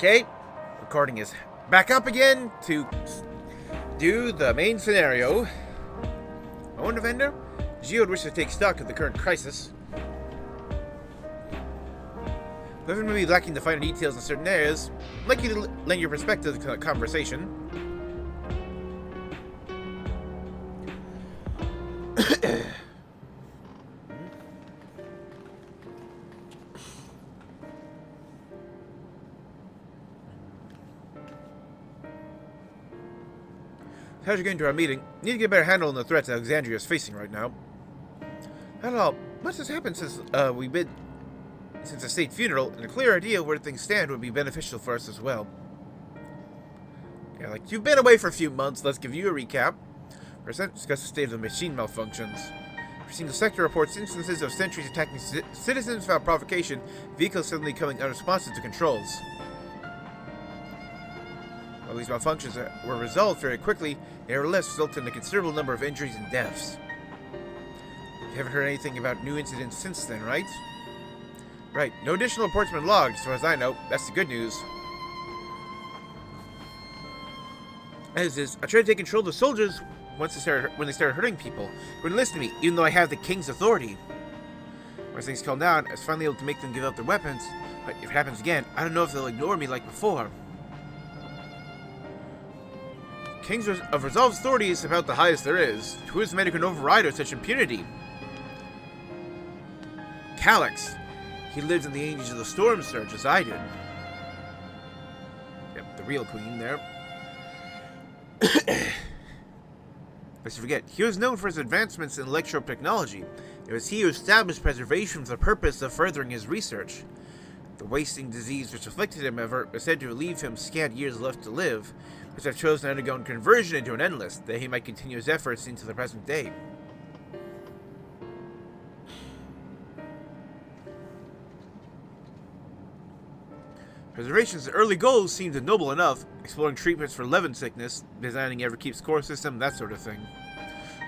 Okay, recording is back up again to do the main scenario. Own vendor, Geo wishes to take stock of the current crisis. Whoever may be lacking the finer details in certain areas, I'd like you to lend your perspective to the conversation. How's you going to our meeting? Need to get a better handle on the threats Alexandria is facing right now. Not at all. Much has happened since since the state funeral, and a clear idea of where things stand would be beneficial for us as well. Yeah, like, you've been away for a few months. Let's give you a recap. First, let's discuss the state of the machine malfunctions. We've seen the sector reports instances of sentries attacking citizens without provocation, vehicles suddenly becoming unresponsive to controls. While these malfunctions were resolved very quickly, they nevertheless resulted in a considerable number of injuries and deaths. You haven't heard anything about new incidents since then, right? Right. No additional reports have been logged, as far as I know. That's the good news. As is, I tried to take control of the soldiers when they started hurting people. They wouldn't listen to me, even though I have the king's authority. Once things calmed down, I was finally able to make them give up their weapons. But if it happens again, I don't know if they'll ignore me like before. Kings of Resolved authority is about the highest there is. Who is the man who can override with such impunity? Calyx. He lives in the ages of the Storm Surge, as I did. Yep, the real queen there. Lest you forget, he was known for his advancements in electro-technology. It was he who established preservation for the purpose of furthering his research. The wasting disease which afflicted him, however, was said to leave him scant years left to live, which have chosen to undergo conversion into an endless, that he might continue his efforts into the present day. Preservation's early goals seemed noble enough, exploring treatments for leaven sickness, designing Everkeep's core system, that sort of thing.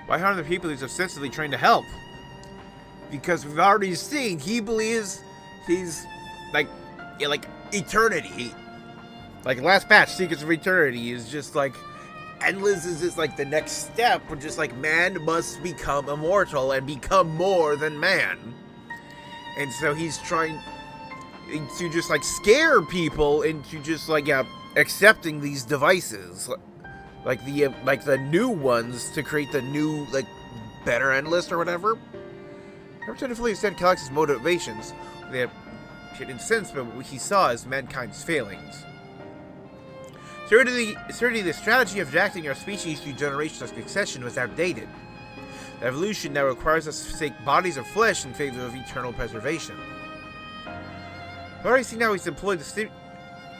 Why harm the people he's ostensibly trying to help? Because we've already seen, he believes he's, like eternity. Like, last patch, Secrets of Eternity, is just like, endless is just like the next step, where just like, man must become immortal and become more than man. And so he's trying to just like scare people into just like accepting these devices, like the new ones, to create the new like better endless or whatever. Never tried to fully understand Calyx's motivations. They had incensed by what he saw as mankind's failings. Certainly, the strategy of adapting our species through generational succession was outdated. The evolution now requires us to forsake bodies of flesh in favor of eternal preservation. I've already seen how he's employed the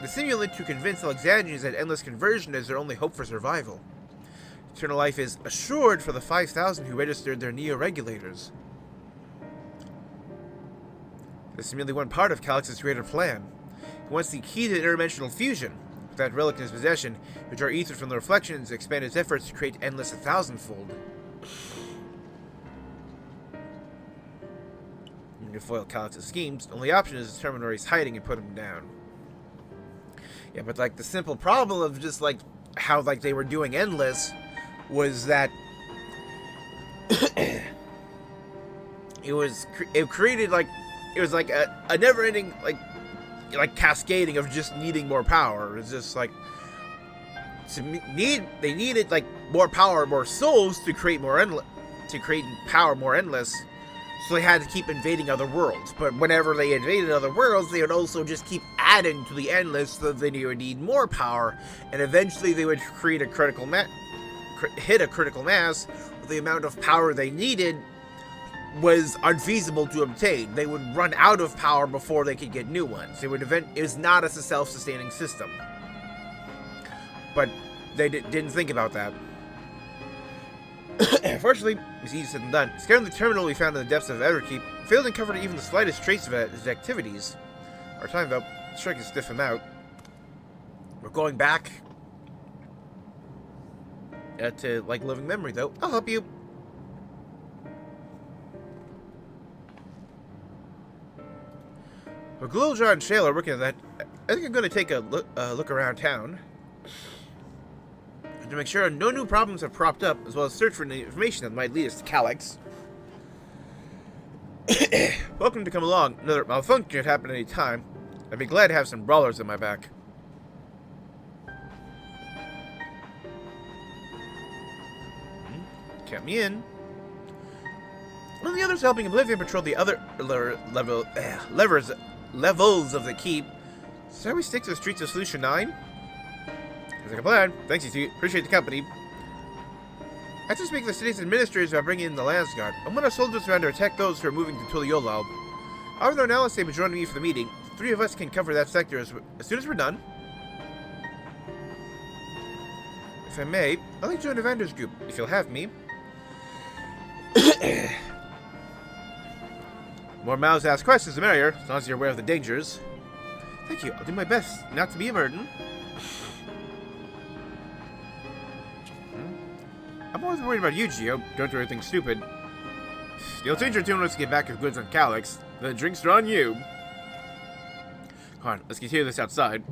stimulant to convince Alexandrians that endless conversion is their only hope for survival. Eternal life is assured for the 5,000 who registered their neo-regulators. This is merely one part of Calyx's greater plan. He wants the key to interdimensional fusion. With that relic in his possession, he would draw ether from the reflections and expand his efforts to create endless 1,000-fold. To foil Calyx's schemes, the only option is to determine where he's hiding and put him down. Yeah, but like the simple problem of just like how like they were doing endless was that it was like a never-ending like cascading of just needing more power. It's just like they needed like more power, more souls to create power more endless. So they had to keep invading other worlds. But whenever they invaded other worlds, they would also just keep adding to the endless, so that they would need more power, and eventually they would create a hit a critical mass. With the amount of power they needed was unfeasible to obtain. They would run out of power before they could get new ones. It was not a self-sustaining system. But they didn't think about that. Fortunately, it was easy said than done. Scanning the terminal we found in the depths of Everkeep failed to uncover even the slightest trace of his activities. Our time, though, sure can stiff him out. We're going back to, like, living memory, though. I'll help you. Gliljar and Shale are working on that I think I'm going to take a look around town to make sure no new problems have propped up, as well as search for any information that might lead us to Calyx. Welcome to come along. Another malfunction could happen at any time. I'd be glad to have some brawlers in my back. Count me in. One of the others helping Oblivion patrol the other levels of the keep. So we stick to the streets of Solution 9? Sounds like a plan. Thanks, you two. Appreciate the company. I just speak to the city's administrators about bringing in the Landsguard. I want our soldiers around to attack those who are moving to Tuliolal. However, now let's say we're joining me for the meeting. The three of us can cover that sector as soon as we're done. If I may, I'd like to join the vendors group, if you'll have me. More mouths to ask questions, the merrier, as long as you're aware of the dangers. Thank you. I'll do my best not to be a burden. I'm always worried about you, Geo. Don't do anything stupid. You'll change your tune once you get back with goods on Calyx. The drinks are on you. Come on, let's continue this outside.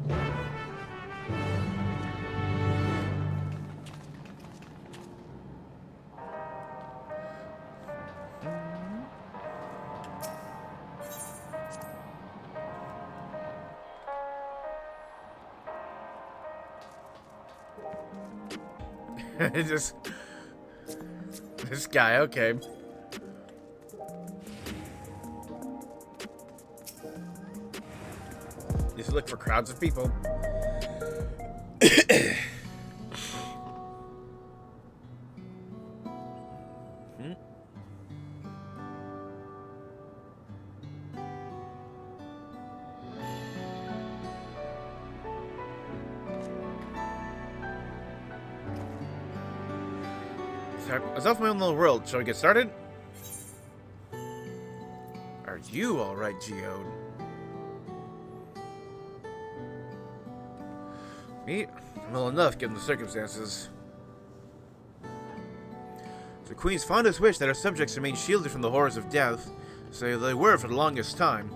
This guy, okay. Just look for crowds of people. I was off my own little world. Shall we get started? Are you alright, Geode? Me? Well enough, given the circumstances. The Queen's fondest wish that her subjects remain shielded from the horrors of death, so they were for the longest time.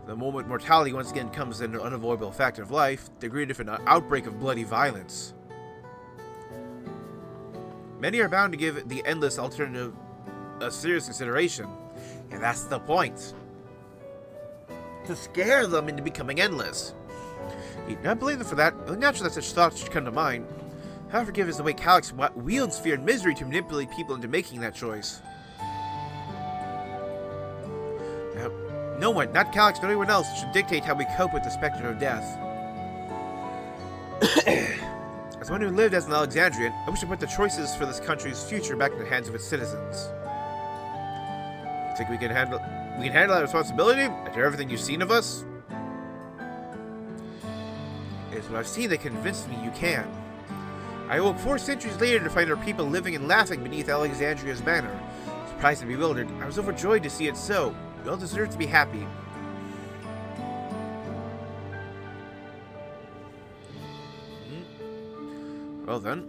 The moment mortality once again comes in an unavoidable fact of life, they greeted for an outbreak of bloody violence. Many are bound to give the endless alternative a serious consideration, and that's the point. To scare them into becoming endless. You do not blame them for that. It's natural that such thoughts should come to mind. How forgive is the way Calyx wields fear and misery to manipulate people into making that choice. Now, no one, not Calyx, nor anyone else, should dictate how we cope with the specter of death. As one who lived as an Alexandrian, I wish to put the choices for this country's future back in the hands of its citizens. Think we can handle that responsibility after everything you've seen of us? It is what I've seen that convinced me you can. I awoke 4 centuries later to find our people living and laughing beneath Alexandria's banner. Surprised and bewildered, I was overjoyed to see it so. We all deserve to be happy. Well then.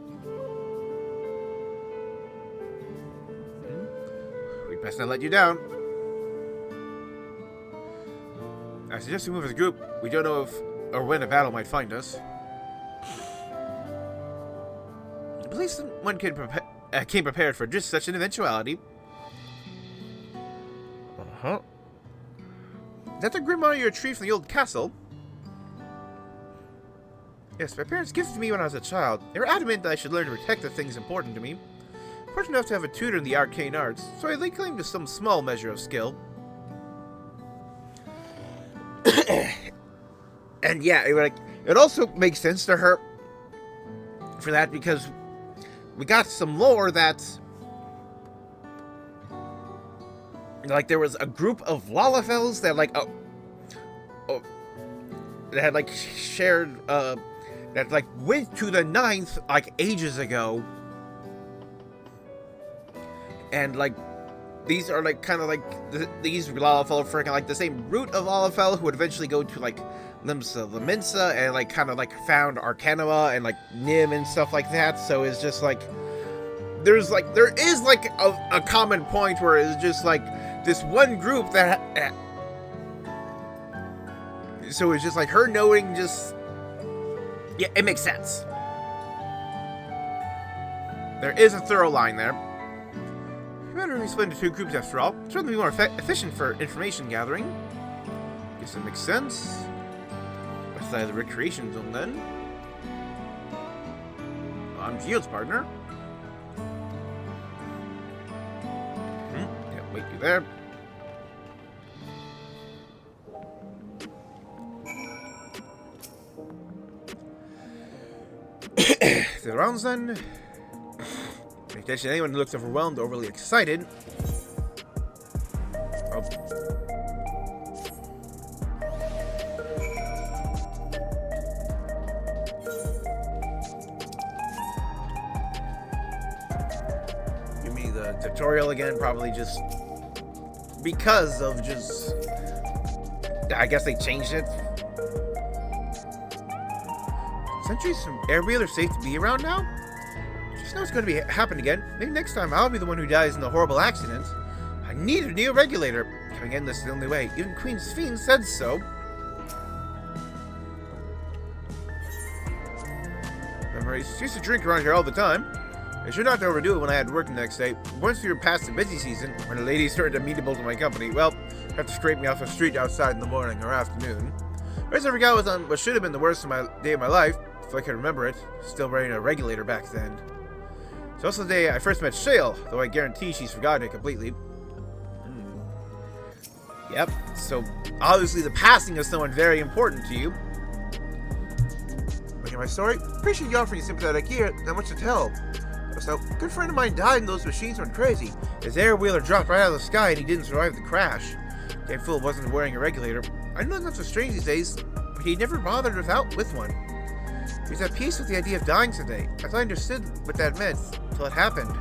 We best not let you down. I suggest we move as a group. We don't know if or when a battle might find us. At least one came prepared for just such an eventuality. Uh-huh. Is that the Grimoire you retrieved from the old castle? Yes, my parents gifted to me when I was a child. They were adamant that I should learn to protect the things important to me. Fortunate enough to have a tutor in the arcane arts, so I lay claim to some small measure of skill. And yeah, it also makes sense to her for that, because we got some lore that, like, there was a group of Lalafels that, like, that had, like, shared, that, like, went to the 9th, like, ages ago. And, like, these are, like, kind of, like, these Lalafell are freaking, like, the same root of Lalafell who would eventually go to, like, Limsa Laminsa and, like, kind of, like, found Arcanima and, like, Nim and stuff like that. So it's just, like, there is, like, a common point where it's just, like, this one group that So it's just like her knowing just... Yeah, it makes sense. There is a thorough line there. You better be split into two groups after all. It's certainly more efficient for information gathering. Guess it makes sense. West side of the recreation zone then. Well, I'm Gio's partner. Yeah, wait you there. To the rounds then. Pay attention to anyone who looks overwhelmed or overly excited. Oh. Give me the tutorial again, probably just because of just... I guess they changed it. Sentries from Airwheel are safe to be around now? Just know it's going to happen again. Maybe next time I'll be the one who dies in the horrible accident. I need a new regulator. Coming in, this is the only way. Even Queen Sphene said so. Memories. Used to drink around here all the time. I should not overdo it when I had work the next day. Once we were past the busy season, when a lady started amenable to my company, well, have to scrape me off the street outside in the morning or afternoon. First I forgot was on what should have been the worst of my day of my life, if I could remember it. Still wearing a regulator back then. It's also the day I first met Shale, though I guarantee she's forgotten it completely. Yep, so obviously the passing of someone very important to you. Looking at my story, appreciate you offering sympathetic ear, not much to tell. So, a good friend of mine died and those machines went crazy. His air wheeler dropped right out of the sky and he didn't survive the crash. Damn fool wasn't wearing a regulator. I know that's so strange these days, but he never bothered with one. He was at peace with the idea of dying someday. I thought I understood what that meant, until it happened.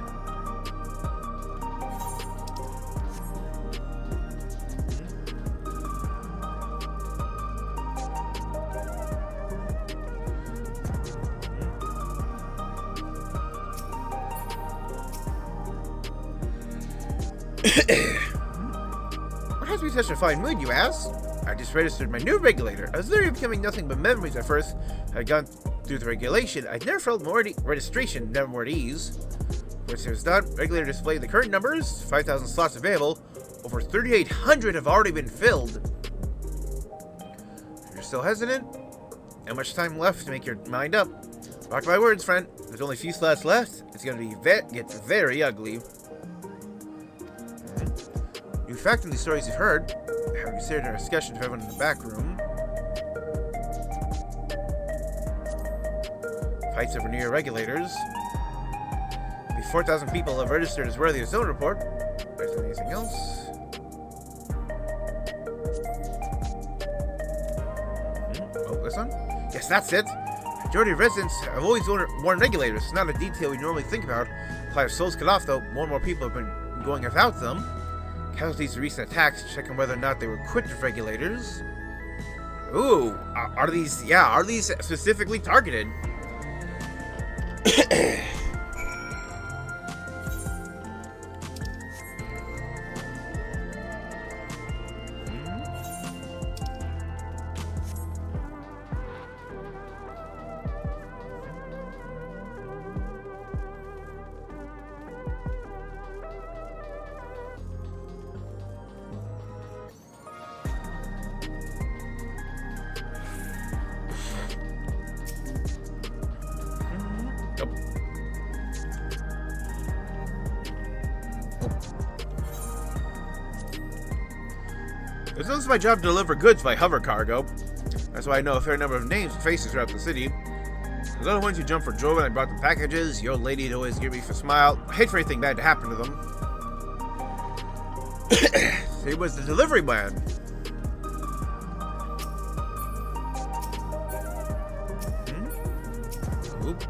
What has me such a fine mood, you ask? I just registered my new regulator. I was literally becoming nothing but memories at first. I had gone through the regulation. I'd never felt more registration, never more at ease. Once it was done, regulator displayed the current numbers, 5,000 slots available. Over 3,800 have already been filled. If you're still hesitant, not much time left to make your mind up. Mark my words, friend. There's only a few slots left. It's going to get very ugly. New fact in these stories you've heard, have considered our discussion to everyone in the back room. Fights over new regulators. The 4,000 people have registered as worthy of zone report. Is there anything else? Oh, this one? Yes, that's it. Majority of residents have always worn regulators. It's not a detail we normally think about. If our souls cut off, though, more and more people have been going without them. Casualties of recent attacks, checking whether or not they were equipped with regulators. Ooh, are these specifically targeted? It's also my job to deliver goods by hover cargo. That's why I know a fair number of names and faces throughout the city. Those other ones who jumped for joy when I brought them packages, the old lady'd always give me a smile. I hate for anything bad to happen to them. He was the delivery man. Oop.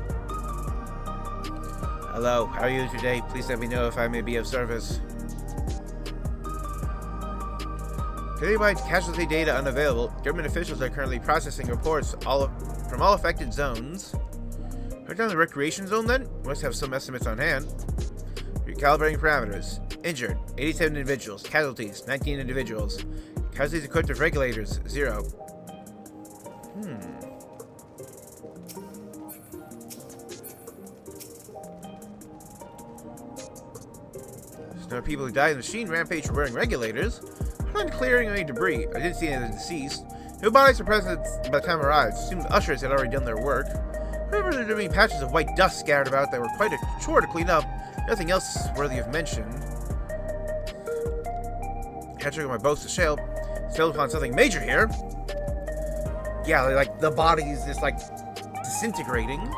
Hello, how are you today? Please let me know if I may be of service. Citywide casualty data unavailable. Government officials are currently processing reports from all affected zones. Right down the recreation zone then? Must have some estimates on hand. Recalibrating parameters. Injured, 87 individuals. Casualties, 19 individuals. Casualties equipped with regulators, 0. There are people who died in the machine rampage were wearing regulators. Upon clearing any debris, I didn't see any of the deceased. No bodies were present by the time I arrived. Assumed the ushers had already done their work. However, there were many patches of white dust scattered about that were quite a chore to clean up. Nothing else worthy of mention. Catching on my boast to Shale, stumbled upon something major here. Yeah, like the body's just like disintegrating.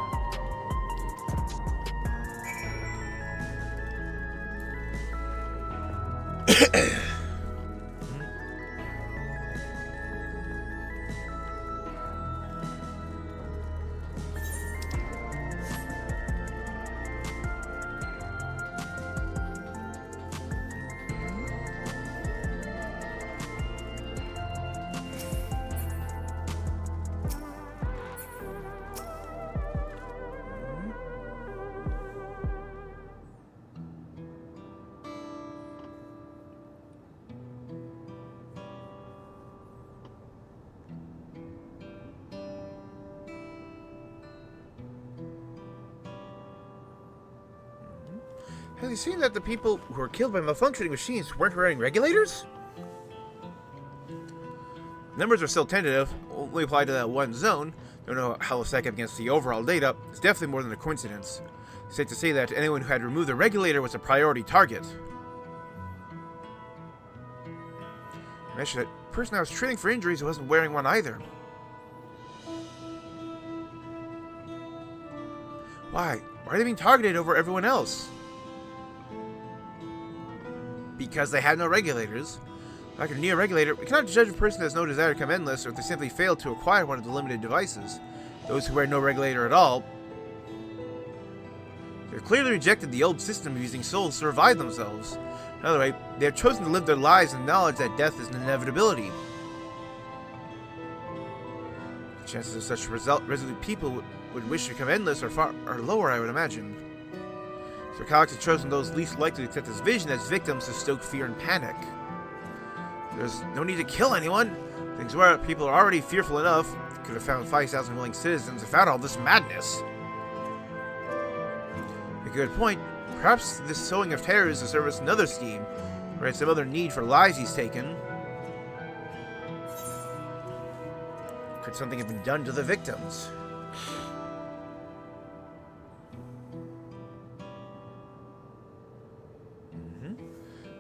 Have you seen that the people who were killed by malfunctioning machines weren't wearing regulators? Numbers are still tentative, only apply to that one zone. Don't know how it'll stack up against the overall data. It's definitely more than a coincidence. It's safe to say that anyone who had removed the regulator was a priority target. I mentioned that the person I was treating for injuries wasn't wearing one either. Why? Why are they being targeted over everyone else? Because they had no regulators. Like a near regulator, we cannot judge a person that has no desire to become endless, or if they simply failed to acquire one of the limited devices. Those who wear no regulator at all, they've clearly rejected the old system of using souls to revive themselves. Another way, they have chosen to live their lives in knowledge that death is an inevitability. The chances of such resolute people would wish to become endless are lower, I would imagine. So Calyx has chosen those least likely to accept this vision as victims to stoke fear and panic. There's no need to kill anyone. Things where people are already fearful enough. Could have found 5,000 willing citizens without all this madness. A good point. Perhaps this sowing of terror is to service another scheme, or some other need for lives he's taken. Could something have been done to the victims?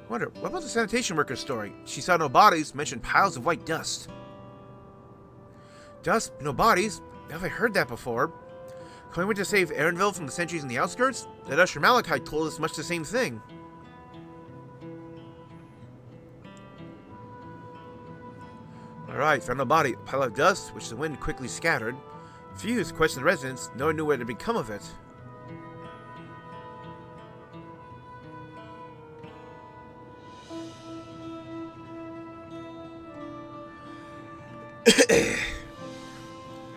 Wonder, what about the sanitation worker's story? She saw no bodies, mentioned piles of white dust. Dust? No bodies? Have I heard that before? When we went to save Erinville from the sentries in the outskirts, that Usher Malachite told us much the same thing. Alright, found no body. A pile of dust, which the wind quickly scattered. Fused, questioned the residents. No one knew what had become of it.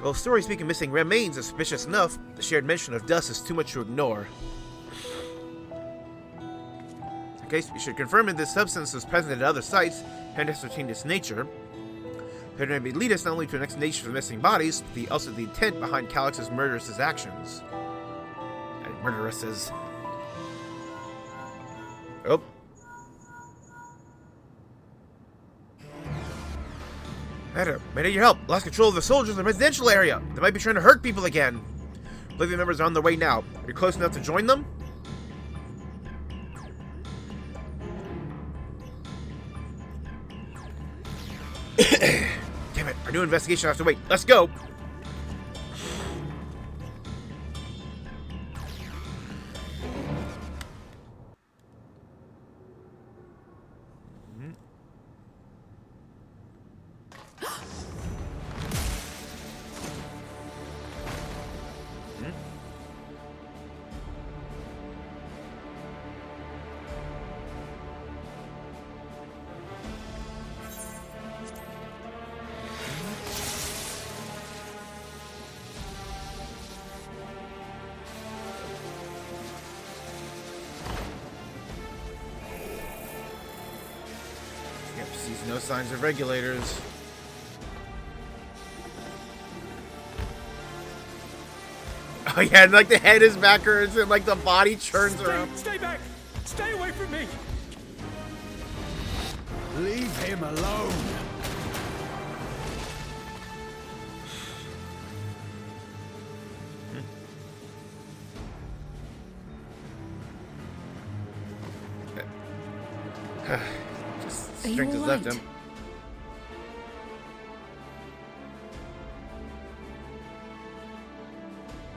Well, stories speaking missing remains are suspicious enough. The shared mention of dust is too much to ignore. Okay, so we should confirm that this substance was present at other sites and ascertain its nature. It may lead us not only to an explanation for the missing bodies, but also the intent behind Calyx's murderous actions. Murderesses. Oh. Madam, may I need your help. Lost control of the soldiers in the residential area. They might be trying to hurt people again. Living members are on their way now. Are you close enough to join them? Damn it, our new investigation has to wait. Let's go. Yep, sees no signs of regulators. Oh yeah, and like the head is backwards and like the body churns around. Stay back! Stay away from me! Leave him alone. Just strength has left him.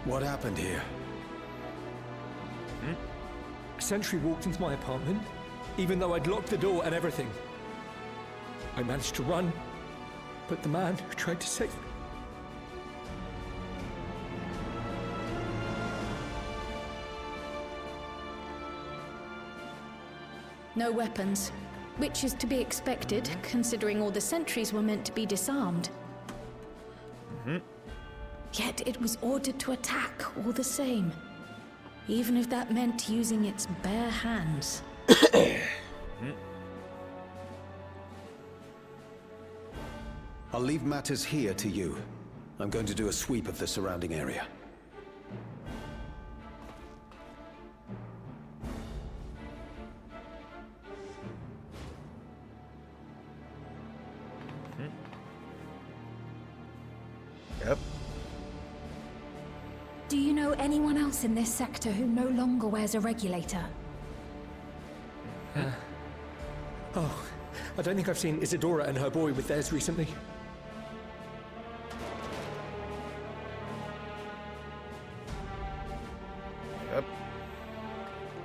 What happened here? A sentry walked into my apartment, even though I'd locked the door and everything. I managed to run, but the man who tried to save me... No weapons, which is to be expected, considering all the sentries were meant to be disarmed. Yet it was ordered to attack all the same, even if that meant using its bare hands. I'll leave matters here to you. I'm going to do a sweep of the surrounding area. Yep. Do you know anyone else in this sector who no longer wears a regulator? Oh, I don't think I've seen Isadora and her boy with theirs recently. Yep.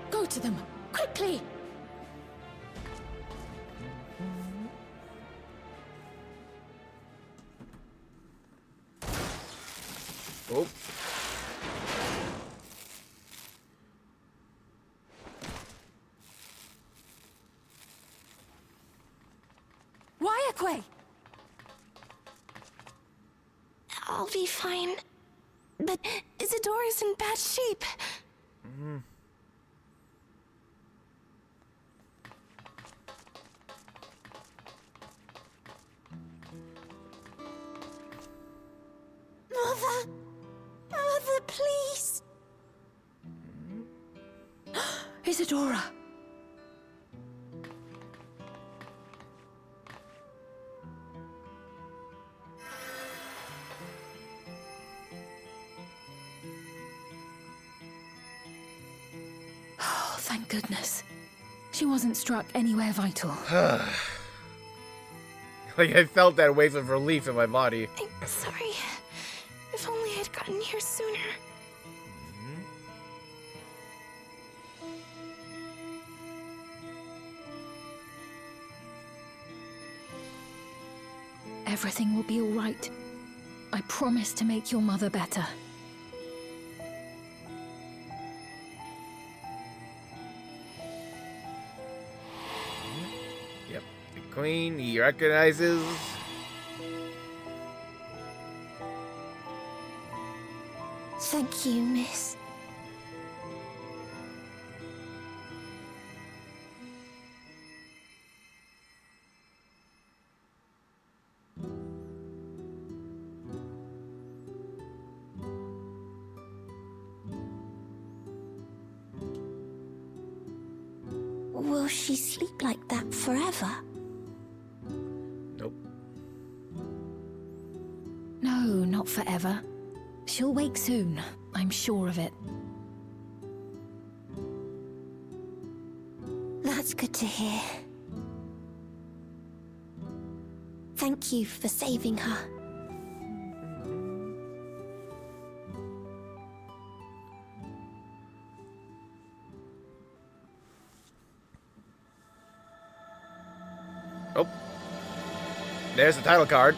Go to them, quickly! Oh. Wayakwe! I'll be fine. But Isadora's in bad shape. Mother! Mother, please! Isadora! Oh, thank goodness. She wasn't struck anywhere vital. Like I felt that wave of relief in my body. I'm sorry. If only I'd gotten here sooner. Everything will be all right. I promise to make your mother better. Yep. The queen, he recognizes. Thank you, miss. Will she sleep like that forever? Nope. No, not forever. She'll wake soon, I'm sure of it. That's good to hear. Thank you for saving her. Oh. There's the title card.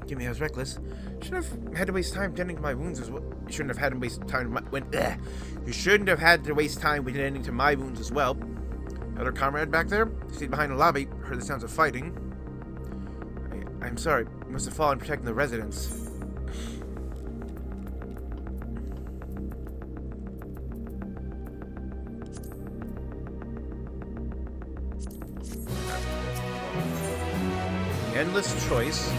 Give me, I was reckless. Shouldn't have had to waste time tending to my wounds as well. You shouldn't have had to waste time when. You shouldn't have had to waste time with tending to my wounds as well. Other comrade back there? Stayed behind the lobby, heard the sounds of fighting. I'm sorry, you must have fallen protecting the residents. Endless choice.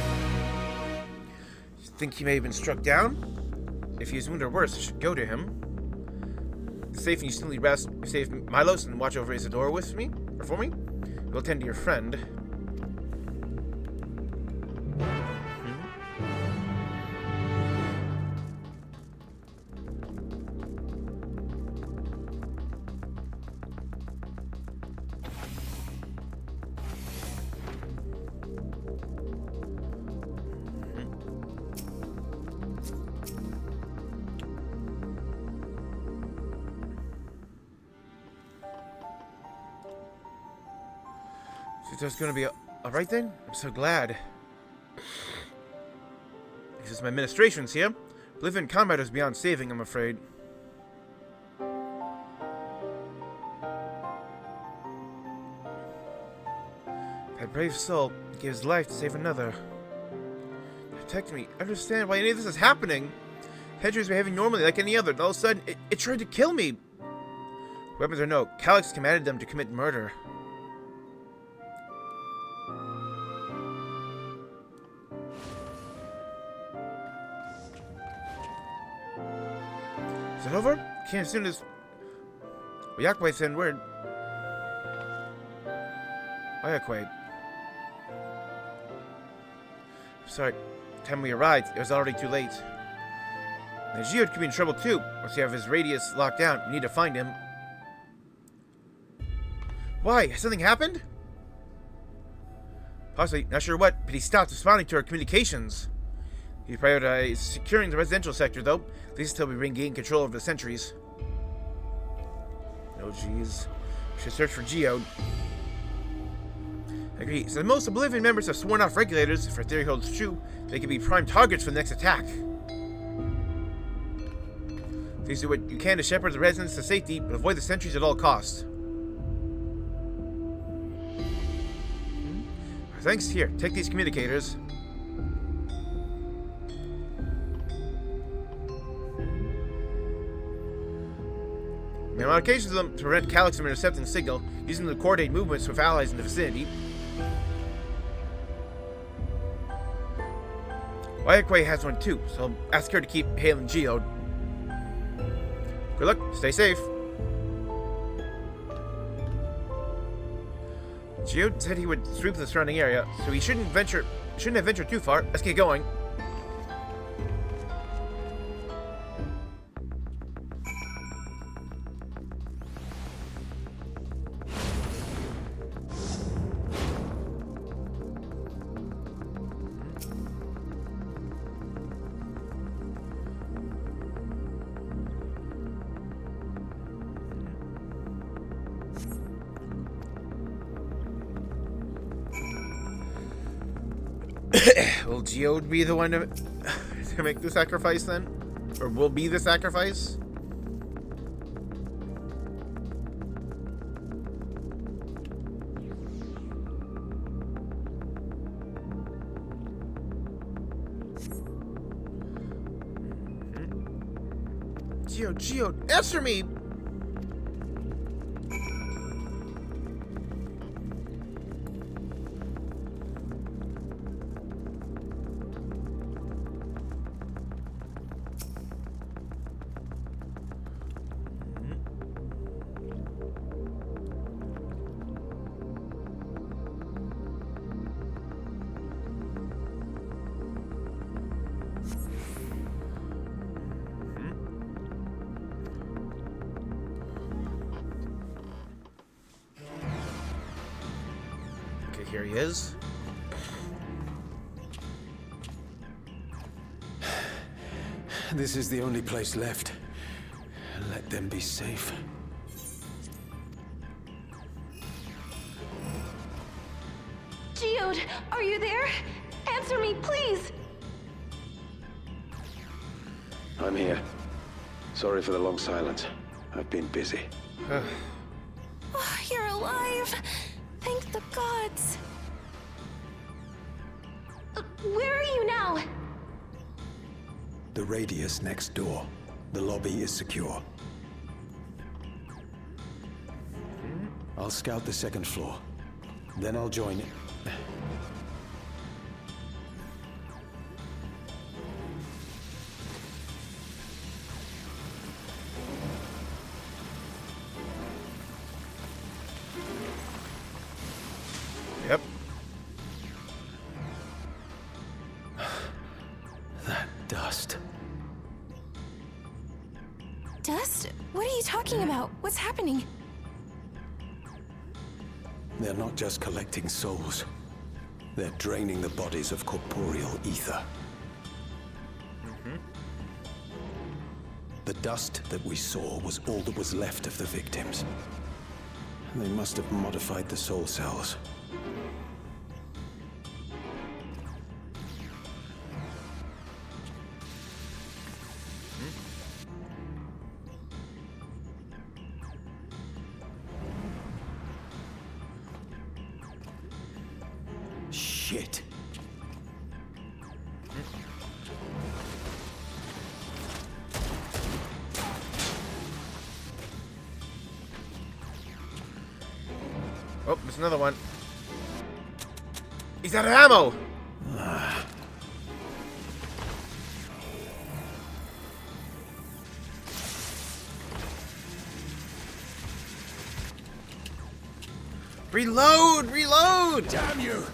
You think he may have been struck down? If he is wounded or worse, I should go to him. It's safe and you simply rest, save Milos and watch over Isadora with me, or for me. We'll attend to your friend. So it's gonna be alright then? I'm so glad. Because my administration's here. Living in combat is beyond saving, I'm afraid. That brave soul gave his life to save another. Protect me. I understand why any of this is happening. Hedger's behaving normally like any other, and all of a sudden, it tried to kill me. Weapons or no, Calyx commanded them to commit murder. Is it over? Can't as soon as Oyakwe sent word. Oyakwe. Sorry, time we arrived, it was already too late. Now Geode could be in trouble too. Once you have his radius locked down, we need to find him. Why? Has something happened? Possibly, not sure what, but he stopped responding to our communications. He prioritized securing the residential sector, though, at least until we regain control over the sentries. Oh, jeez. We should search for Geode. I agree. So most Oblivion members have sworn off regulators. If our theory holds true, they could be prime targets for the next attack. Please do what you can to shepherd the residents to safety, but avoid the sentries at all costs. Thanks. Here, take these communicators. We have modifications of them to prevent Calyx from intercepting the signal, using them to coordinate movements with allies in the vicinity. Oyakwe has one too, so I'll ask her to keep hailing Geode. Good luck, stay safe. Geode said he would sweep the surrounding area, so he shouldn't have ventured too far. Let's get going. Will Geode be the one to make the sacrifice then? Or will be the sacrifice? Geode, answer me! Here he is. This is the only place left. Let them be safe. Geode, are you there? Answer me, please! I'm here. Sorry for the long silence. I've been busy. you're alive. Thank the gods. Where are you now? The radius next door. The lobby is secure. I'll scout the second floor. Then I'll join it. Yep. That dust. Dust? What are you talking about? What's happening? They're not just collecting souls. They're draining the bodies of corporeal ether. The dust that we saw was all that was left of the victims. They must have modified the soul cells. Shit. Oh, there's another one. He's out of ammo! Reload! Reload! Damn you!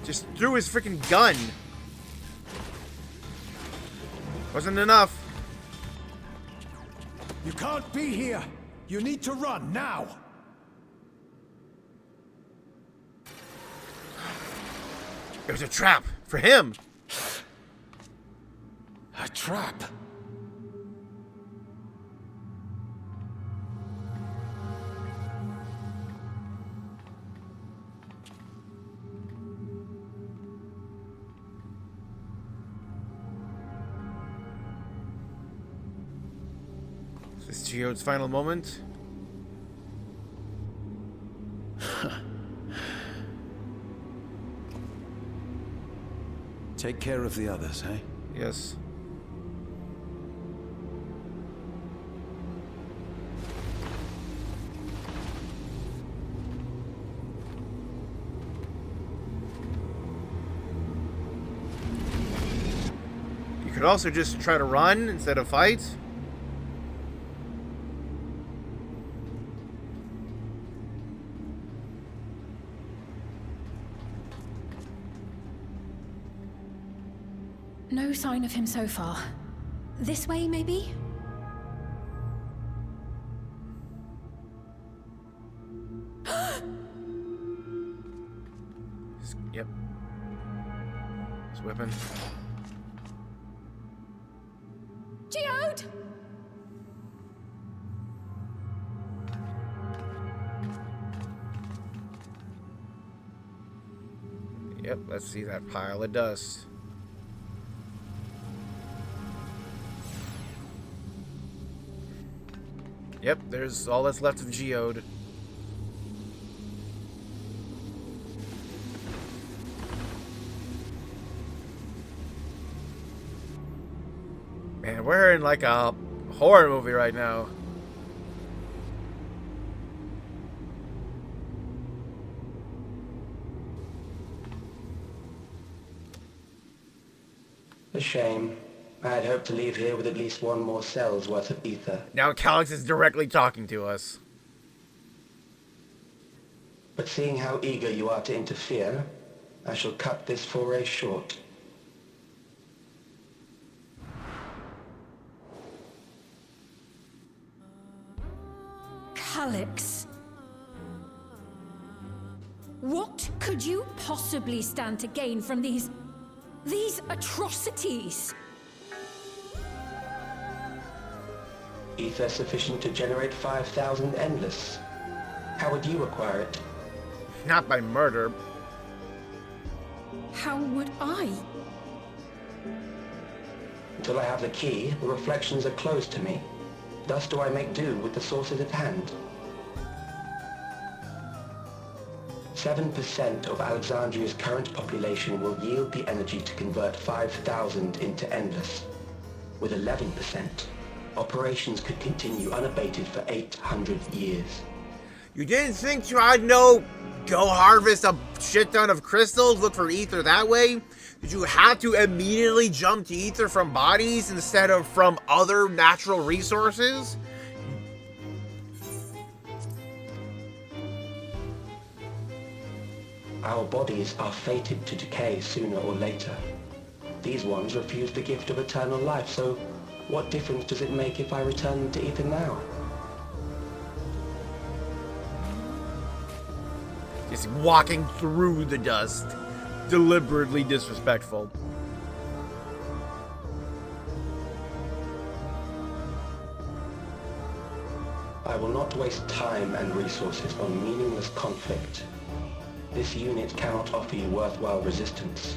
Just threw his freaking gun. Wasn't enough. You can't be here! You need to run, now! It was a trap for him. A trap? This is Geode's final moment. Take care of the others, eh? Yes. You could also just try to run instead of fight. No sign of him so far. This way, maybe? Yep. His weapon. Geode! Yep, let's see that pile of dust. Yep, there's all that's left of Geode. Man, we're in like a horror movie right now. A shame. I had hoped to leave here with at least one more cell's worth of ether. Now Calyx is directly talking to us. But seeing how eager you are to interfere, I shall cut this foray short. Calyx. What could you possibly stand to gain from these atrocities? Ether sufficient to generate 5,000 endless. How would you acquire it? Not by murder. How would I? Until I have the key, the reflections are closed to me. Thus do I make do with the sources at hand. 7% of Alexandria's current population will yield the energy to convert 5,000 into endless. With 11%, operations could continue unabated for 800 years. You didn't think to, I know, go harvest a shit ton of crystals, look for ether that way? Did you have to immediately jump to ether from bodies instead of from other natural resources? Our bodies are fated to decay sooner or later. These ones refuse the gift of eternal life, so what difference does it make if I return them to ether now? Just walking through the dust. Deliberately disrespectful. I will not waste time and resources on meaningless conflict. This unit cannot offer you worthwhile resistance.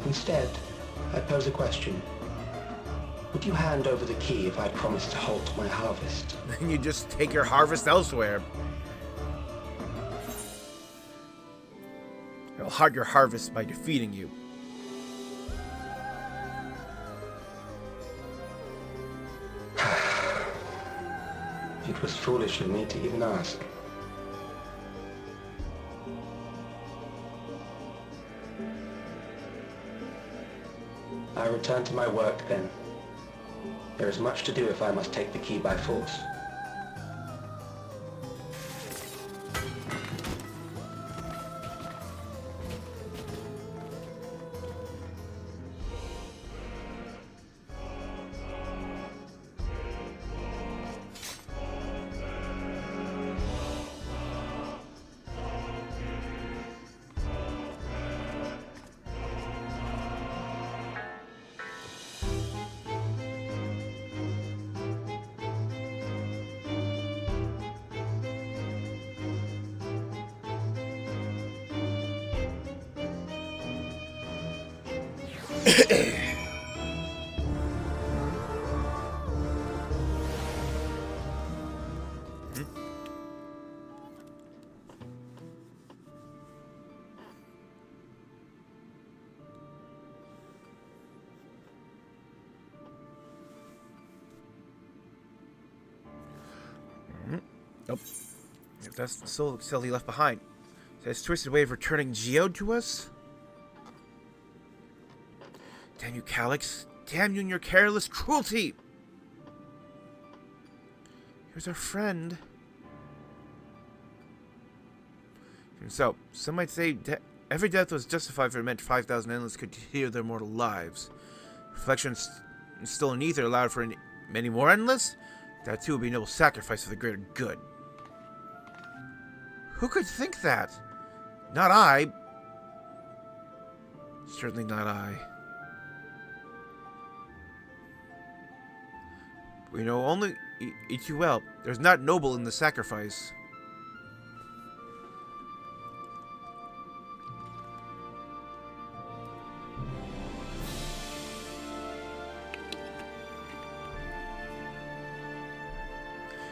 Instead, I pose a question. Would you hand over the key if I promised to halt my harvest? Then you just take your harvest elsewhere. It'll halt your harvest by defeating you. It was foolish of me to even ask. I return to my work then. There is much to do if I must take the key by force. Nope. That's the soul cell he left behind. His twisted way of returning Geode to us? Damn you, Calyx. Damn you and your careless cruelty! Here's our friend. And so, some might say every death was justified for it meant 5,000 endless could heal their mortal lives. Reflection still in ether allowed for many more endless? That too would be a noble sacrifice for the greater good. Who could think that? Not I. Certainly not I. We know only eat you well. There's not noble in the sacrifice.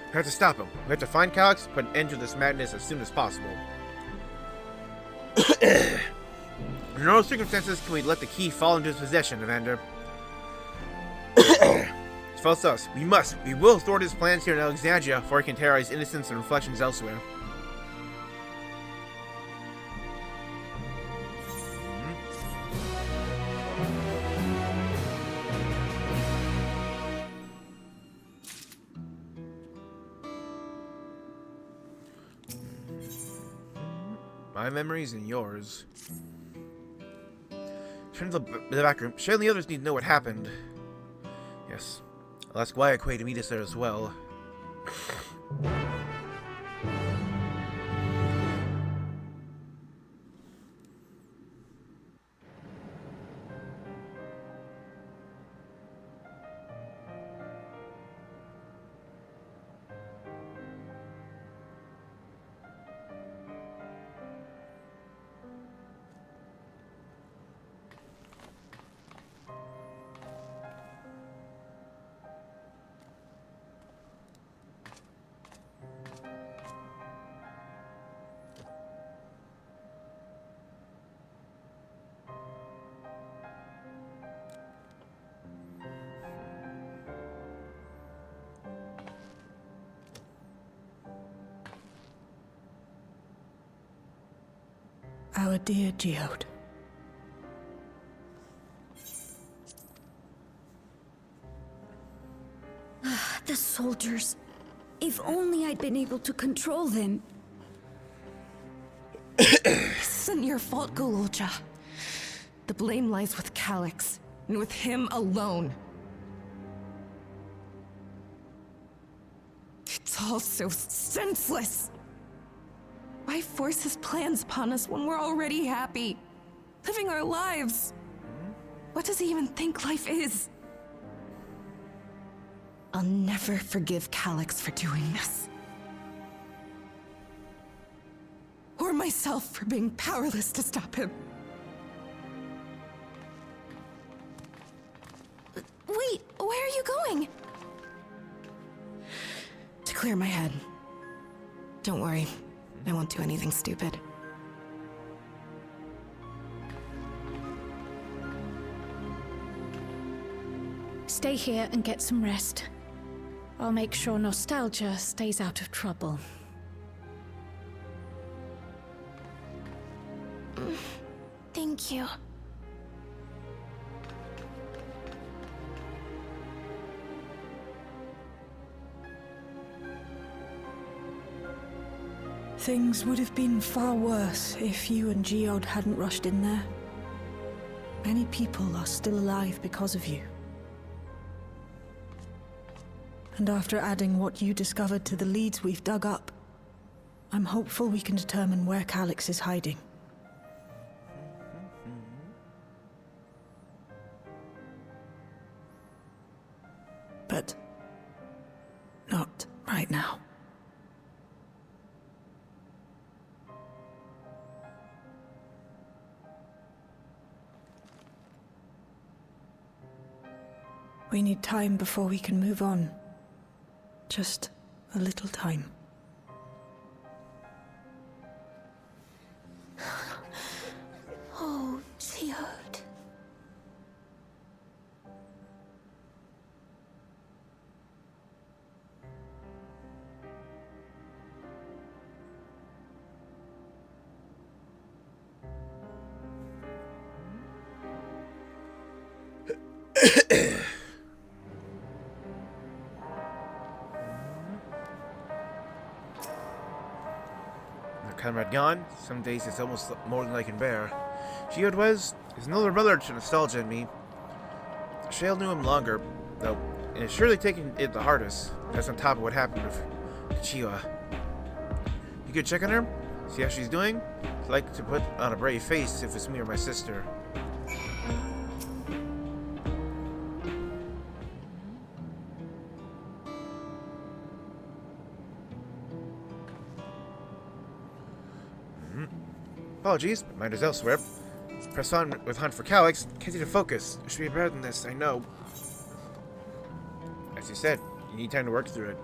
We have to stop him. We have to find Calyx, put an end to this madness as soon as possible. Under no circumstances can we let the key fall into his possession, Evander. It's false to us. We will thwart his plans here in Alexandria before he can terrorize innocence and reflections elsewhere. My memories and yours. Turn to the back room. Shay and the others need to know what happened. Yes. I'll ask Wyaquay to meet us there as well. our dear Geode. The soldiers. If only I'd been able to control them. This isn't your fault, Gololja. The blame lies with Calyx, and with him alone. It's all so senseless. Why force his plans upon us when we're already happy, living our lives? What does he even think life is? I'll never forgive Calyx for doing this. Or myself for being powerless to stop him. Wait, where are you going? To clear my head. Don't worry, I won't do anything stupid. Stay here and get some rest. I'll make sure nostalgia stays out of trouble. Thank you. Things would have been far worse if you and Geode hadn't rushed in there. Many people are still alive because of you. And after adding what you discovered to the leads we've dug up, I'm hopeful we can determine where Calyx is hiding. But not right now. We need time before we can move on. Just a little time. Oh, Geode. Comrade gone. Some days it's almost more than I can bear. Geode is an older brother to nostalgia and me. Shale knew him longer, though, and it's surely taken it the hardest. That's on top of what happened with Chiwa. You could check on her, see how she's doing. I'd like to put on a brave face if it's me or my sister. Apologies, but mind is elsewhere. Press on with hunt for Calyx. Can't seem to focus. It should be better than this, I know. As you said, you need time to work through it.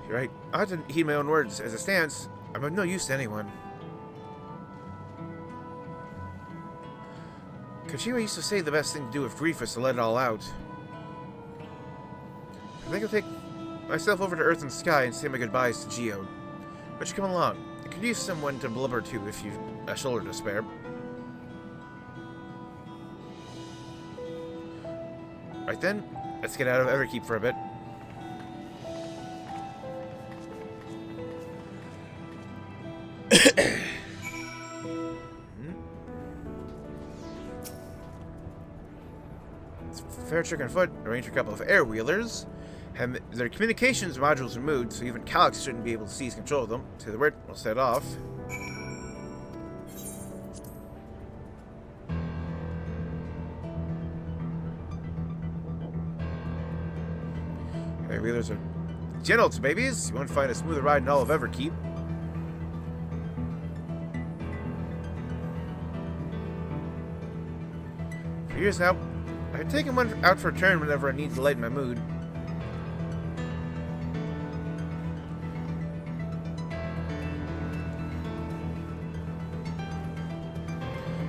You're right. I have to heed my own words. As it stands, I'm of no use to anyone. Kochiwa used to say the best thing to do with grief is to let it all out. I think I'll take myself over to Earth and Sky and say my goodbyes to Geode. But you come along. I could use someone to blubber to if you've a shoulder to spare. Right then, let's get out of Everkeep for a bit. Fair trick on foot, arrange a couple of air wheelers. Have their communications modules removed, so even Calyx shouldn't be able to seize control of them. Say the word, we'll set off. Air wheelers are gentle to babies. You won't find a smoother ride in all of Everkeep. For years now, I've taken one out for a turn whenever I need to lighten my mood.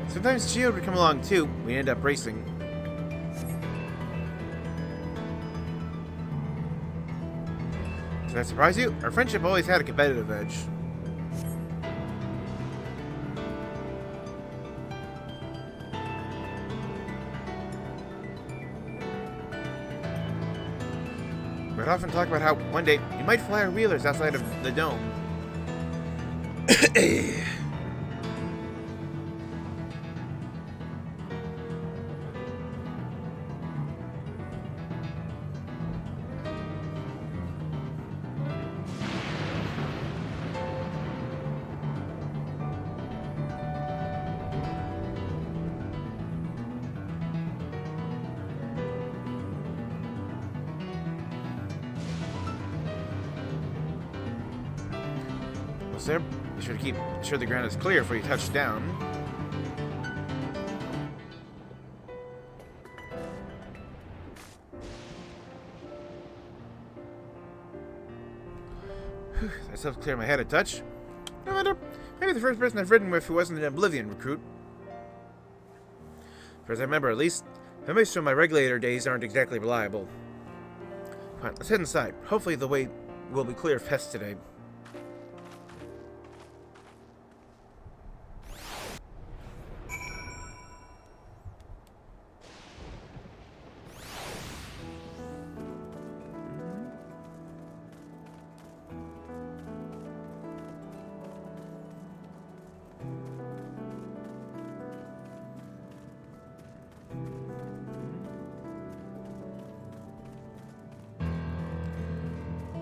Sometimes Geode would come along too. We end up racing. that surprise you? Our friendship always had a competitive edge. We'd often talk about how one day you might fly our wheelers outside of the dome. Sir, be sure to keep sure the ground is clear before you touch down. Whew, that helps clear my head a touch. No matter. Maybe the first person I've ridden with who wasn't an Oblivion recruit. As far as I remember, at least, memories from my regulator days aren't exactly reliable. Fine, let's head inside. Hopefully the way will be clear of pests today.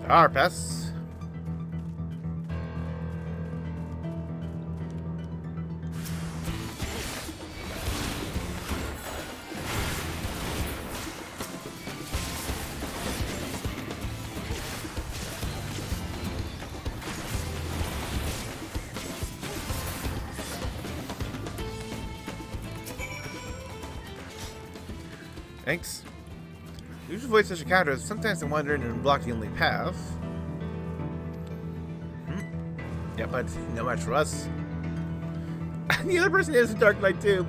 There are pests. Thanks. Usually to avoid such encounters, sometimes I wander in and block the only path. Yeah, but no match for us. The other person is a Dark Knight too.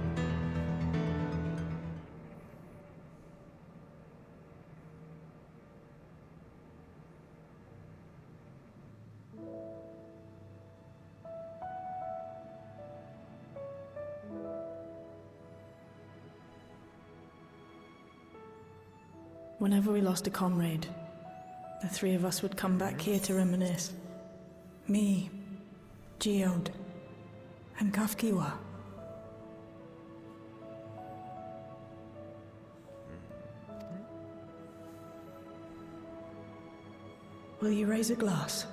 Whenever we lost a comrade, the three of us would come back here to reminisce. Me, Geode, and Kafkiwa. Will you raise a glass?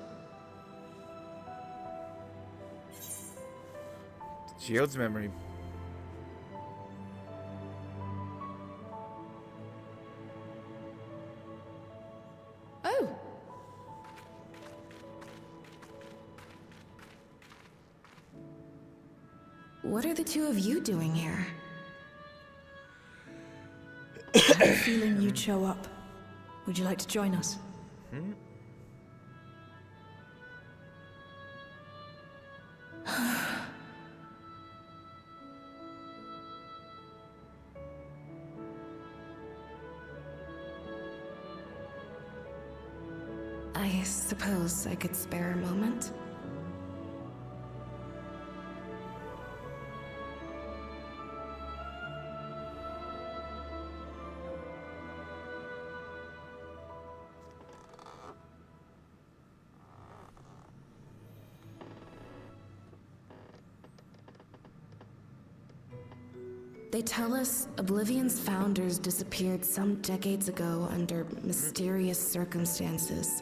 Geode's memory. Oh! What are the two of you doing here? I had a feeling you'd show up. Would you like to join us? I suppose I could spare a moment. They tell us Oblivion's founders disappeared some decades ago under mysterious circumstances.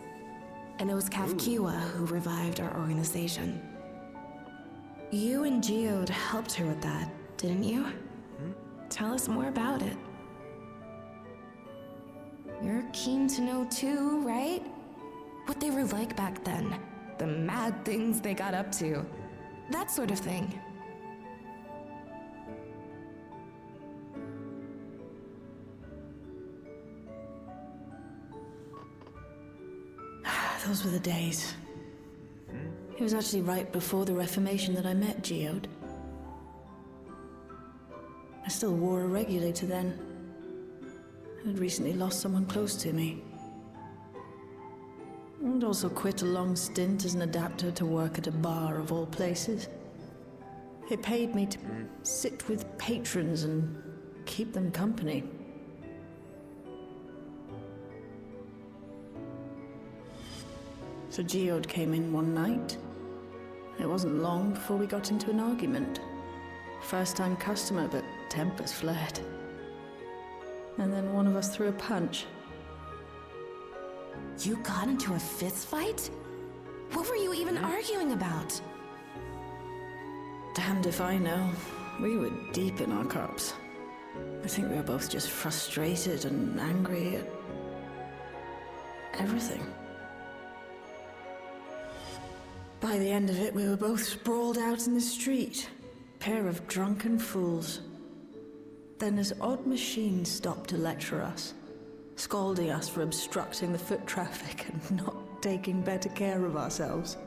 And it was Kafkiwa who revived our organization. You and Geode helped her with that, didn't you? Tell us more about it. You're keen to know too, right? What they were like back then. The mad things they got up to. That sort of thing. Those were the days. It was actually right before the Reformation that I met Geode. I still wore a regulator then. I had recently lost someone close to me. And also quit a long stint as an adapter to work at a bar of all places. It paid me to sit with patrons and keep them company. So Geode came in one night. It wasn't long before we got into an argument. First-time customer, but tempers flared. And then one of us threw a punch. You got into a fist fight? What were you even arguing about? Damned if I know. We were deep in our cups. I think we were both just frustrated and angry at everything. By the end of it, we were both sprawled out in the street. Pair of drunken fools. Then this odd machine stopped to lecture us, scolding us for obstructing the foot traffic and not taking better care of ourselves.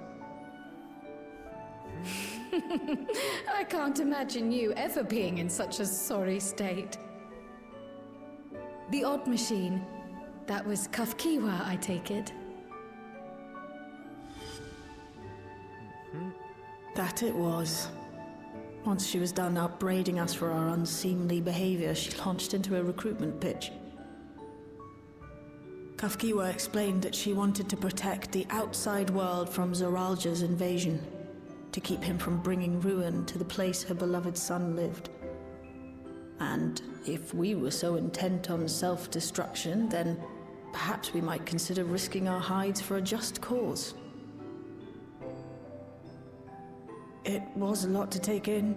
I can't imagine you ever being in such a sorry state. The odd machine, that was Kafkiwa, I take it. That it was. Once she was done upbraiding us for our unseemly behavior, she launched into a recruitment pitch. Kafkiwa explained that she wanted to protect the outside world from Zoralja's invasion, to keep him from bringing ruin to the place her beloved son lived. And if we were so intent on self-destruction, then perhaps we might consider risking our hides for a just cause. It was a lot to take in.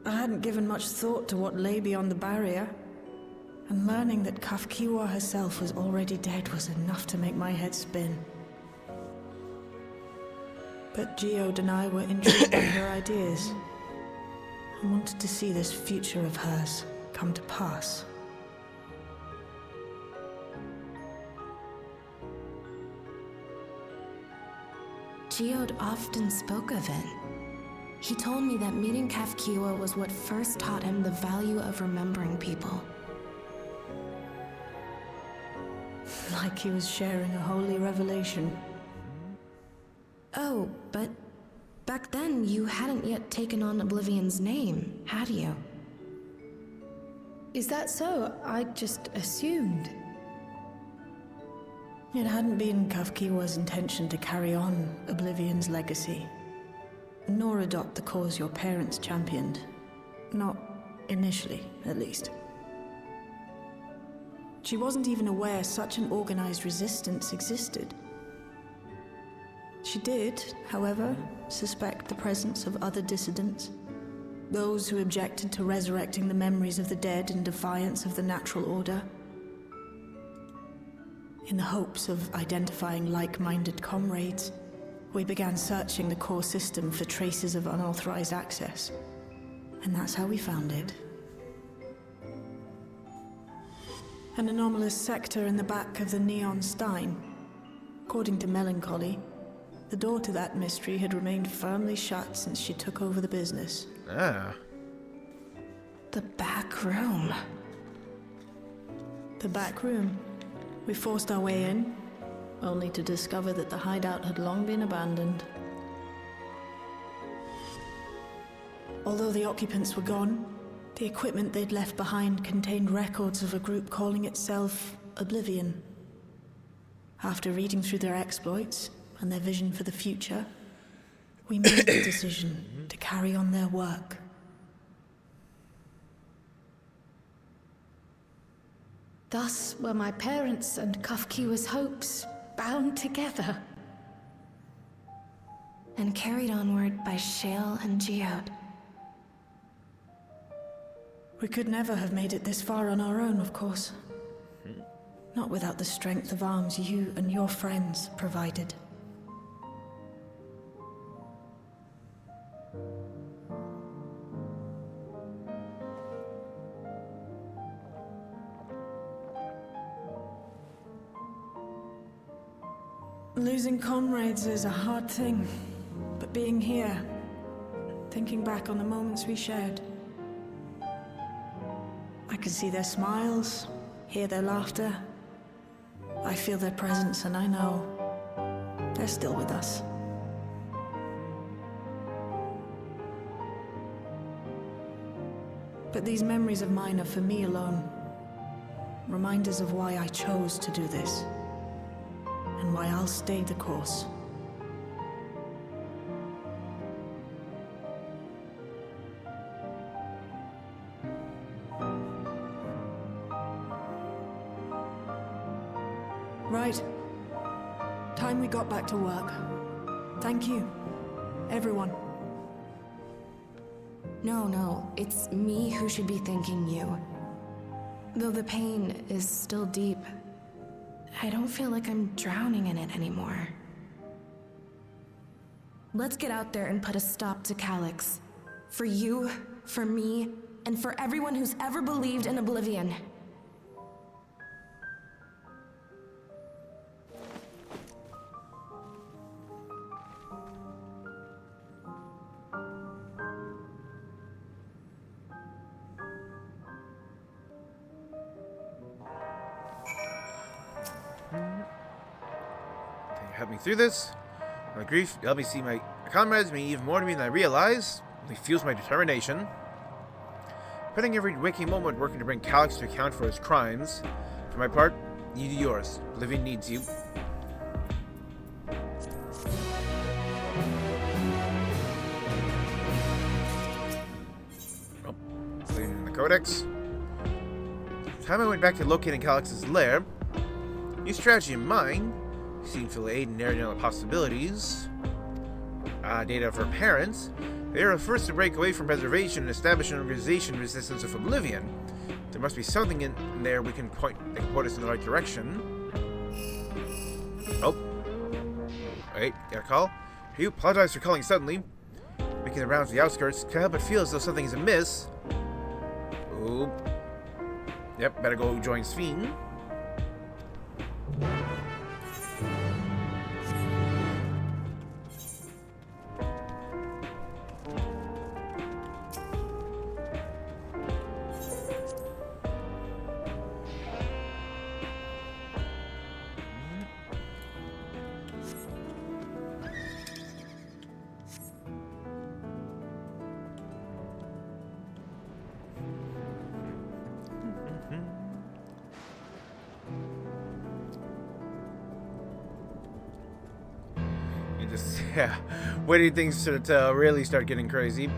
I hadn't given much thought to what lay beyond the barrier, and learning that Kafkiwa herself was already dead was enough to make my head spin. But Geode and I were intrigued by her ideas, and wanted to see this future of hers come to pass. Geode often spoke of it. He told me that meeting Kafkiwa was what first taught him the value of remembering people. Like he was sharing a holy revelation. Oh, but back then you hadn't yet taken on Oblivion's name, had you? Is that so? I just assumed. It hadn't been Kafkiwa's intention to carry on Oblivion's legacy, nor adopt the cause your parents championed. Not initially, at least. She wasn't even aware such an organized resistance existed. She did, however, suspect the presence of other dissidents, those who objected to resurrecting the memories of the dead in defiance of the natural order. In the hopes of identifying like-minded comrades, we began searching the core system for traces of unauthorized access. And that's how we found it. An anomalous sector in the back of the Neon Stein. According to Melancholy, the door to that mystery had remained firmly shut since she took over the business. Ah. The back room. The back room. We forced our way in, only to discover that the hideout had long been abandoned. Although the occupants were gone, the equipment they'd left behind contained records of a group calling itself Oblivion. After reading through their exploits and their vision for the future, we made the decision to carry on their work. Thus were my parents' and Kafkiwa's hopes bound together. And carried onward by Shale and Geode. We could never have made it this far on our own, of course. Not without the strength of arms you and your friends provided. Losing comrades is a hard thing, but being here, thinking back on the moments we shared, I can see their smiles, hear their laughter. I feel their presence, and I know They're still with us. But these memories of mine are for me alone. Reminders of why I chose to do this. And why I'll stay the course. Right. Time we got back to work. Thank you, everyone. No, it's me who should be thanking you. Though the pain is still deep, I don't feel like I'm drowning in it anymore. Let's get out there and put a stop to Calyx. For you, for me, and for everyone who's ever believed in Oblivion. Help me through this. My grief help me see my comrades mean even more to me than I realize. It fuels my determination. Spending every waking moment working to bring Calyx to account for his crimes. For my part, you do yours. Oblivion needs you. Oh, saving in the codex. The time I went back to locating Calyx's lair, new strategy in mind. Seemed to aid in narrowing down the possibilities. Data of her parents. They are the first to break away from preservation and establish an organization resistance of Oblivion. There must be something in there that can point us in the right direction. Oh. Wait, got a call? You apologize for calling suddenly. Making the rounds of the outskirts, can't help but feel as though something is amiss. Ooh. Yep, better go join Sphene. Yeah, waiting things to really start getting crazy.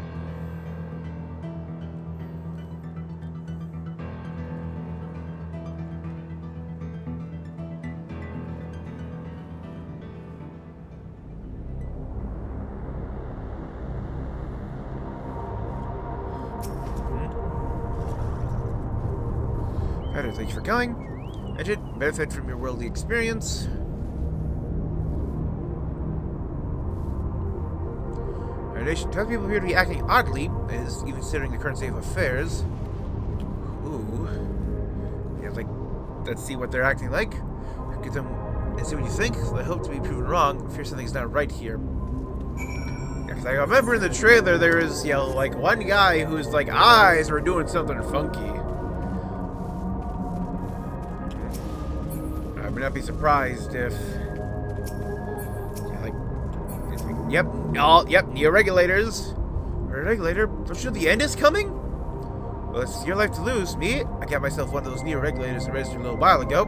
Better, thank you for coming. Edit, benefit from your worldly experience. Tells people appear to be acting oddly, as even considering the current state of affairs. Ooh. Yeah, like, let's see what they're acting like. Get them and see what you think. I hope to be proven wrong. I fear something's not right here. Yeah, 'cause I remember in the trailer there is, you know, like one guy whose like eyes were doing something funky. I would not be surprised if. Yep, neo-regulators. Regulator? Don't you know the end is coming? Well, it's your life to lose. Me? I got myself one of those neo-regulators to register a little while ago.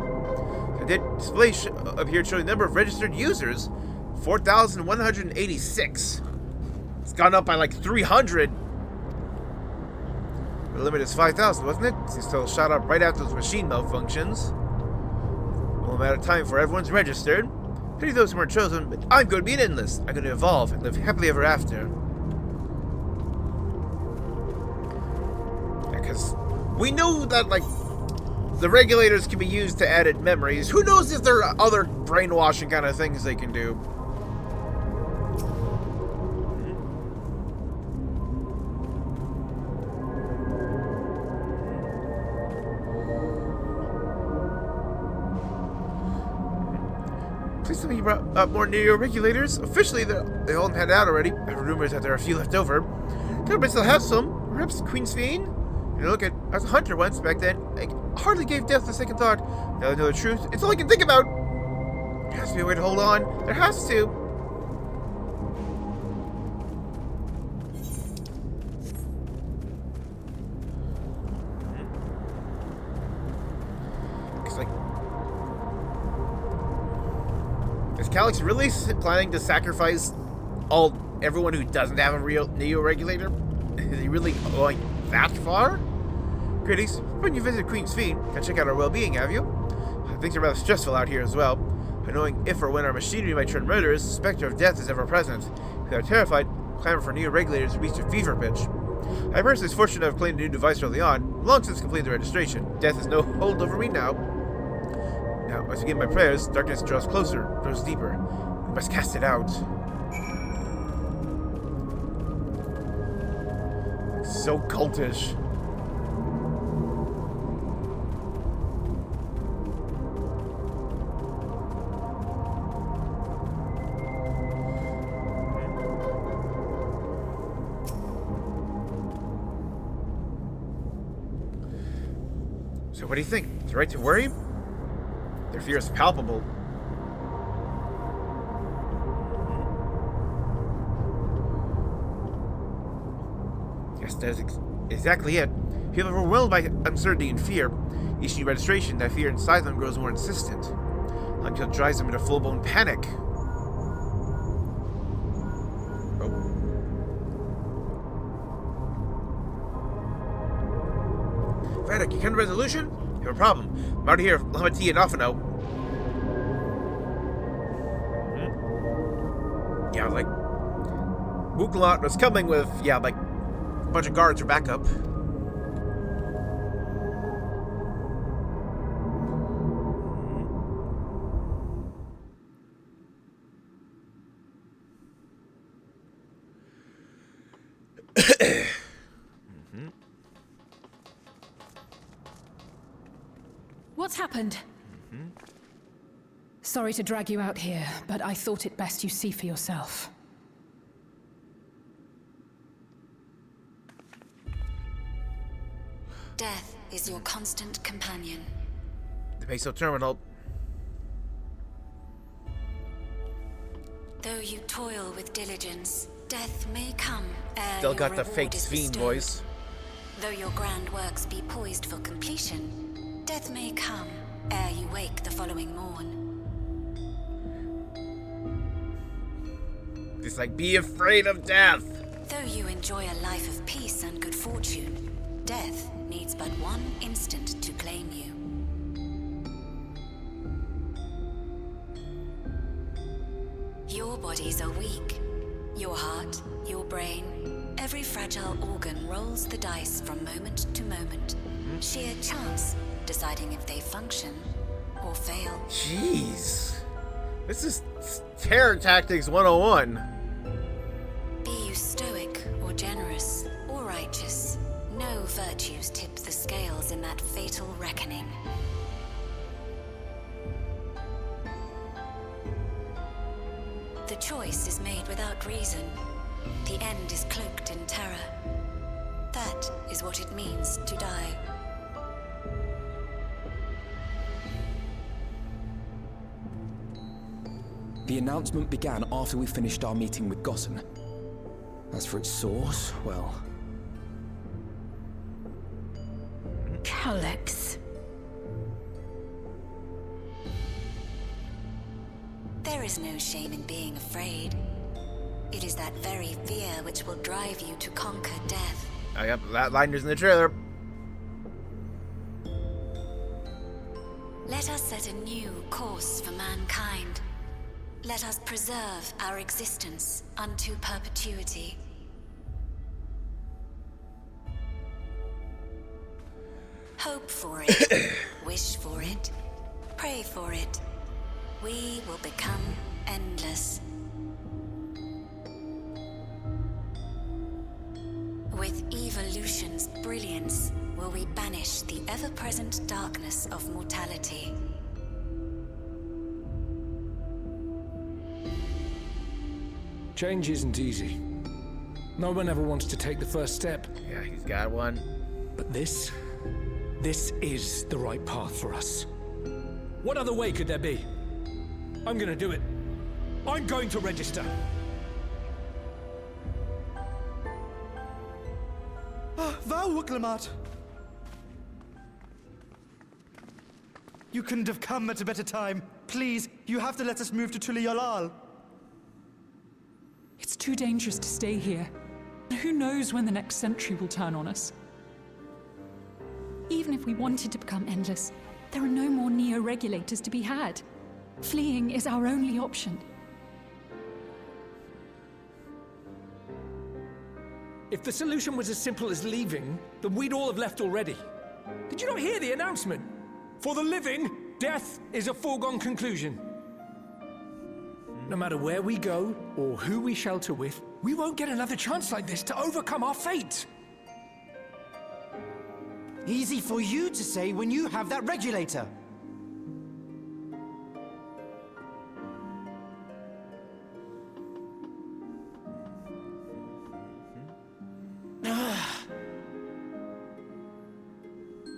I did display up here showing the number of registered users. 4,186. It's gone up by like 300. The limit is 5,000, wasn't it? It's still shot up right after those machine malfunctions. Well, I'm out of time for everyone's registered. Pity those who weren't chosen, but I'm going to be meaningless. I'm going to evolve and live happily ever after. Yeah, because we know that, like, the regulators can be used to edit memories. Who knows if there are other brainwashing kind of things they can do? Please tell me you brought up more neo-regulators. Officially, they all had out already. I heard rumors that there are a few left over. Government still has some. Perhaps Queen Sphene? You know, look, I was a hunter once back then. I hardly gave death a second thought. Now I know the truth. It's all I can think about. There has to be a way to hold on. There has to. It's like, is Calyx really planning to sacrifice everyone who doesn't have a real neo-regulator? Is he really going that far? Greetings. When you visit Queen Sphene, can check out our well-being, have you? Things are rather stressful out here as well. Knowing if or when our machinery might turn murderous, the specter of death is ever present. If they are terrified, clamor for neo-regulators reach a fever pitch. I personally is fortunate to have claimed a new device early on, long since completed the registration. Death is no hold over me now. Now, as I begin my prayers, darkness draws closer, grows deeper. We must cast it out. So cultish. So what do you think? Is it right to worry? Their fear is palpable. Yes, that's exactly it. People are overwhelmed by uncertainty and fear. Each new registration, that fear inside them grows more insistent, until it drives them into full-blown panic. Vedic, you come to resolution? You have a problem. I'm out of here, Lamat and Offano. Yeah, like, Wuk Lamat was coming with, yeah, like, a bunch of guards for backup. What's happened? Sorry to drag you out here, but I thought it best you see for yourself. Death is your constant companion. The Peso Terminal. Though you toil with diligence, death may come ere Still your got the reward fake is Sphene bestowed. voice. Though your grand works be poised for completion, death may come ere you wake the following morn. It's like, be afraid of death. Though you enjoy a life of peace and good fortune, death needs but one instant to claim you. Your bodies are weak. Your heart, your brain, every fragile organ rolls the dice from moment to moment. Sheer chance deciding if they function or fail. Jeez. This is Terror Tactics 101. Be you stoic or generous or righteous, no virtues tip the scales in that fatal reckoning. The choice is made without reason. The end is cloaked in terror. That is what it means to die. The announcement began after we finished our meeting with Gossen. As for its source, well... Calyx. There is no shame in being afraid. It is that very fear which will drive you to conquer death. I got that line is in the trailer. Let us set a new course for mankind. Let us preserve our existence unto perpetuity. Hope for it, wish for it, pray for it. We will become endless. With evolution's brilliance, will we banish the ever-present darkness of mortality. Change isn't easy. No one ever wants to take the first step. Yeah, he's got one. But this is the right path for us. What other way could there be? I'm gonna do it. I'm going to register. Wow, Wuk Lamat. You couldn't have come at a better time. Please, you have to let us move to Tuliyolal. It's too dangerous to stay here. Who knows when the next century will turn on us? Even if we wanted to become endless, there are no more neo-regulators to be had. Fleeing is our only option. If the solution was as simple as leaving, then we'd all have left already. Did you not hear the announcement? For the living, death is a foregone conclusion. No matter where we go, or who we shelter with, we won't get another chance like this to overcome our fate. Easy for you to say when you have that regulator.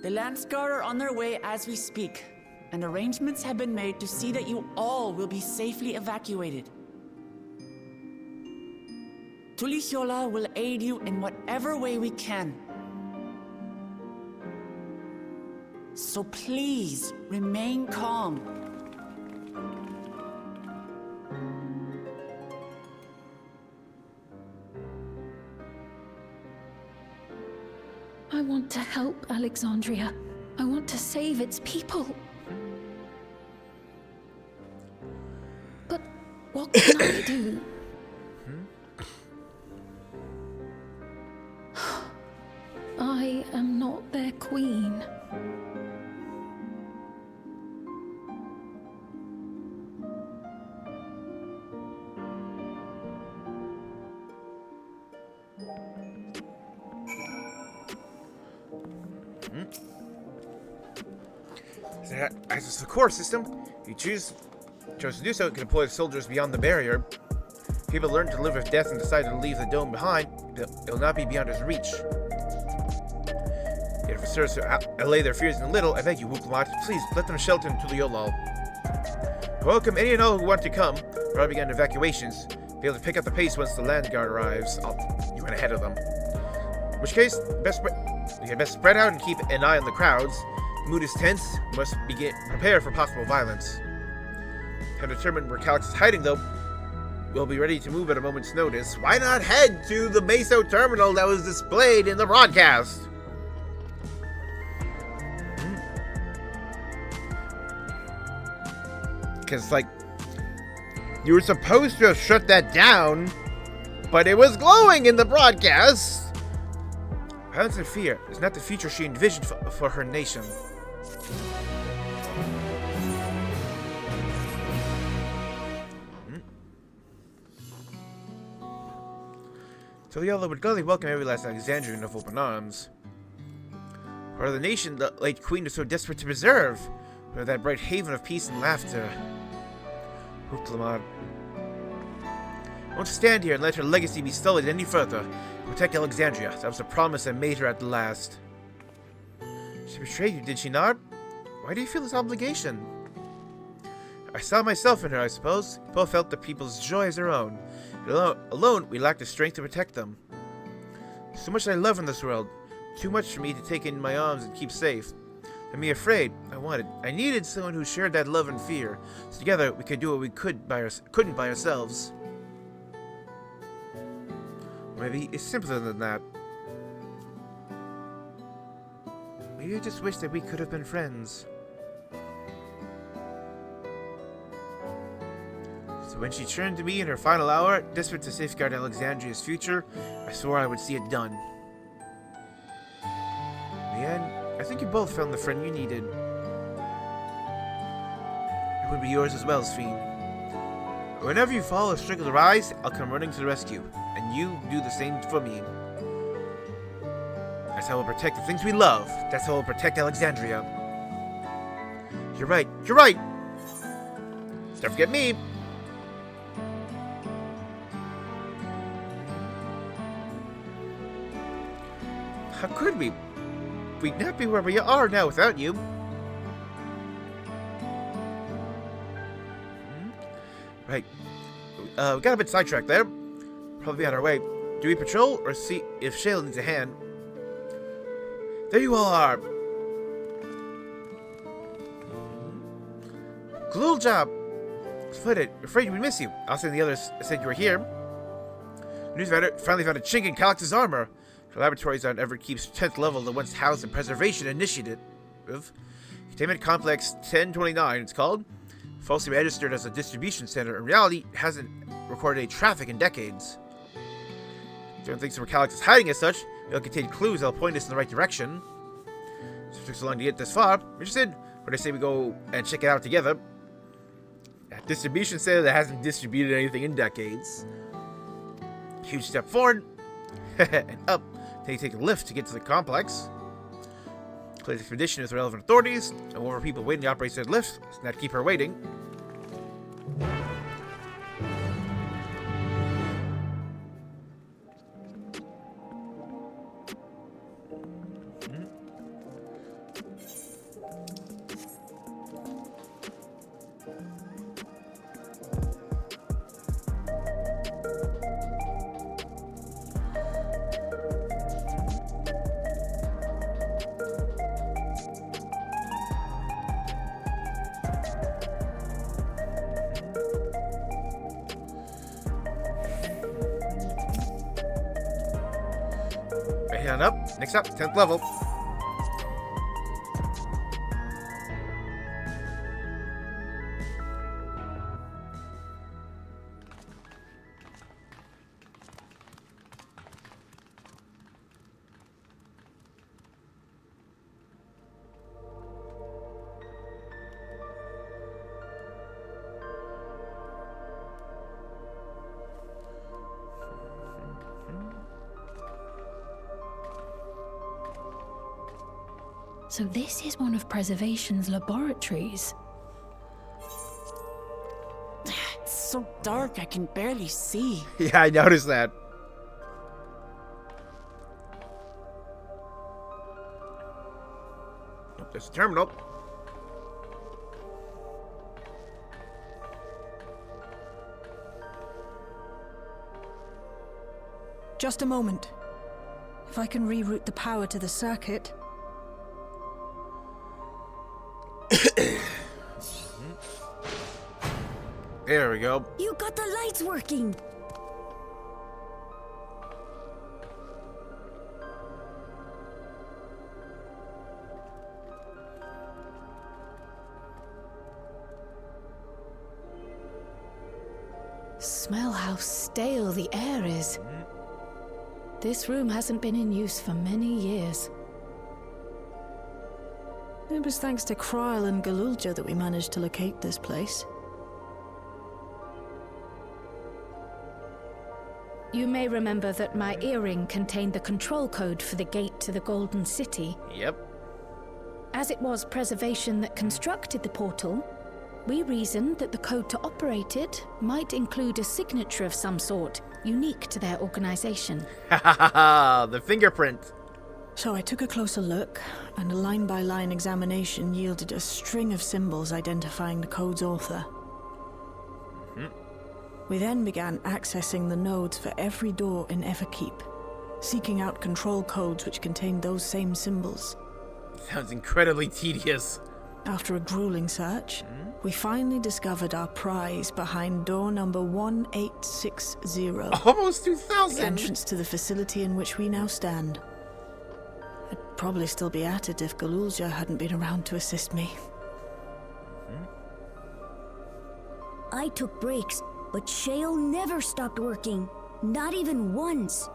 The Landsguard are on their way as we speak, and arrangements have been made to see that you all will be safely evacuated. Tulihyola will aid you in whatever way we can. So please, remain calm. I want to help Alexandria. I want to save its people. But what can I do? I am not their queen. As is the core system, if you chose to do so, it can deploy soldiers beyond the barrier. People learn to live with death and decide to leave the dome behind, it will not be beyond his reach. If it serves to allay their fears in a little, I beg you, Wuk Lamat, please let them shelter into the Yolal. Welcome any and all who want to come. We're already begun evacuations. Be able to pick up the pace once the land guard arrives. You went ahead of them. In which case, you can best spread out and keep an eye on the crowds. The mood is tense. We must prepare for possible violence. To determine where Calyx is hiding, though, we'll be ready to move at a moment's notice. Why not head to the Meso terminal that was displayed in the broadcast? Because, like, you were supposed to have shut that down, but it was glowing in the broadcast. Violence and fear is not the future she envisioned for her nation. Tuliyolal would gladly welcome every last Alexandrian with open arms. Part of the nation the late queen was so desperate to preserve, for that bright haven of peace and laughter. Wuk Lamat. I won't stand here and let her legacy be sullied any further. Protect Alexandria. That was the promise I made her at the last. She betrayed you, did she not? Why do you feel this obligation? I saw myself in her, I suppose. We both felt the people's joy as our own. Alone, we lacked the strength to protect them. So much I love in this world. Too much for me to take in my arms and keep safe. And me afraid. I needed someone who shared that love and fear. So together, we could do what we couldn't by ourselves. Maybe it's simpler than that. Maybe I just wish that we could have been friends. So when she turned to me in her final hour, desperate to safeguard Alexandria's future, I swore I would see it done. In the end, I think you both found the friend you needed. It would be yours as well, Sphene. Whenever you fall or struggle to rise, I'll come running to the rescue, and you do the same for me. That's how we'll protect the things we love. That's how we'll protect Alexandria. You're right. You're right! Don't forget me! How could we? We'd not be where we are now without you. Hey, we got a bit sidetracked there. Probably be on our way. Do we patrol or see if Shale needs a hand? There you all are. Cool job. Splendid. Afraid we miss you. I'll send the others said you were here. News finally found a chink in Calyx's armor. The laboratories on Everkeep's 10th level that once housed the Preservation Initiative. Containment Complex 1029, it's called. Falsely registered as a distribution center. In reality, it hasn't recorded any traffic in decades. If anyone thinks where Calyx is hiding as such, it'll contain clues that'll point us in the right direction. So it took so long to get this far. Interested? Or I say we go and check it out together. A distribution center that hasn't distributed anything in decades. Huge step forward. And up. Then you take a lift to get to the complex. Place expedition with relevant authorities. And more people waiting to operate said lift. So not keep her waiting. And up. Next up, 10th level. So this is one of Preservation's laboratories. It's so dark I can barely see. Yeah, I noticed that. Nope, there's a terminal. Just a moment. If I can reroute the power to the circuit. There we go. You got the lights working. Smell how stale the air is. This room hasn't been in use for many years. It was thanks to Kryl and Galulja that we managed to locate this place. You may remember that my earring contained the control code for the gate to the Golden City. Yep. As it was Preservation that constructed the portal, we reasoned that the code to operate it might include a signature of some sort, unique to their organization. Ha ha ha ha! The fingerprint! So I took a closer look, and a line-by-line examination yielded a string of symbols identifying the code's author. We then began accessing the nodes for every door in Everkeep, seeking out control codes which contained those same symbols. Sounds incredibly tedious. After a grueling search, we finally discovered our prize behind door number 1860. Almost 2,000! The entrance to the facility in which we now stand. I'd probably still be at it if Galulja hadn't been around to assist me. I took breaks, but Shale never stopped working. Not even once.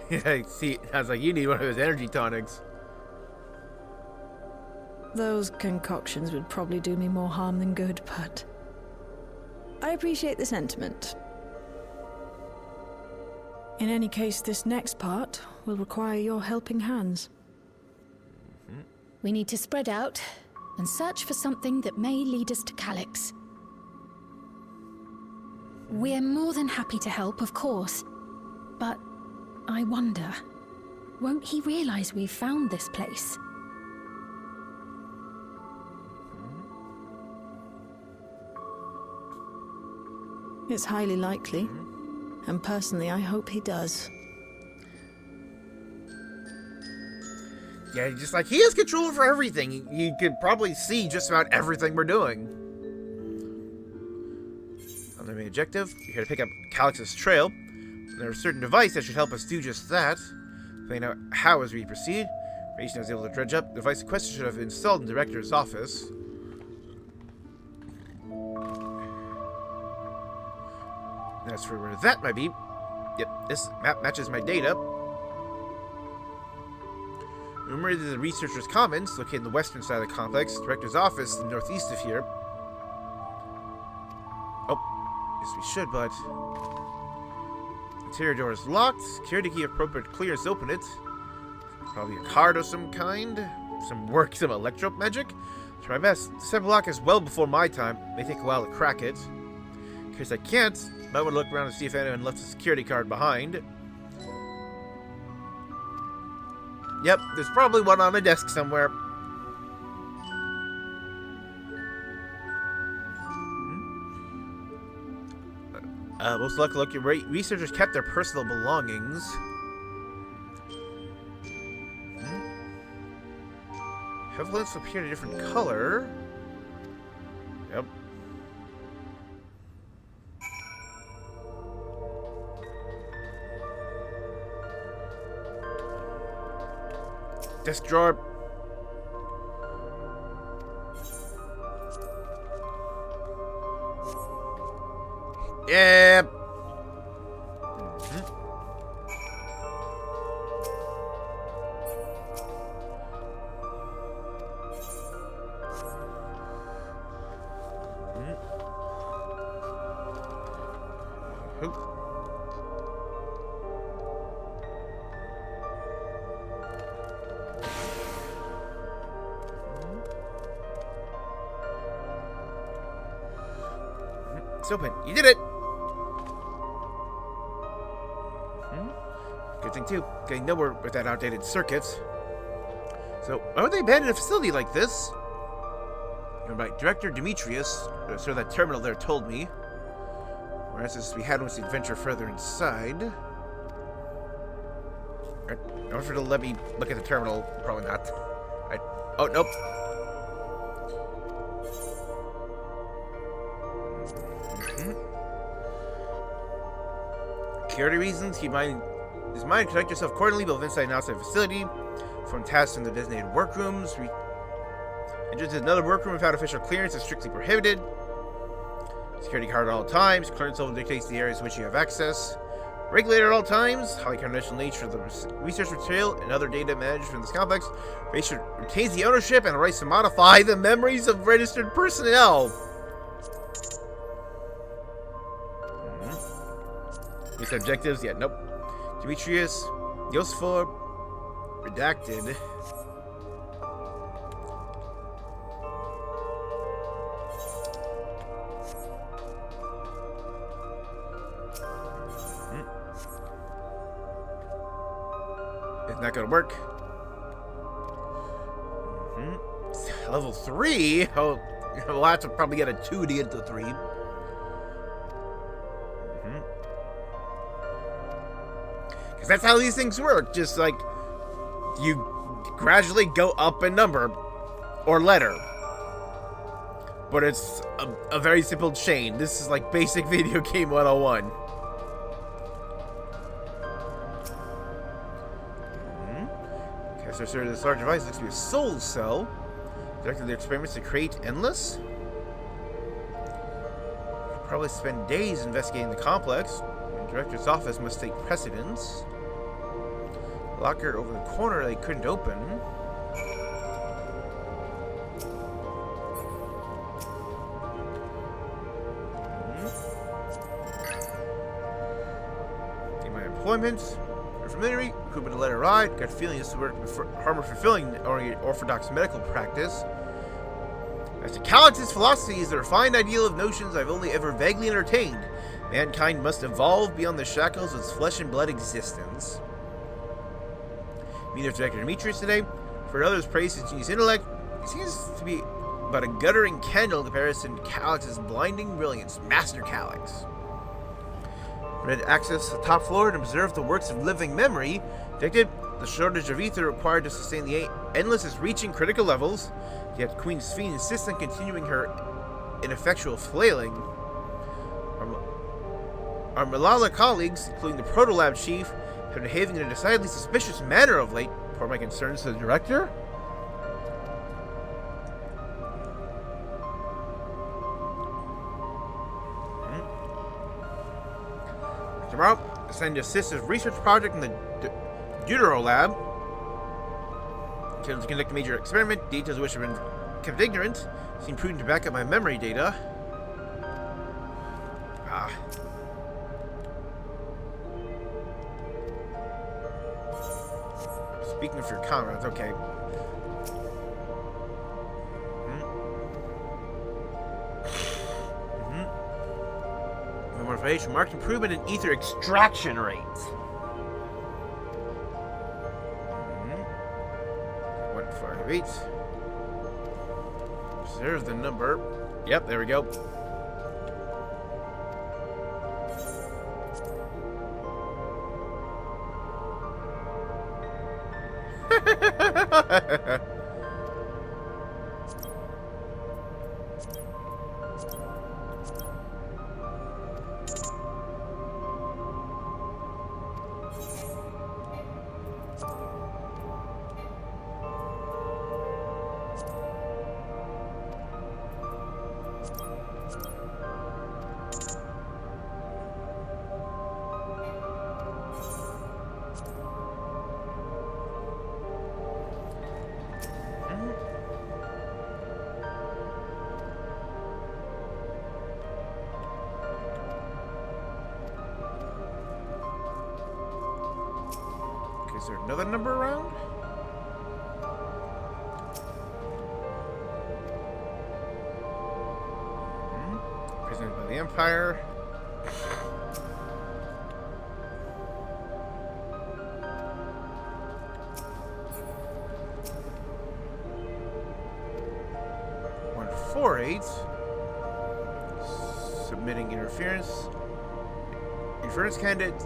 Yeah, see, I was like, you need one of those energy tonics. Those concoctions would probably do me more harm than good, but I appreciate the sentiment. In any case, this next part will require your helping hands. We need to spread out and search for something that may lead us to Calyx. We're more than happy to help, of course. But I wonder, won't he realize we've found this place? It's highly likely. And personally, I hope he does. Yeah, just like, he has control over everything. He could probably see just about everything we're doing. On the main objective, you're here to pick up Calyx's trail. There's a certain device that should help us do just that. Find out how as we proceed. Information I was able to dredge up. The device in question should have been installed in the director's office. As for where that might be, yep, this map matches my data. Remember the researcher's commons, located in the western side of the complex. Director's office is northeast of here. Oh, yes we should, but interior door is locked. Security key appropriate clearance to open it. Probably a card of some kind. Some electro magic. Try my best. The separate lock is well before my time. May take a while to crack it. In case I can't, I would look around to see if anyone left a security card behind. Yep, there's probably one on a desk somewhere. Most lucky researchers kept their personal belongings. Have lamps appear in a different color. Yep. Desk drawer. Yeah. It's open. You did it! Good thing, too. Getting nowhere with that outdated circuits. So, why would they abandon a facility like this? Right, Director Demetrius, so that terminal there told me. Whereas we had once we venture further inside. Right, I want her to let me look at the terminal. Probably not. Right. Oh, nope. Security reasons, keep his mind, conduct yourself accordingly, both inside and outside the facility. Perform tasks in the designated workrooms. Enter into another workroom without official clearance is strictly prohibited. Security card at all times. Clearance level dictates the areas to which you have access. Regulator at all times. Highly confidential nature of the research material and other data managed from this complex. Research retains the ownership and the rights to modify the memories of registered personnel. These objectives? Yeah, nope. Demetrius, Yosfor, redacted. It's not gonna work. Level 3? Oh, we'll have to probably get a 2 to get to 3. That's how these things work. Just like you gradually go up in number or letter. But it's a very simple chain. This is like basic video game 101. Okay, so this large device looks to be a soul cell. Directed the experiments to create endless. Could probably spend days investigating the complex. The director's office must take precedence. Locker over the corner they couldn't open. In my employment, you're familiar, could be to let it ride. Got feeling this work harm fulfilling orthodox medical practice. As to Calyx's philosophy is the refined ideal of notions I've only ever vaguely entertained. Mankind must evolve beyond the shackles of its flesh and blood existence. Meeting with Director Demetrius today. For others, praise his genius intellect. He seems to be but a guttering candle in comparison to Calyx's blinding brilliance. Master Calyx. When it accessed the top floor and observed the works of living memory, detected the shortage of ether required to sustain the endless is reaching critical levels, yet Queen Sphene insists on continuing her ineffectual flailing. Our Malala colleagues, including the Proto-Lab chief, have been behaving in a decidedly suspicious manner of late. Report my concerns to the director. Tomorrow, assigned to assist a research project in the Deutero Lab. Intended to conduct a major experiment, details of which have been kept ignorant. Seemed prudent to back up my memory data. Speaking of your comrades, okay. Modification marked improvement in ether extraction rates. 158. There's the number. Yep, there we go. Is there another number around? Presented by the Empire. Submitting interference. Interference candidate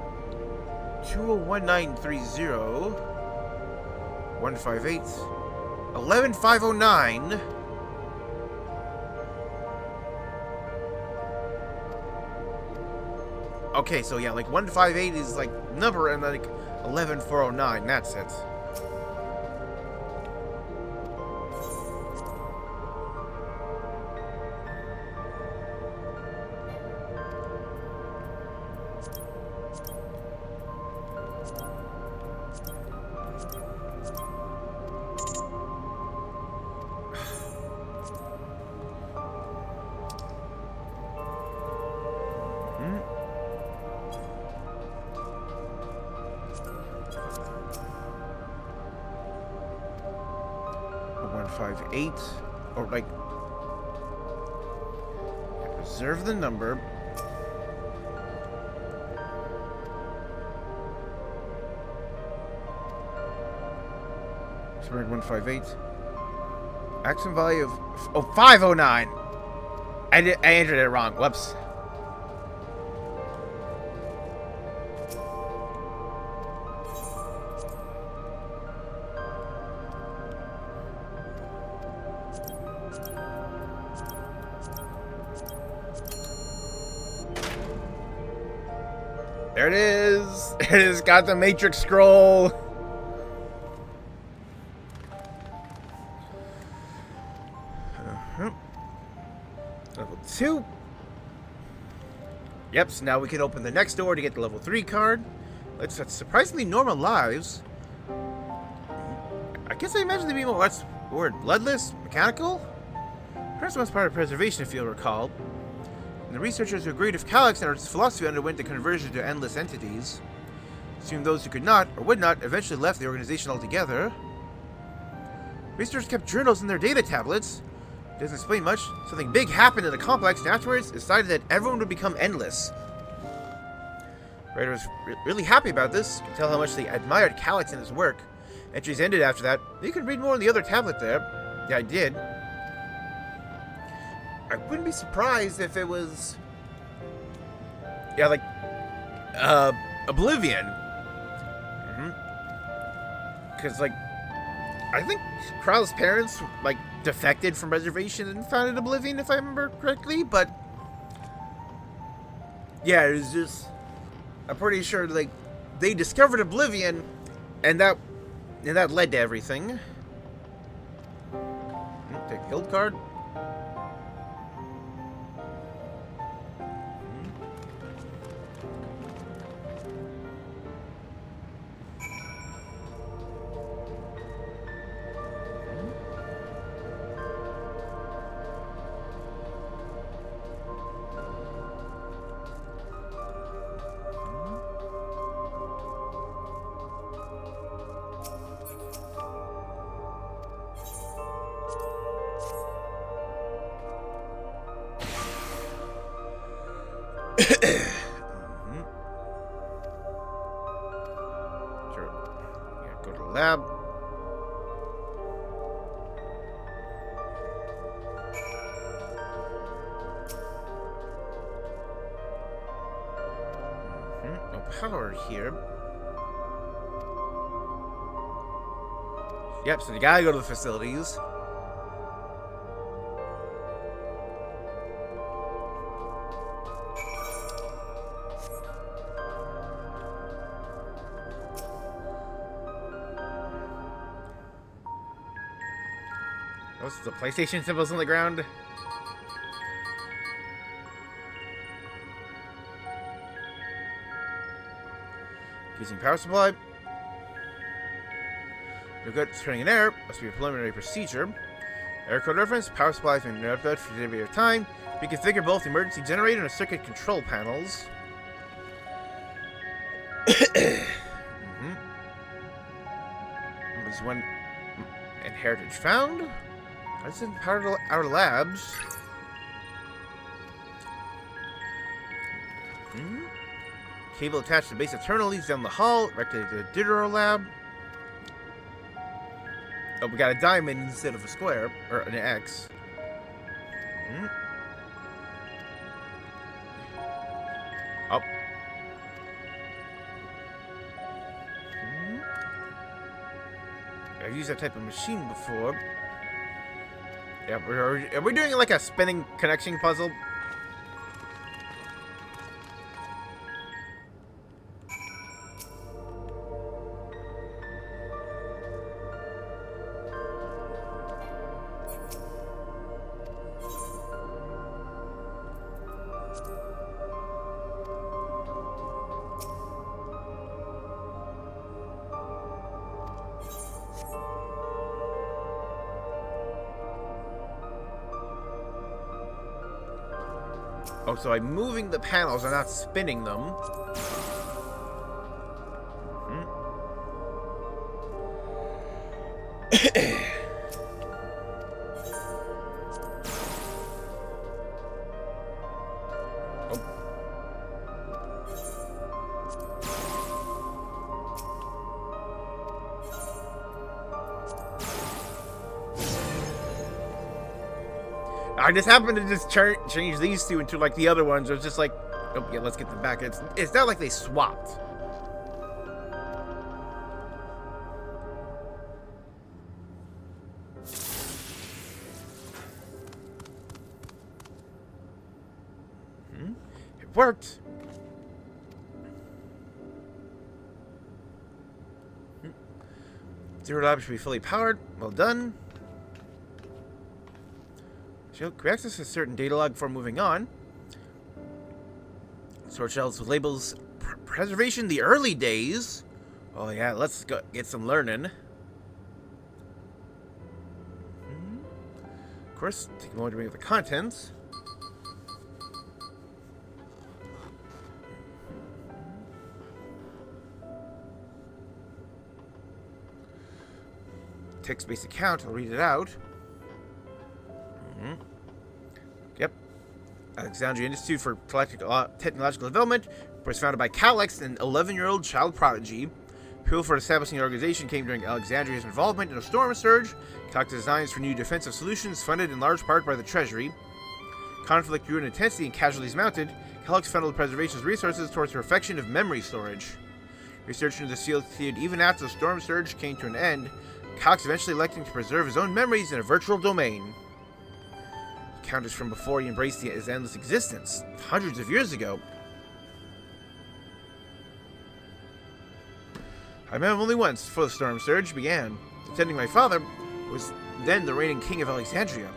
201930 158 11509. Okay, so yeah, like 158 is like number and like 11409, that's it. Or like preserve the number. Spread 158. Action value of 509. I entered it wrong. Whoops. There it is. It has got the Matrix scroll. Level 2. Yep, so now we can open the next door to get the level 3 card. Let's have surprisingly normal lives. I guess I imagine to be more, what's the word, bloodless? Mechanical? Perhaps once part of preservation, if you'll recall. And the researchers who agreed with Calyx and its philosophy underwent the conversion to endless entities. Assumed those who could not, or would not, eventually left the organization altogether. Researchers kept journals in their data tablets. Doesn't explain much. Something big happened in the complex, and afterwards decided that everyone would become endless. Writer was really happy about this. You can tell how much they admired Calyx and his work. Entries ended after that. You can read more on the other tablet there. Yeah, I did. I wouldn't be surprised if it was... Yeah, like... Oblivion. Because, like, I think Krau's parents, like, defected from Reservation and founded Oblivion, if I remember correctly, but yeah, it was just, I'm pretty sure, like, they discovered Oblivion, and that led to everything. Take the guild card. Sure. Yeah, go to the lab. No power here. Yep, so you gotta go to the facilities. What's the PlayStation symbols on the ground? Using power supply. We're good. Turning in air must be a preliminary procedure. Air code reference. Power supply has been interrupted for a period of time. Reconfigure both the emergency generator and circuit control panels. There's one and heritage found. That's in our labs. Cable attached to the base of Eternal leads down the hall, directly to the Ditero lab. Oh, we got a diamond instead of a square, or an X. Oh. I've used that type of machine before. Yeah, are we doing like a spinning connection puzzle? Oh, so I'm moving the panels, I'm not spinning them. I just happened to just change these two into like the other ones. It was just like, oh yeah, let's get them back. It's not like they swapped. It worked. Zero lab should be fully powered. Well done. Can we access a certain data log before moving on? Storage shelves with labels. Preservation the early days. Oh yeah, let's go get some learning. Of course, take a moment to bring up the contents. Text-based account. I'll read it out. Yep. Alexandria Institute for Technological Development was founded by Calyx, an 11-year-old child prodigy. Approval for establishing the organization came during Alexandria's involvement in a storm surge. Calyx designs for new defensive solutions funded in large part by the Treasury. Conflict grew in intensity and casualties mounted. Calyx funneled preservation's resources towards perfection of memory storage. Research into the seal continued even after the storm surge came to an end, Calyx eventually electing to preserve his own memories in a virtual domain. Counters from before he embraced his endless existence, hundreds of years ago. I met him only once before the storm surge began. Attending my father, who was then the reigning king of Alexandria.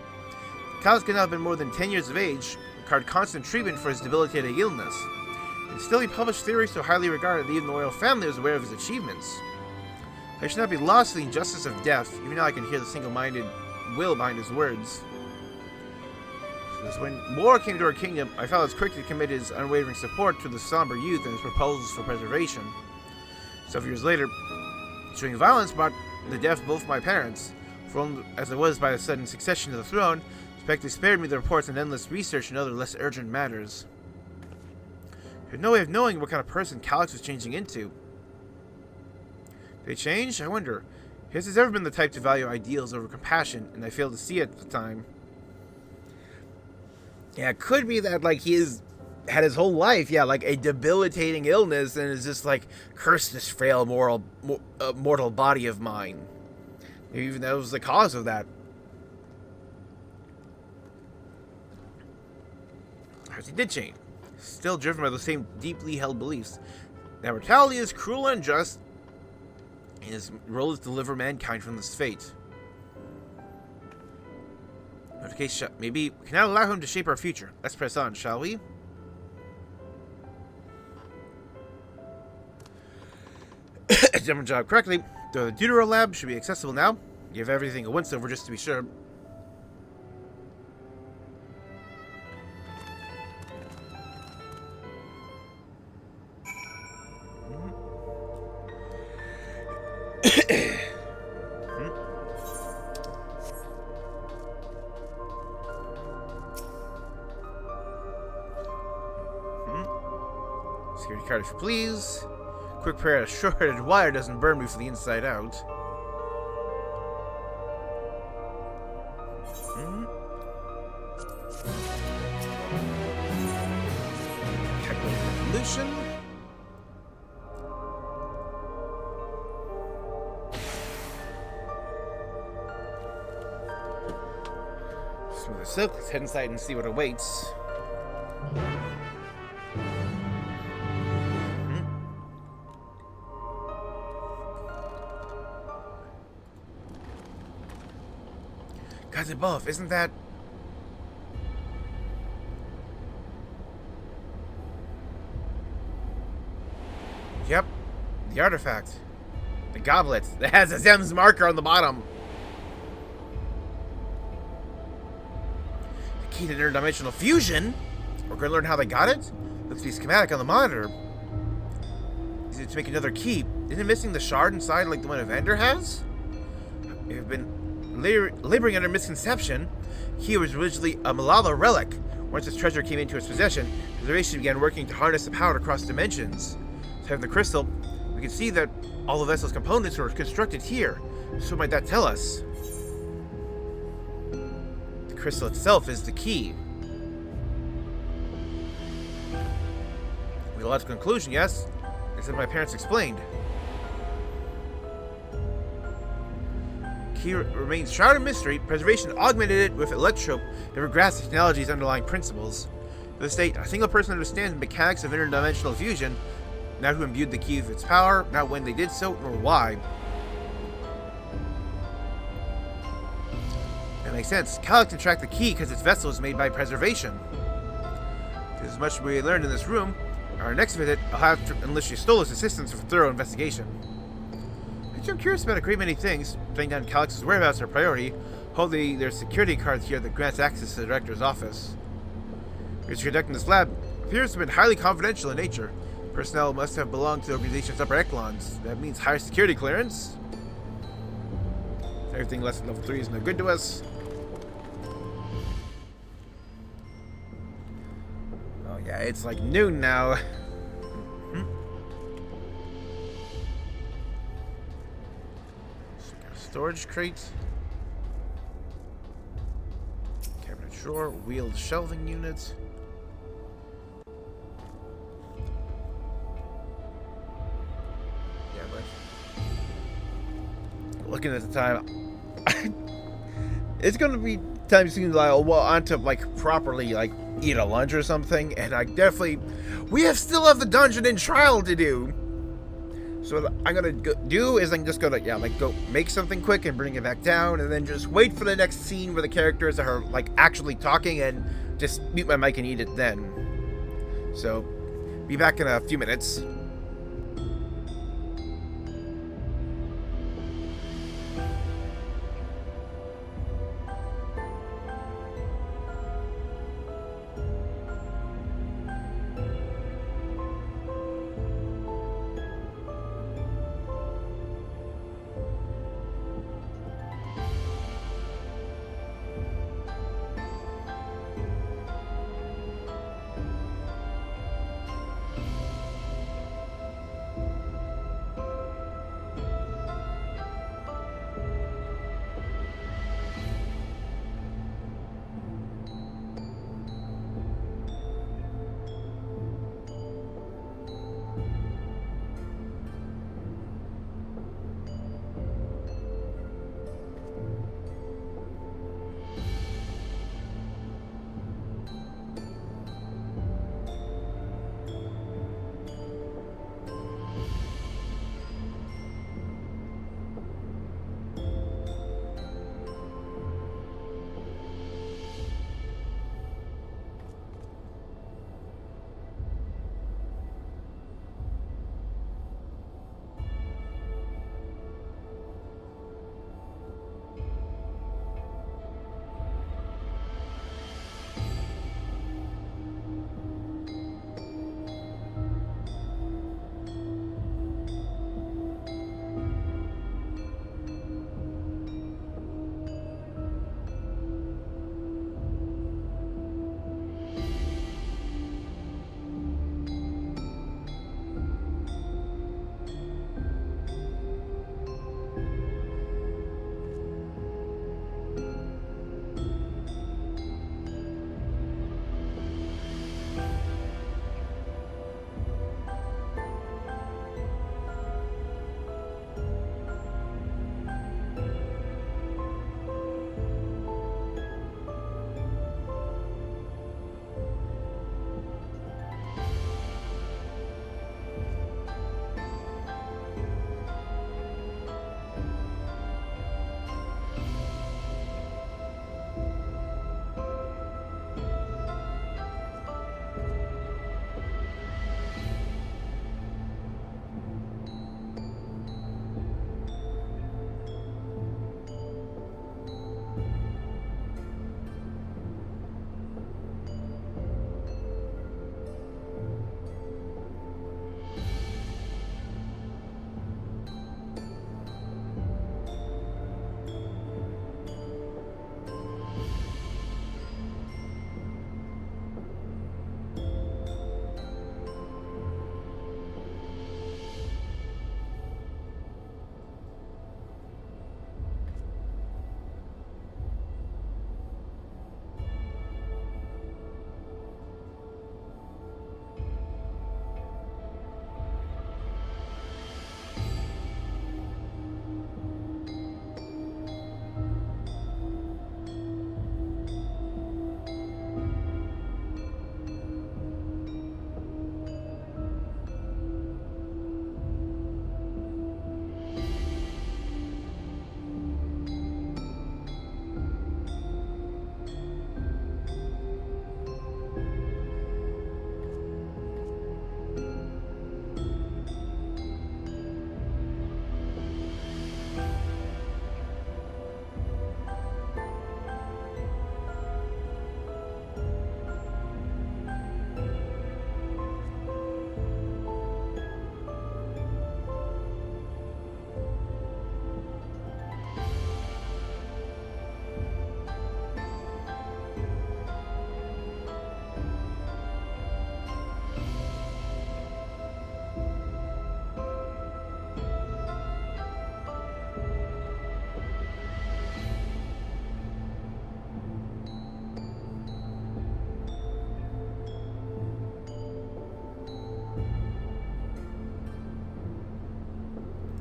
Calyx could not have been more than 10 years of age, required constant treatment for his debilitating illness. And still he published theories so highly regarded that even the royal family was aware of his achievements. I should not be lost to the injustice of death, even now I can hear the single-minded will behind his words. When war came to our kingdom, I felt as quick to commit his unwavering support to the somber youth and his proposals for preservation. Several years later, ensuing violence brought the death of both my parents, formed as I was by a sudden succession to the throne, Spectre spared me the reports and endless research and other less urgent matters. I had no way of knowing what kind of person Calyx was changing into. Did they change? I wonder. His has ever been the type to value ideals over compassion, and I failed to see it at the time. Yeah, it could be that, like, had his whole life, like a debilitating illness and is just like, curse this frail mortal body of mine. Maybe even that was the cause of that. Perhaps he did change. Still driven by the same deeply held beliefs. That mortality is cruel and unjust, and his role is to deliver mankind from this fate. Notification. Maybe we cannot allow him to shape our future. Let's press on, shall we? Done my job correctly. The Deutero lab should be accessible now. Give everything a once-over just to be sure. Security card, if you please. Quick prayer, a short-headed wire doesn't burn me from the inside out. Calculate evolution. Smooth as silk. Let's head inside and see what awaits. Guys above, isn't that... Yep, the artifact. The goblet that has a Zem's marker on the bottom. The key to interdimensional fusion? We're going to learn how they got it? Looks to be schematic on the monitor. Is it to make another key? Isn't it missing the shard inside like the one Evander has? We've been laboring under misconception. He was originally a Malala relic. Once his treasure came into its possession, preservation began working to harness the power across dimensions. So having the crystal, we can see that all the vessel's components were constructed here. So what might that tell us? The crystal itself is the key. We got to conclusion, yes? As my parents explained. Key remains shrouded in mystery. Preservation augmented it with electrope, never grasped the technology's underlying principles. To this date, a single person understands the mechanics of interdimensional fusion, not who imbued the key with its power, not when they did so, nor why. That makes sense. Calyx can track the key because its vessel is made by preservation. There's much we learned in this room. Our next visit, I'll have to enlist Stola's assistance for thorough investigation. I'm curious about a great many things. Tracking down Calyx's whereabouts are a priority. Holding their security card here that grants access to the director's office. Research conducting this lab appears to have been highly confidential in nature. Personnel must have belonged to the organization's upper echelons. That means higher security clearance. Everything less than level 3 is no good to us. Oh yeah, it's like noon now. Storage crate. Cabinet drawer. Wheeled shelving unit. looking at the time, it's gonna be time soon. Like, well, on to like properly like eat a lunch or something, and still have the dungeon and trial to do. So what I'm gonna do is I'm just gonna go make something quick and bring it back down, and then just wait for the next scene where the characters are like actually talking, and just mute my mic and eat it then. So be back in a few minutes.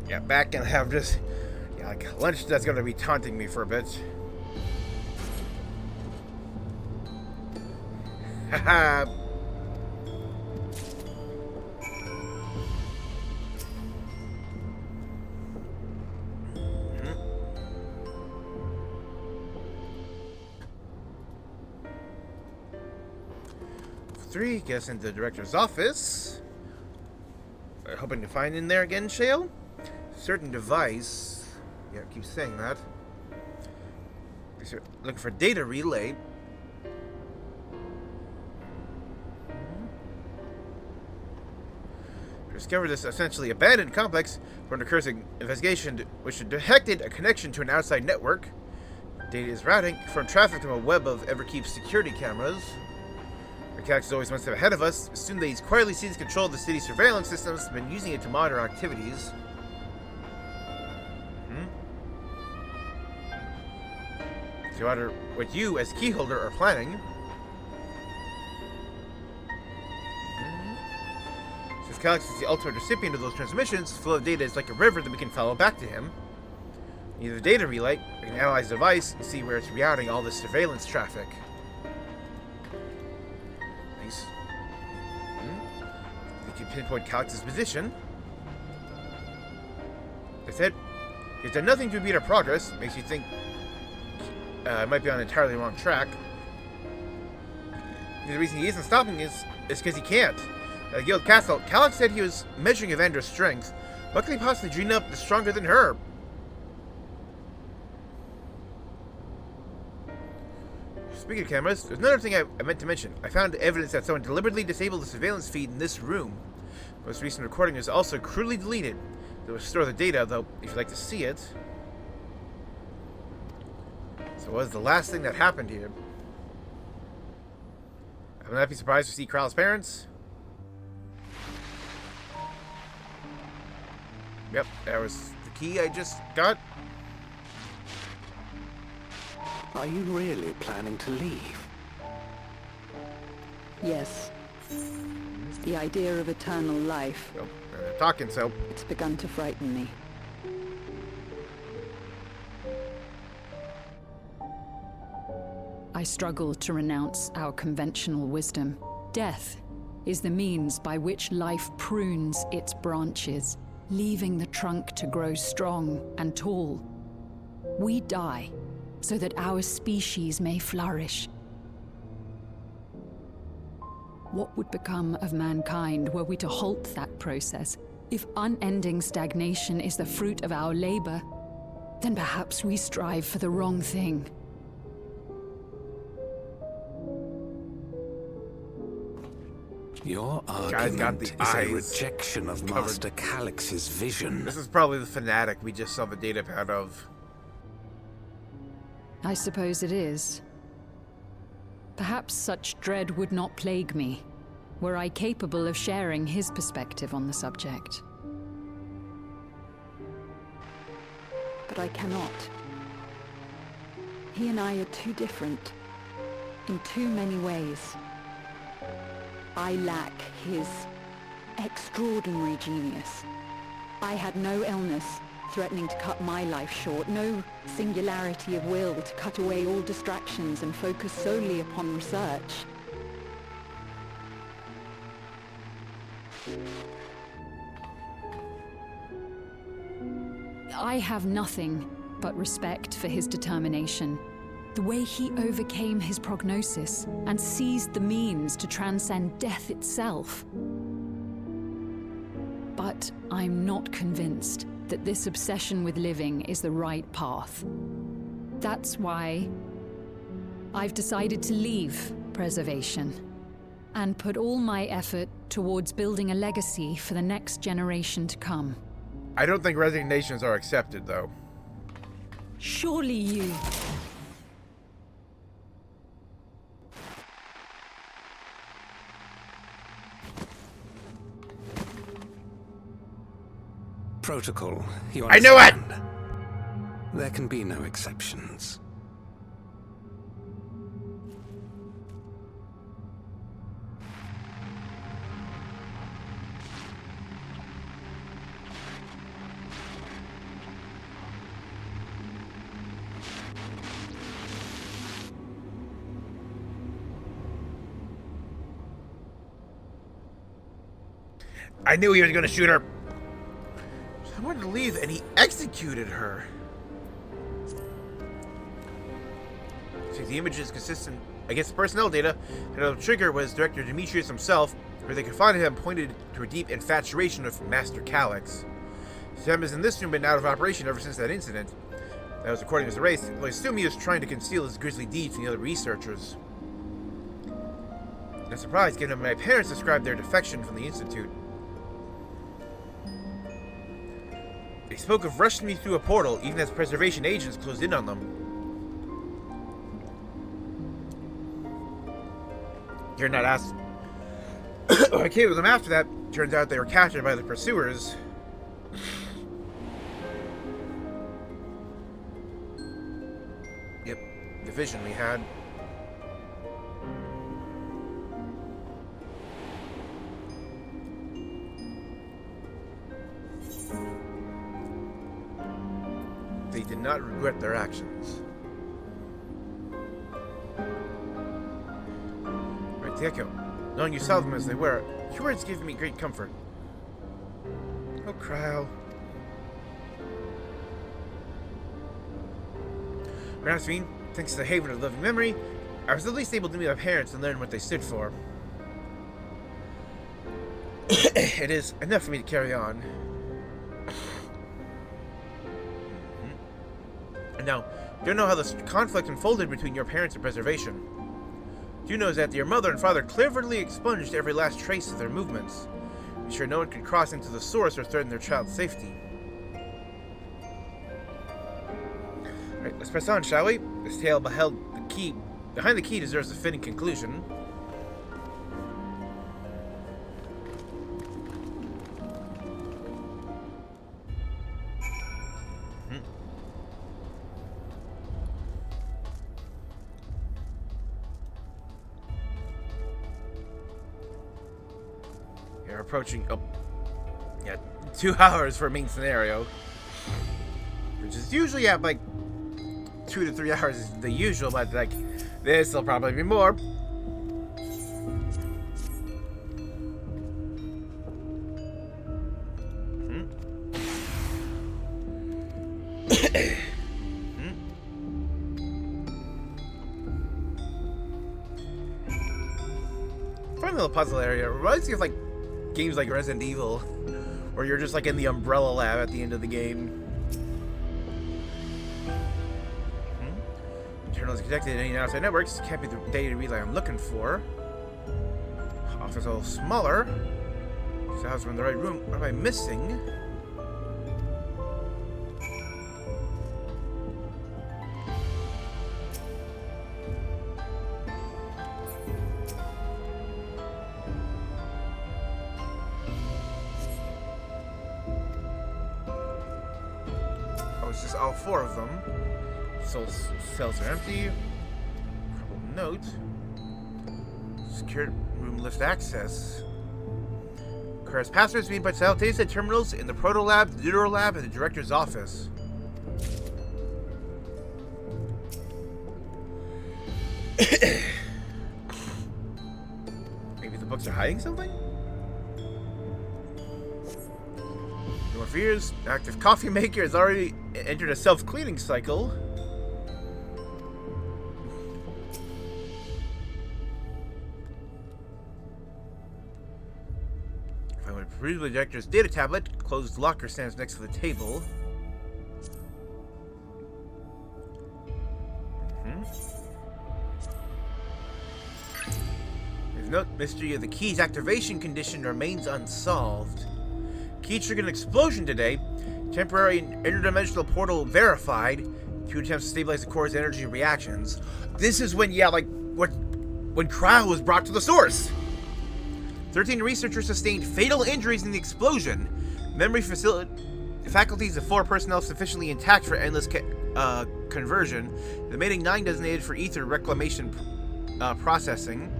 Yeah, back and have just Yeah, like lunch that's gonna be taunting me for a bit. Haha. Three, guess into the director's office. Hoping to find in there again, Shale? Certain device. Yeah, I keep saying that. Looking for data relay. Discovered this essentially abandoned complex from the cursing investigation, which detected a connection to an outside network. Data is routing from traffic from a web of Everkeep's security cameras. Calyx is always one step ahead of us. Assume that he's quietly seized control of the city's surveillance systems and been using it to monitor our activities. So I wonder what you, as keyholder, are planning. Since Calyx is the ultimate recipient of those transmissions, the flow of data is like a river that we can follow back to him. Neither the data relay, we can analyze the device and see where it's routing all this surveillance traffic. We can pinpoint Calyx's position. That said, he's done nothing to impede our progress. Makes you think it might be on an entirely wrong track. The reason he isn't stopping is because he can't. At the Guild Castle, Calyx said he was measuring Evander's strength. What could he possibly dream up that's stronger than her? Speaking of cameras, there's another thing I meant to mention. I found evidence that someone deliberately disabled the surveillance feed in this room. Most recent recording is also crudely deleted. They will store the data, though, if you'd like to see it. So what was the last thing that happened here? I would not be surprised to see Kral's parents. Yep, that was the key I just got. Are you really planning to leave? Yes. The idea of eternal life. Oh, they're talking, so. It's begun to frighten me. I struggle to renounce our conventional wisdom. Death is the means by which life prunes its branches, leaving the trunk to grow strong and tall. We die so that our species may flourish. What would become of mankind were we to halt that process? If unending stagnation is the fruit of our labor, then perhaps we strive for the wrong thing. Your argument is a rejection of Master Calyx's vision. This is probably the fanatic we just saw the data pad of. I suppose it is. Perhaps such dread would not plague me, were I capable of sharing his perspective on the subject. But I cannot. He and I are too different, in too many ways. I lack his extraordinary genius. I had no illness threatening to cut my life short, no singularity of will to cut away all distractions and focus solely upon research. I have nothing but respect for his determination. The way he overcame his prognosis and seized the means to transcend death itself. But I'm not convinced that this obsession with living is the right path. That's why I've decided to leave preservation and put all my effort towards building a legacy for the next generation to come. I don't think resignations are accepted, though. Surely you... Protocol, you I knew it! understand? There can be no exceptions. I knew he was going to shoot her. I wanted to leave, and he executed her. So the image is consistent against the personnel data, and the trigger was Director Demetrius himself, where they could find him pointed to a deep infatuation of Master Calyx. Sam is in this room been out of operation ever since that incident. That was according to the race, but I assume he was trying to conceal his grisly deeds from the other researchers. I'm surprised, given that my parents described their defection from the Institute. They spoke of rushing me through a portal, even as preservation agents closed in on them. You're not asked. I came with them after that. Turns out they were captured by the pursuers. Yep, the vision we had. They did not regret their actions. Right, the Echo. Knowing you saw them as they were, your words gave me great comfort. Oh, Cryo. Perhaps, Sphene, thanks to the Haven of Living Memory, I was at least able to meet my parents and learn what they stood for. It is enough for me to carry on. And now, don't know how this conflict unfolded between your parents and preservation. Do know that your mother and father cleverly expunged every last trace of their movements. Be sure no one could cross into the source or threaten their child's safety. Alright, let's press on, shall we? This tale behind the key deserves a fitting conclusion. You're approaching, 2 hours for a main scenario. Which is usually at like 2 to 3 hours is the usual, but like this will probably be more. Fun little puzzle area. Reminds me of like games like Resident Evil, where you're just like in the Umbrella Lab at the end of the game. Internal is connected to any outside networks. Can't be the data relay I'm looking for. Office a little smaller. So I was in the right room. What am I missing? It's just all 4 of them. Cells are empty. Troubled note. Secured room lift access. Requires passwords made by simultaneous terminals in the Proto Lab, the Neuro Lab, and the Director's office. Maybe the books are hiding something? No more fears. Active coffee maker has already entered a self-cleaning cycle. Read the Director's data tablet. Closed locker stands next to the table. There's no mystery of the key's activation condition remains unsolved. Key triggered an explosion today. Temporary interdimensional portal verified. 2 attempts to stabilize the core's energy reactions. This is when, when Cryo was brought to the source. 13 researchers sustained fatal injuries in the explosion. Memory faculties of 4 personnel sufficiently intact for endless conversion. The remaining 9 designated for ether reclamation processing.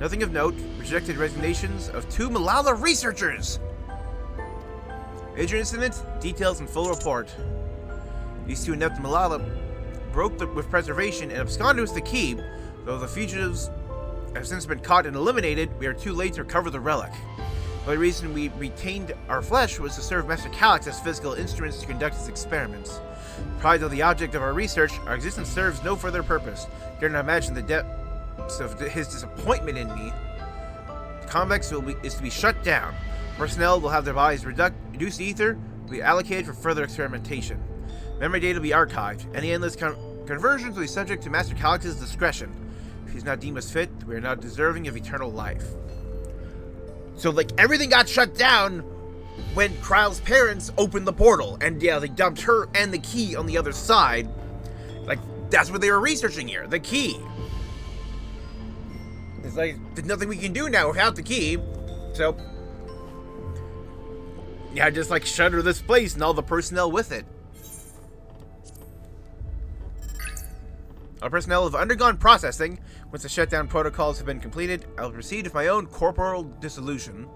Nothing of note. Rejected resignations of 2 Malala researchers. Major incident, details and full report. These 2 inept Malala broke with preservation and absconded with the key, though the fugitives have since been caught and eliminated. We are too late to recover the relic. The only reason we retained our flesh was to serve Master Calyx as physical instruments to conduct his experiments. Probably though the object of our research, our existence serves no further purpose. You cannot imagine the depths of his disappointment in me. The complex is to be shut down. Personnel will have their bodies reduced to ether, will be allocated for further experimentation. Memory data will be archived. Any endless conversions will be subject to Master Calyx's discretion. If he's not deemed as fit, we are not deserving of eternal life. So, like, everything got shut down when Kryle's parents opened the portal. And, yeah, they dumped her and the key on the other side. Like, that's what they were researching here. The key. It's like, there's nothing we can do now without the key. So, yeah, just, like, shutter this place and all the personnel with it. Our personnel have undergone processing. Once the shutdown protocols have been completed, I will proceed with my own corporal dissolution.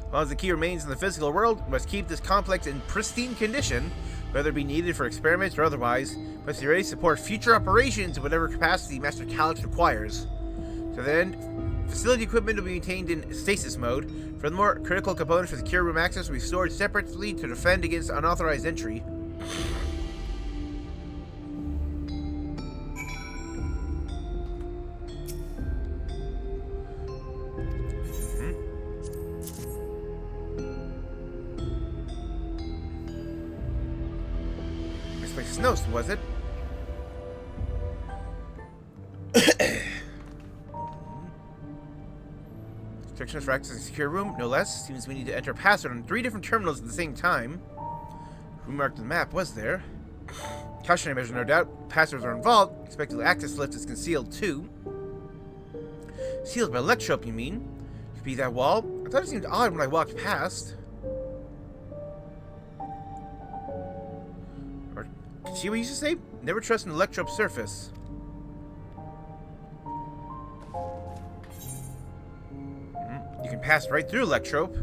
As long as the key remains in the physical world, we must keep this complex in pristine condition, whether it be needed for experiments or otherwise. We must be ready to support future operations in whatever capacity Master Calyx requires. To that end, facility equipment will be maintained in stasis mode. Furthermore, critical components for the cure room access will be stored separately to defend against unauthorized entry. Snows, was it? Instructions for accessing a secure room, no less. Seems we need to enter a password on 3 different terminals at the same time. Who marked the map was there? Cautionary measure, no doubt. Passwords are involved. Expected access list is concealed too. Sealed by electrope, you mean? Could be that wall. I thought it seemed odd when I walked past. See what you used to say? Never trust an electrope surface. You can pass right through electrope.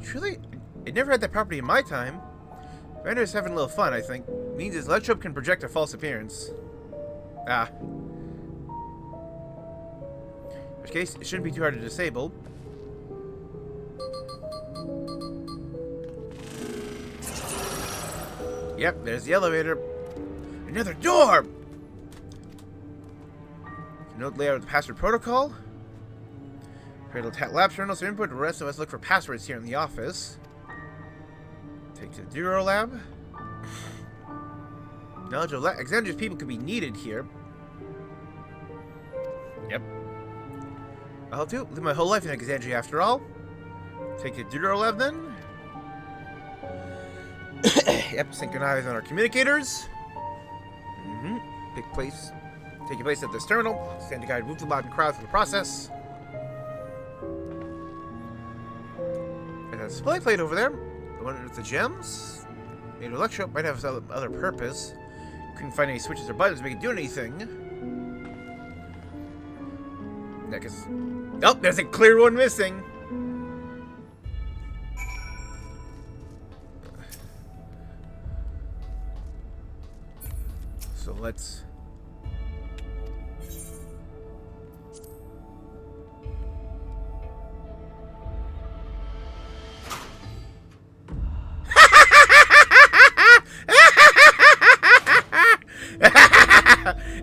Truly, it never had that property in my time. Rander's having a little fun, I think. Means his electrope can project a false appearance. Ah. In which case, it shouldn't be too hard to disable. Yep, there's the elevator. Another door! Note layout of the password protocol. Cradle tap lab terminals for input. The rest of us look for passwords here in the office. Take to the Duro lab. Knowledge of Alexandria's people could be needed here. Yep. I'll help you. Live my whole life in Alexandria after all. Take the Duro lab then. Yep, synchronize on our communicators. Take your place at this terminal. Stand to guide Wuk Lamat and crowd through the process. There's a display plate over there. The one with the gems. Maybe an electrope might have some other purpose. Couldn't find any switches or buttons to make it do anything. Yeah, cause... Oh, there's a clear one missing. So let's...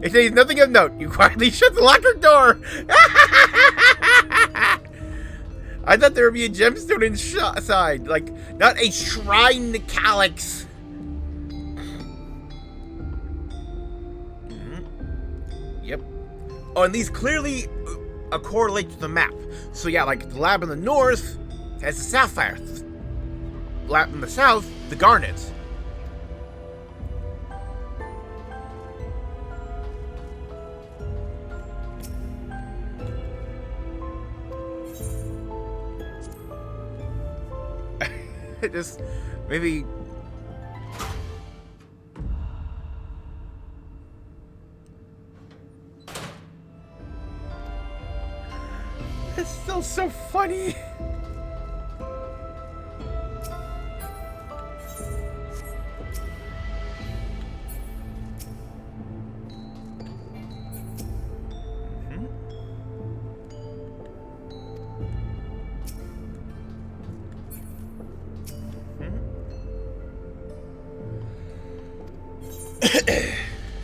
It says nothing of note. You quietly shut the locker door. I thought there would be a gemstone inside, like not a shrine to Calyx. Yep. Oh, and these clearly correlate to the map. So yeah, like the lab in the north has the sapphire. Lab in the south, the garnet. Just maybe it's still so funny.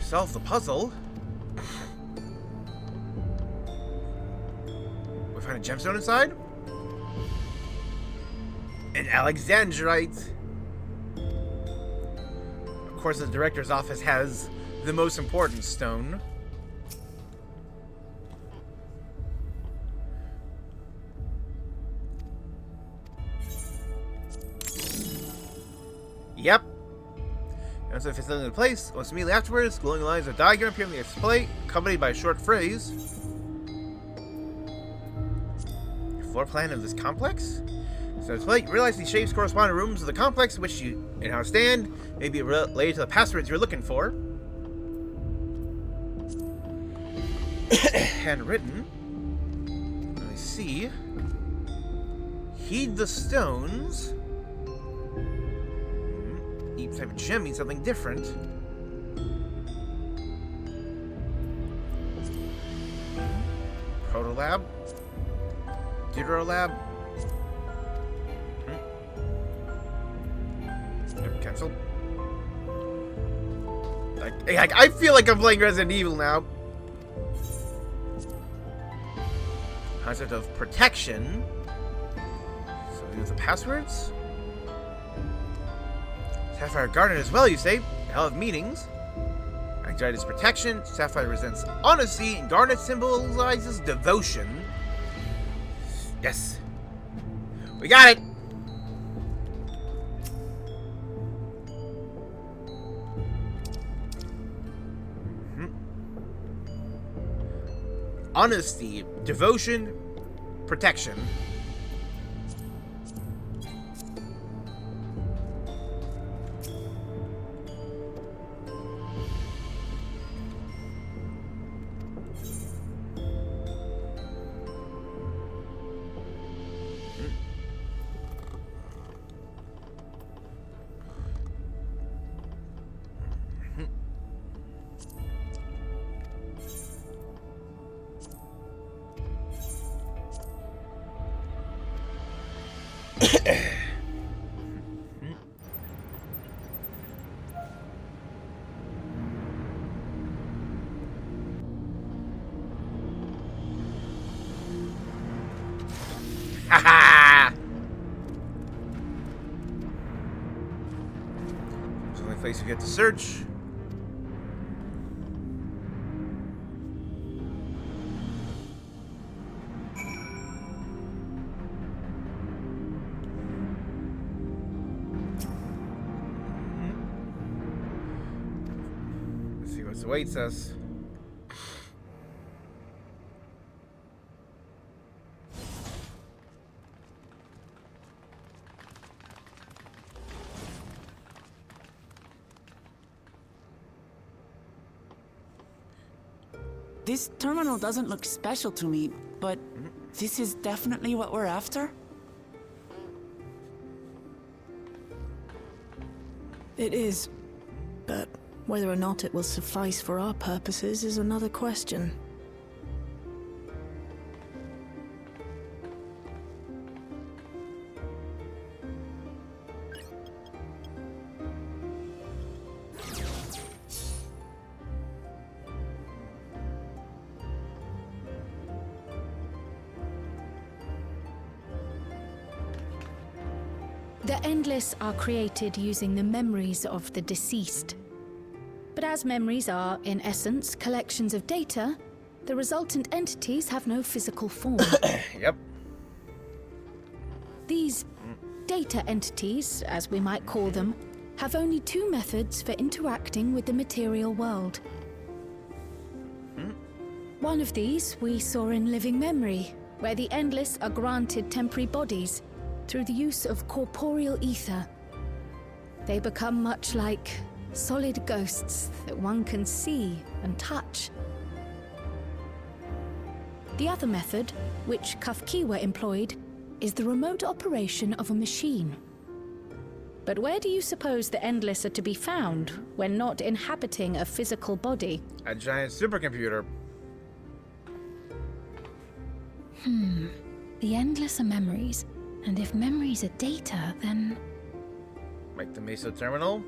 Solve the puzzle. We find a gemstone inside? An Alexandrite. Of course, the director's office has the most important stone. Yep. Once the facility in place, almost immediately afterwards, glowing lines of diagram appear on the display, accompanied by a short phrase. Floor plan of this complex? So display, you realize these shapes correspond to rooms of the complex in which you now stand, may be related to the passwords you're looking for. Handwritten. Let me see. Heed the stones. Each type of gem means something different. Protolab. Deuterolab. Cancel. I feel like I'm playing Resident Evil now. Concept of protection. So we do the passwords. Sapphire Garnet as well, you say? Hell of meanings. Anxiety is protection. Sapphire represents honesty, and Garnet symbolizes devotion. Yes. We got it! Honesty, devotion, protection. Haha! It's the only place you get to search. Let's see what awaits us. This terminal doesn't look special to me, but this is definitely what we're after? It is. But whether or not it will suffice for our purposes is another question. The Endless are created using the memories of the deceased. But as memories are, in essence, collections of data, the resultant entities have no physical form. Yep. These data entities, as we might call them, have only two methods for interacting with the material world. One of these we saw in Living Memory, where the Endless are granted temporary bodies through the use of corporeal ether. They become much like solid ghosts that one can see and touch. The other method, which Kafkiwa employed, is the remote operation of a machine. But where do you suppose the Endless are to be found when not inhabiting a physical body? A giant supercomputer. The Endless are memories, and if memories are data, then... Like the Meso Terminal?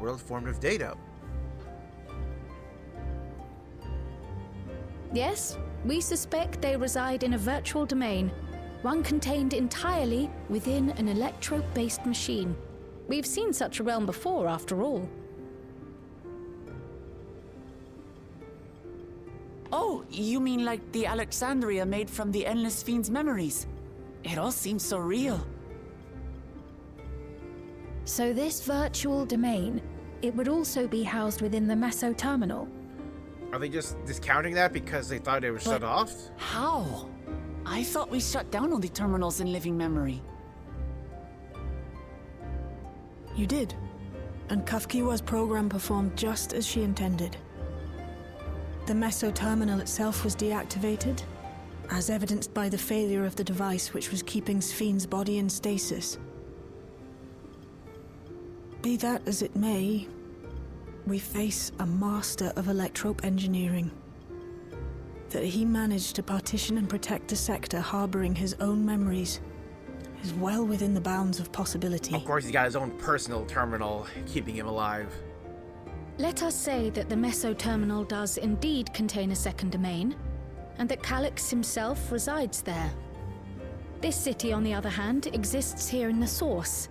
world formed of data. Yes, we suspect they reside in a virtual domain, one contained entirely within an electrope-based machine. We've seen such a realm before, after all. Oh, you mean like the Alexandria made from the Endless Sphene's memories? It all seems so real. So this virtual domain, it would also be housed within the Meso Terminal. Are they just discounting that because they thought they were shut off? How? I thought we shut down all the terminals in living memory. You did. And Kafkiwa's program performed just as she intended. The Meso Terminal itself was deactivated, as evidenced by the failure of the device which was keeping Sphene's body in stasis. Be that as it may, we face a master of electrope engineering. That he managed to partition and protect a sector harboring his own memories is well within the bounds of possibility. Of course, he's got his own personal terminal keeping him alive. Let us say that the Meso Terminal does indeed contain a second domain, and that Calyx himself resides there. This city, on the other hand, exists here in the Source.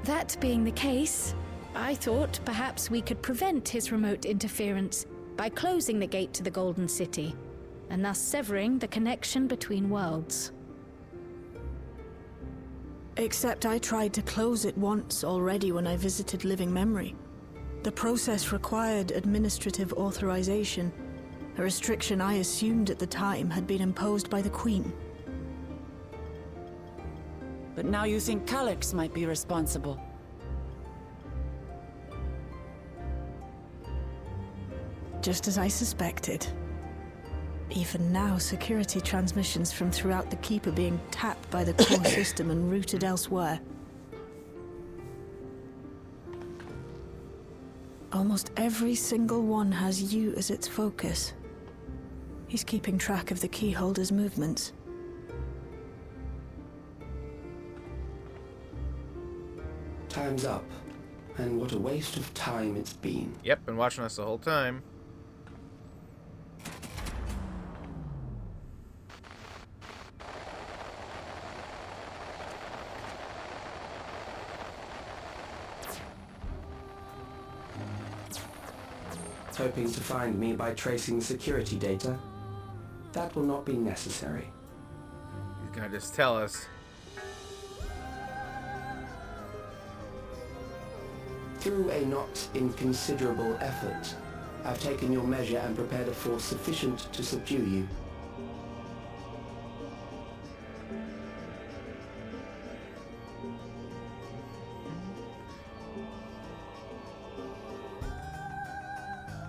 That being the case, I thought perhaps we could prevent his remote interference by closing the gate to the Golden City, and thus severing the connection between worlds. Except I tried to close it once already when I visited Living Memory. The process required administrative authorization, a restriction I assumed at the time had been imposed by the Queen. But now you think Calyx might be responsible. Just as I suspected. Even now, security transmissions from throughout the keep are being tapped by the core system and routed elsewhere. Almost every single one has you as its focus. He's keeping track of the keyholder's movements. Time's up. And what a waste of time it's been. Yep, been watching us the whole time. Hoping to find me by tracing security data? That will not be necessary. He's gonna just tell us. Through a not inconsiderable effort, I've taken your measure and prepared a force sufficient to subdue you.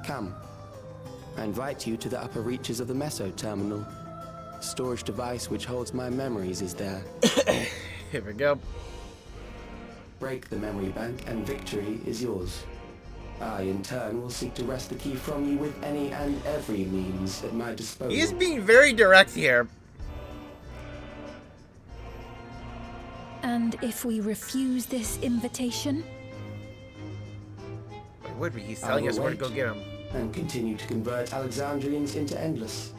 Come. I invite you to the upper reaches of the Meso Terminal. Storage device which holds my memories is there. Here we go. Break the memory bank and victory is yours. I, in turn, will seek to wrest the key from you with any and every means at my disposal. He is being very direct here. And if we refuse this invitation? Why would we? He's telling us where to go get him. And continue to convert Alexandrians into endless.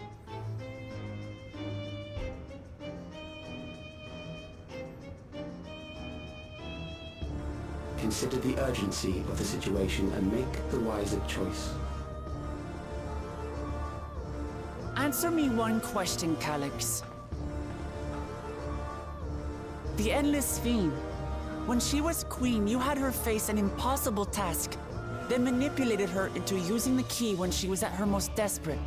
Consider the urgency of the situation and make the wiser choice. Answer me one question, Calyx. The Endless Sphene. When she was queen, you had her face an impossible task, then manipulated her into using the key when she was at her most desperate.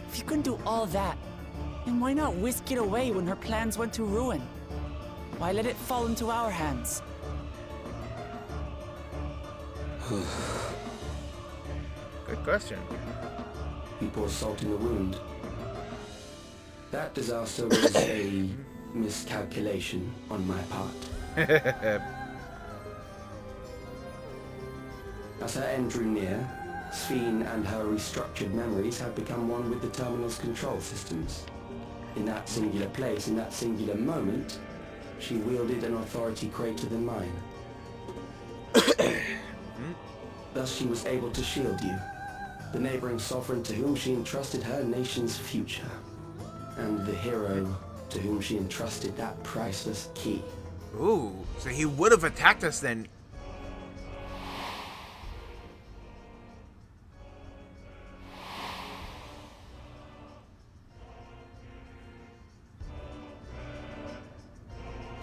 If you can do all that, then why not whisk it away when her plans went to ruin? Why let it fall into our hands? Good question. You pour salt in the wound. That disaster was a miscalculation on my part. As her end drew near, Sphene and her restructured memories have become one with the terminal's control systems. In that singular place, in that singular moment, she wielded an authority greater than mine. Thus she was able to shield you, the neighboring sovereign to whom she entrusted her nation's future, and the hero to whom she entrusted that priceless key. Ooh, so he would have attacked us then.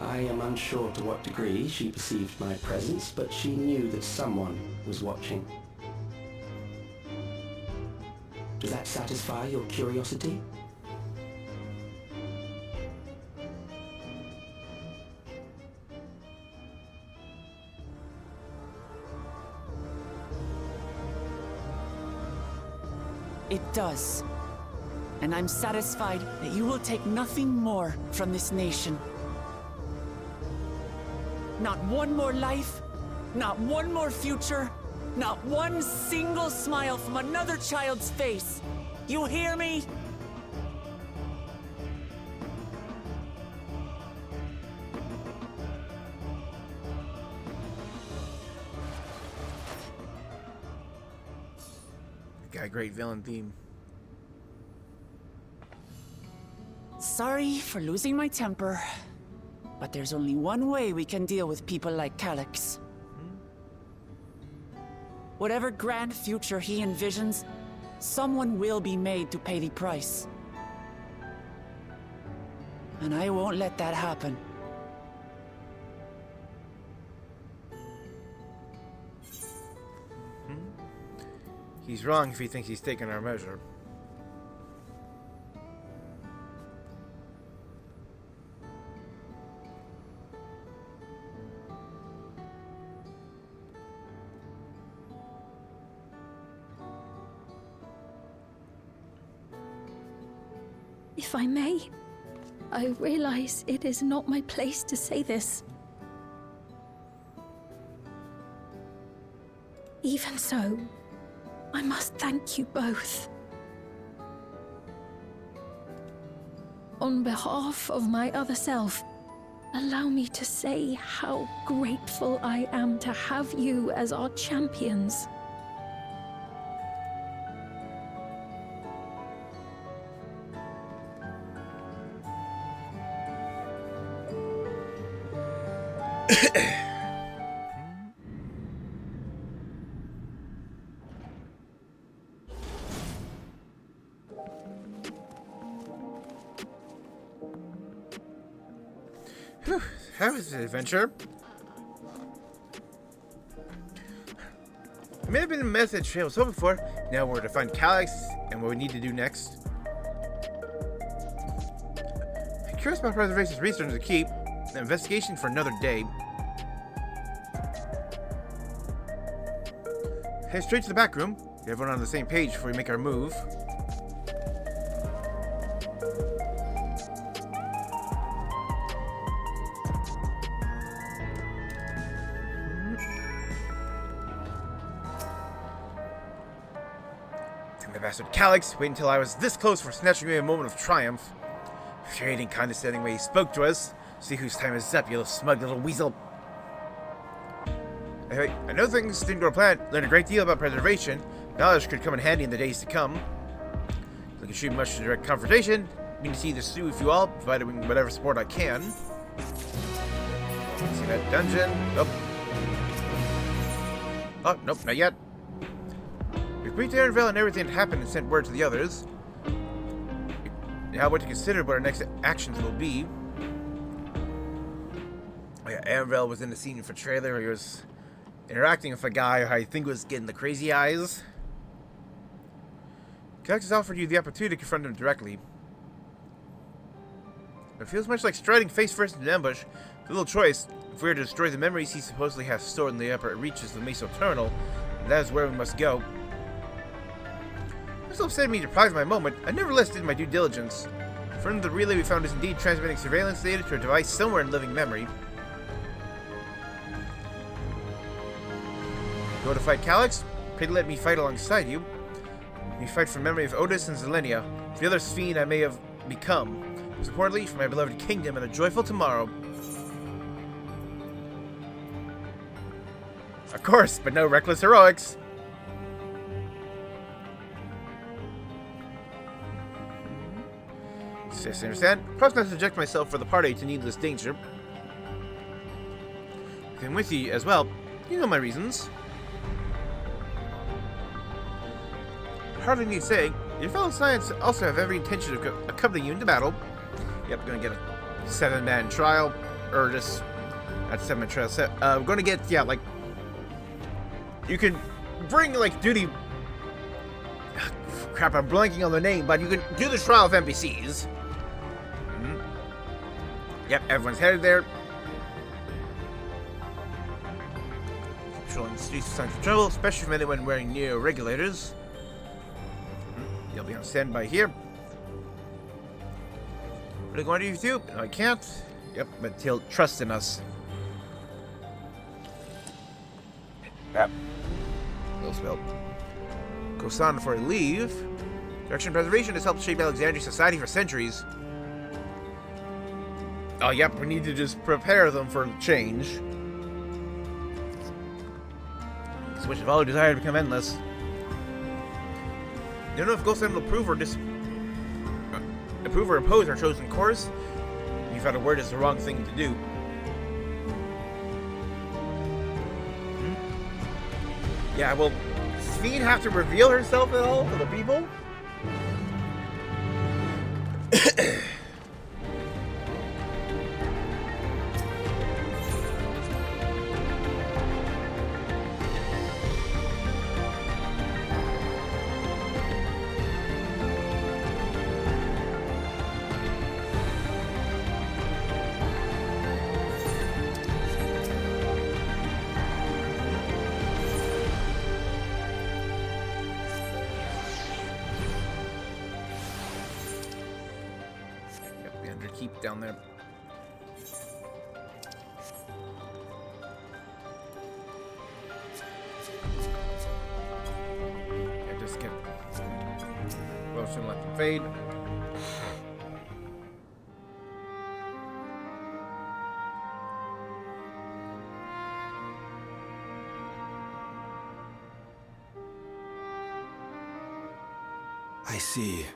I am unsure to what degree she perceived my presence, but she knew that someone was watching. Does that satisfy your curiosity? It does. And I'm satisfied that you will take nothing more from this nation. Not one more life, not one more future, not one single smile from another child's face. You hear me? Got a great villain theme. Sorry for losing my temper, but there's only one way we can deal with people like Calyx. Whatever grand future he envisions, someone will be made to pay the price. And I won't let that happen. He's wrong if he thinks he's taking our measure. If I may, I realize it is not my place to say this. Even so, I must thank you both. On behalf of my other self, allow me to say how grateful I am to have you as our champions. Whew, that was an adventure. It may have been a message I was hoping for. Now we're to find Calyx and what we need to do next. I'm curious about preservation's research to keep. An investigation for another day. Head straight to the back room. Get everyone on the same page before we make our move. The bastard Calyx, wait until I was this close for snatching away a moment of triumph. Infuriating, condescending way he spoke to us. See whose time is up, you little smug little weasel. Anyway, I know things didn't go to plan. Learned a great deal about preservation. Knowledge could come in handy in the days to come. Looking to shoot much to direct confrontation. Mean to see this through with you all, providing whatever support I can. See that dungeon? Nope. Oh, nope, not yet. We've briefed Dawntrail and everything that happened and sent word to the others. Now what to consider what our next actions will be. Oh yeah, Dawntrail was in the scene for trailer where he was interacting with a guy who I think was getting the crazy eyes. Calyx has offered you the opportunity to confront him directly. It feels much like striding face first into an ambush. With a little choice, if we are to destroy the memories he supposedly has stored in the upper reaches of the Mesoternal, that is where we must go. This upset me deprived of my moment. I nevertheless did my due diligence. From the relay we found is indeed transmitting surveillance data to a device somewhere in living memory. Go to fight Calyx? Pray to let me fight alongside you. We fight for memory of Otis and Zelenia, the other Sphene I may have become. Most importantly, for my beloved kingdom and a joyful tomorrow. Of course, but no reckless heroics. Yes, I understand. Plus not to subject myself for the party to needless danger. I'm with you as well. You know my reasons. Hardly need saying. Your fellow Scions also have every intention of accompanying you into battle. Yep, gonna get a 7-man trial. Or just... Not 7-man trial. We're gonna get, yeah, like... You can bring, like, duty... Crap, I'm blanking on the name, but you can do the trial of NPCs. Yep, everyone's headed there. Patrolling the streets of signs of trouble, especially from anyone wearing neo-regulators. You'll be on standby here. What are going to do? No, I can't. Yep, but he'll trust in us. Yep. Little spell. Goes on before I leave. Direction preservation has helped shape Alexandria society for centuries. Oh, yep, we need to just prepare them for change. This which have all desire to become endless. Don't know if Ghostland will approve or approve or oppose our chosen course. You found a word is the wrong thing to do. Yeah, will Sphene have to reveal herself at all to the people? Keep down there. Yeah, just get motion left and fade. I see.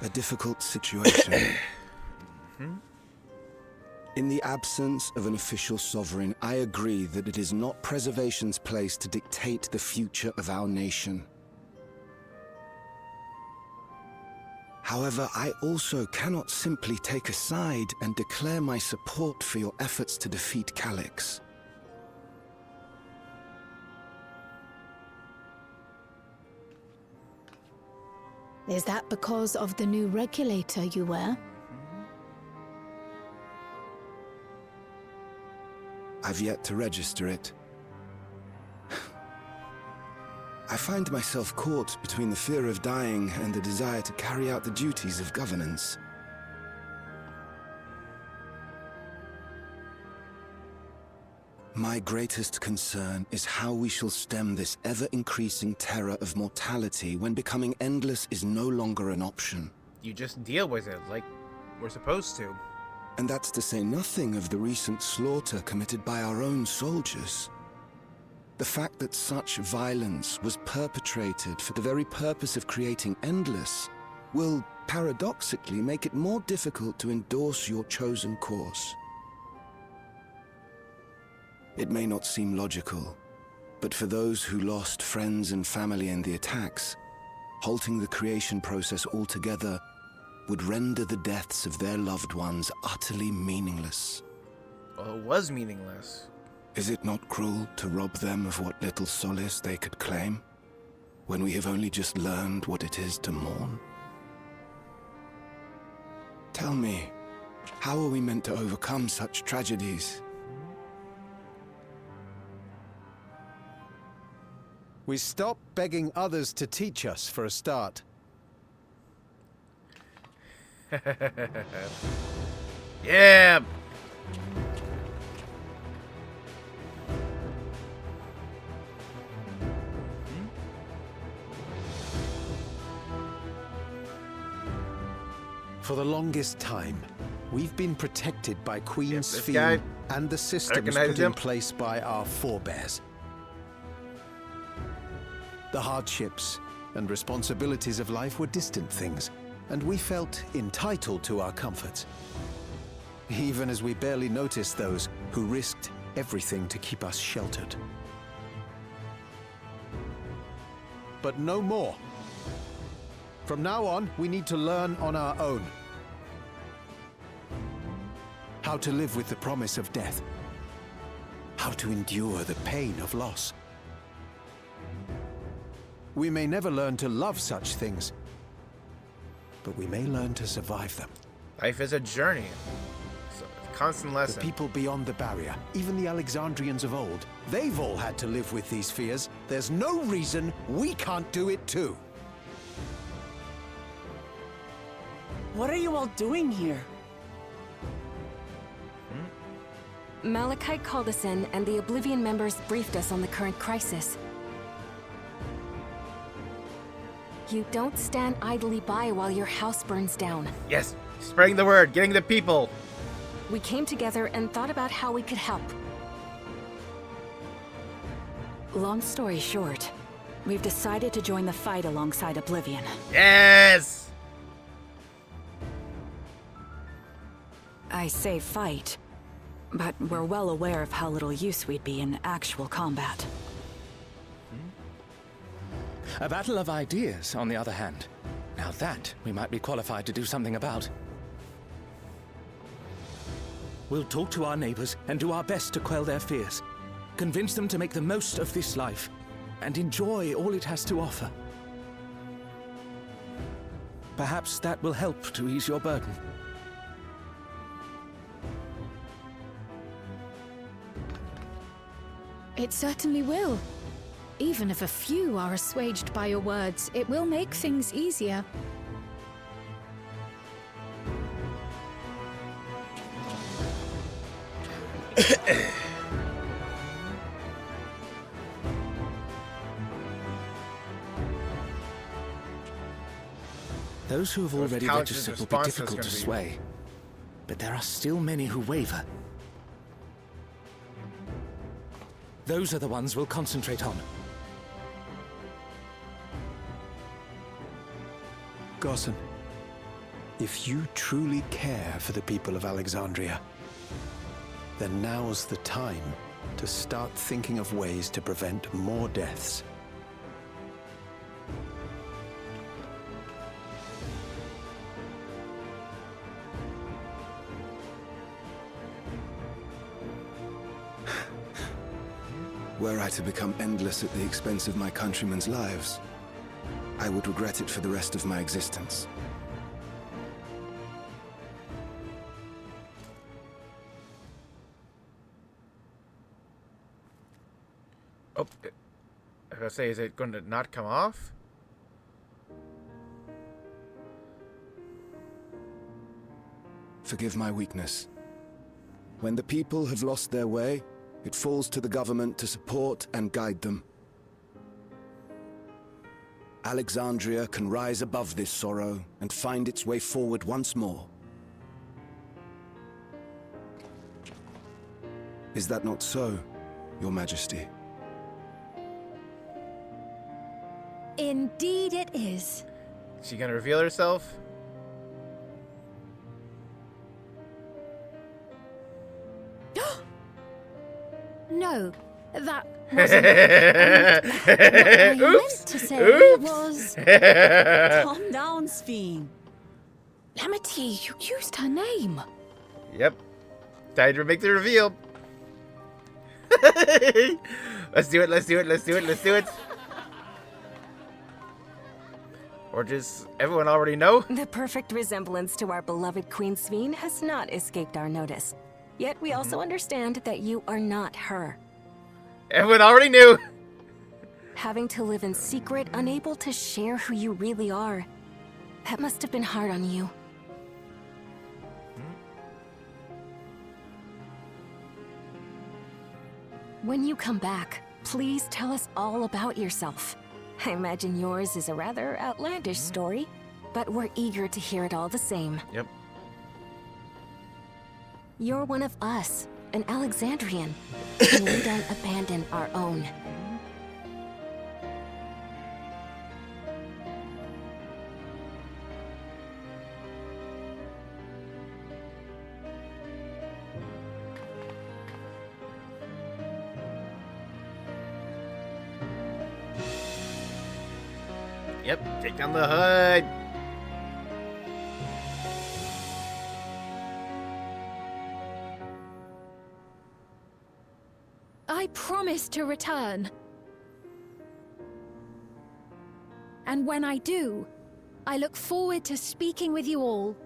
A difficult situation. In the absence of an official sovereign, I agree that it is not preservation's place to dictate the future of our nation. However, I also cannot simply take a side and declare my support for your efforts to defeat Calyx. Is that because of the new regulator you wear? I've yet to register it. I find myself caught between the fear of dying and the desire to carry out the duties of governance. My greatest concern is how we shall stem this ever-increasing terror of mortality when becoming endless is no longer an option. You just deal with it like we're supposed to. And that's to say nothing of the recent slaughter committed by our own soldiers. The fact that such violence was perpetrated for the very purpose of creating endless will, paradoxically, make it more difficult to endorse your chosen course. It may not seem logical, but for those who lost friends and family in the attacks, halting the creation process altogether would render the deaths of their loved ones utterly meaningless. Well, it was meaningless. Is it not cruel to rob them of what little solace they could claim, when we have only just learned what it is to mourn? Tell me, how are we meant to overcome such tragedies? We stop begging others to teach us for a start. Yeah! For the longest time, we've been protected by Queen This Sphene guy, and the systems recognize put in him? place by our forebears. The hardships and responsibilities of life were distant things, and we felt entitled to our comforts, even as we barely noticed those who risked everything to keep us sheltered. But no more. From now on, we need to learn on our own. How to live with the promise of death. How to endure the pain of loss. We may never learn to love such things, but we may learn to survive them. Life is a journey. It's a constant lesson. The people beyond the barrier, even the Alexandrians of old, they've all had to live with these fears. There's no reason we can't do it too. What are you all doing here? Malachite called us in, and the Oblivion members briefed us on the current crisis. You don't stand idly by while your house burns down. Yes, spreading the word, getting the people. We came together and thought about how we could help. Long story short, we've decided to join the fight alongside Oblivion. Yes! I say fight, but we're well aware of how little use we'd be in actual combat. A battle of ideas, on the other hand. Now that we might be qualified to do something about. We'll talk to our neighbors and do our best to quell their fears. Convince them to make the most of this life and enjoy all it has to offer. Perhaps that will help to ease your burden. It certainly will. Even if a few are assuaged by your words, it will make things easier. Those who have already registered will be difficult to sway, but there are still many who waver. Those are the ones we'll concentrate on. Gossan, if you truly care for the people of Alexandria, then now's the time to start thinking of ways to prevent more deaths. Were I to become endless at the expense of my countrymen's lives, I would regret it for the rest of my existence. Oh, I was gonna say, is it going to not come off? Forgive my weakness. When the people have lost their way, it falls to the government to support and guide them. Alexandria can rise above this sorrow and find its way forward once more. Is that not so, Your Majesty? Indeed it is. Is she gonna reveal herself? No, that wasn't. What I meant to say was... Calm down, Sphene. Lamity, you used her name. Yep. Time to make the reveal. Let's do it, let's do it, let's do it, let's do it. Or does everyone already know? The perfect resemblance to our beloved Queen Sphene has not escaped our notice. Yet we also understand that you are not her. Everyone already knew. Having to live in secret, unable to share who you really are. That must have been hard on you. When you come back, please tell us all about yourself. I imagine yours is a rather outlandish story, but we're eager to hear it all the same. Yep. You're one of us, an Alexandrian, and we don't abandon our own. Yep, take down the hood. I promise to return. And when I do, I look forward to speaking with you all.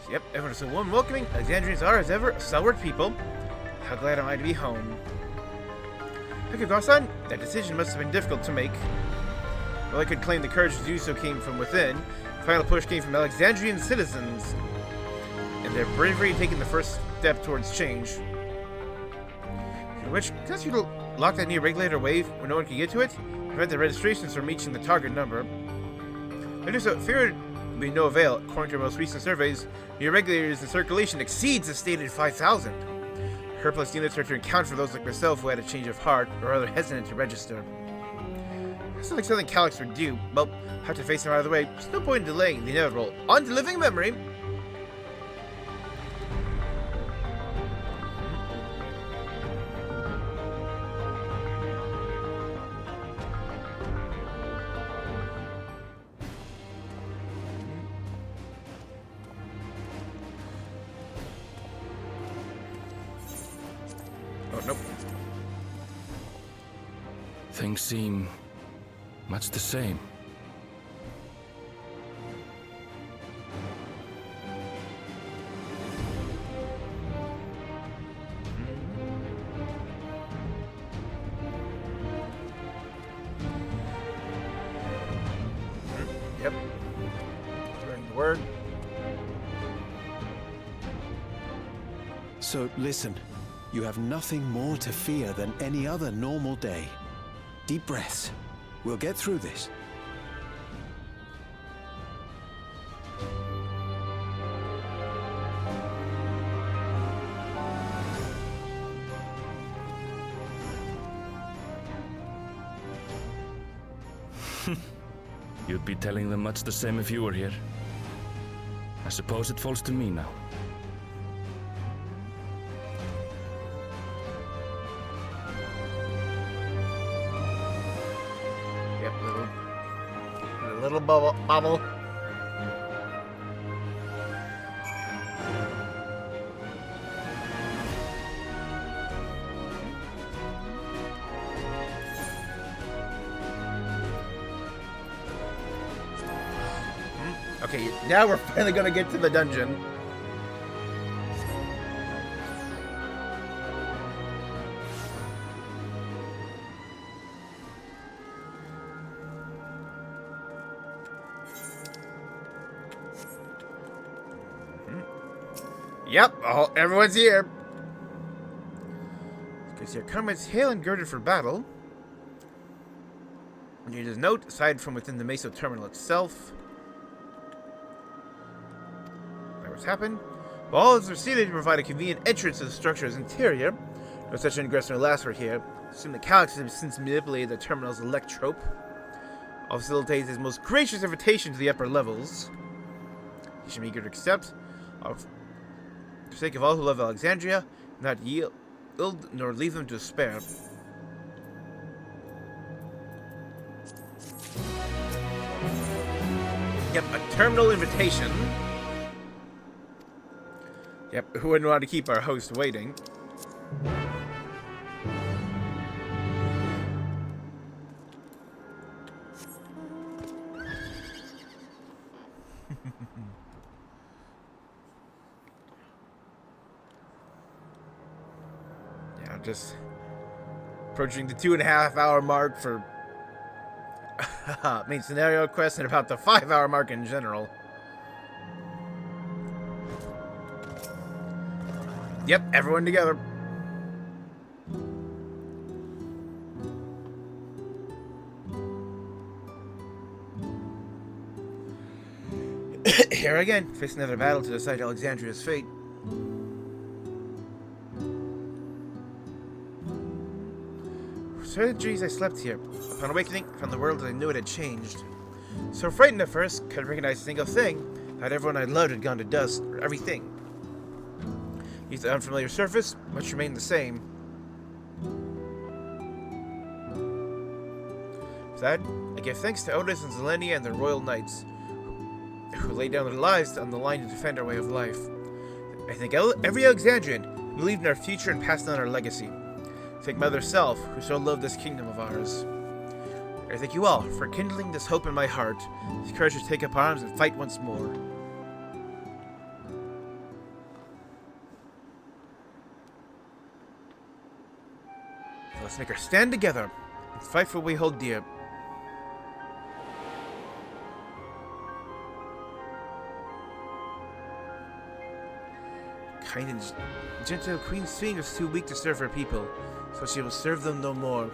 Yep, ever so warm welcoming. Alexandrians are, as ever, a stalwart people. How glad am I to be home. Hikuga-san, that decision must have been difficult to make. While I could claim the courage to do so came from within, the final push came from Alexandrian citizens, and their bravery in taking the first step towards change. Which, since you lock that new regulator wave where no one can get to it, prevent the registrations from reaching the target number. I do so fear will be no avail. According to our most recent surveys, new regulators in circulation exceeds the stated 5,000. Surplus units are to account for those like myself who had a change of heart or rather hesitant to register. It's not like something Calyx would do. Well, have to face him out of the way. There's no point in delaying the inevitable. On to living memory. Oh, nope. Things seem much the same. Yep. Spreading the word. So listen, you have nothing more to fear than any other normal day. Deep breaths. We'll get through this. You'd be telling them much the same if you were here. I suppose it falls to me now. Yep, little bubble. Okay, now we're finally gonna get to the dungeon. Yep, everyone's here. Because your comrades hail and girded for battle. And you just note, aside from within the Meso terminal itself, what's happened. Walls are seated to provide a convenient entrance to the structure's interior. No such ingress nor last were here. Assume the Calyx has since manipulated the terminal's electrope. I'll facilitate his most gracious invitation to the upper levels. He should be eager to accept. For the sake of all who love Alexandria, not yield nor leave them to despair. Yep, a terminal invitation. Yep, who wouldn't want to keep our host waiting? Yeah, just approaching the 2.5-hour mark for main scenario quest and about the 5-hour mark in general. Yep, everyone together. Here again, face another battle to decide Alexandria's fate. centuries I slept here. Upon awakening, I found the world as I knew it had changed. So frightened at first, couldn't recognize a single thing. Thought everyone I loved had gone to dust, or everything. Used the unfamiliar surface, much remained the same. For that, I give thanks to Otis and Zelenia and their royal knights, who laid down their lives on the line to defend our way of life. I thank every Alexandrian who believed in our future and passed on our legacy. I thank Mother Self, who so loved this kingdom of ours. I thank you all for kindling this hope in my heart, this courage to take up arms and fight once more. Let's make our stand together and fight for what we hold dear. Kind and gentle Queen Sphene was too weak to serve her people, so she will serve them no more.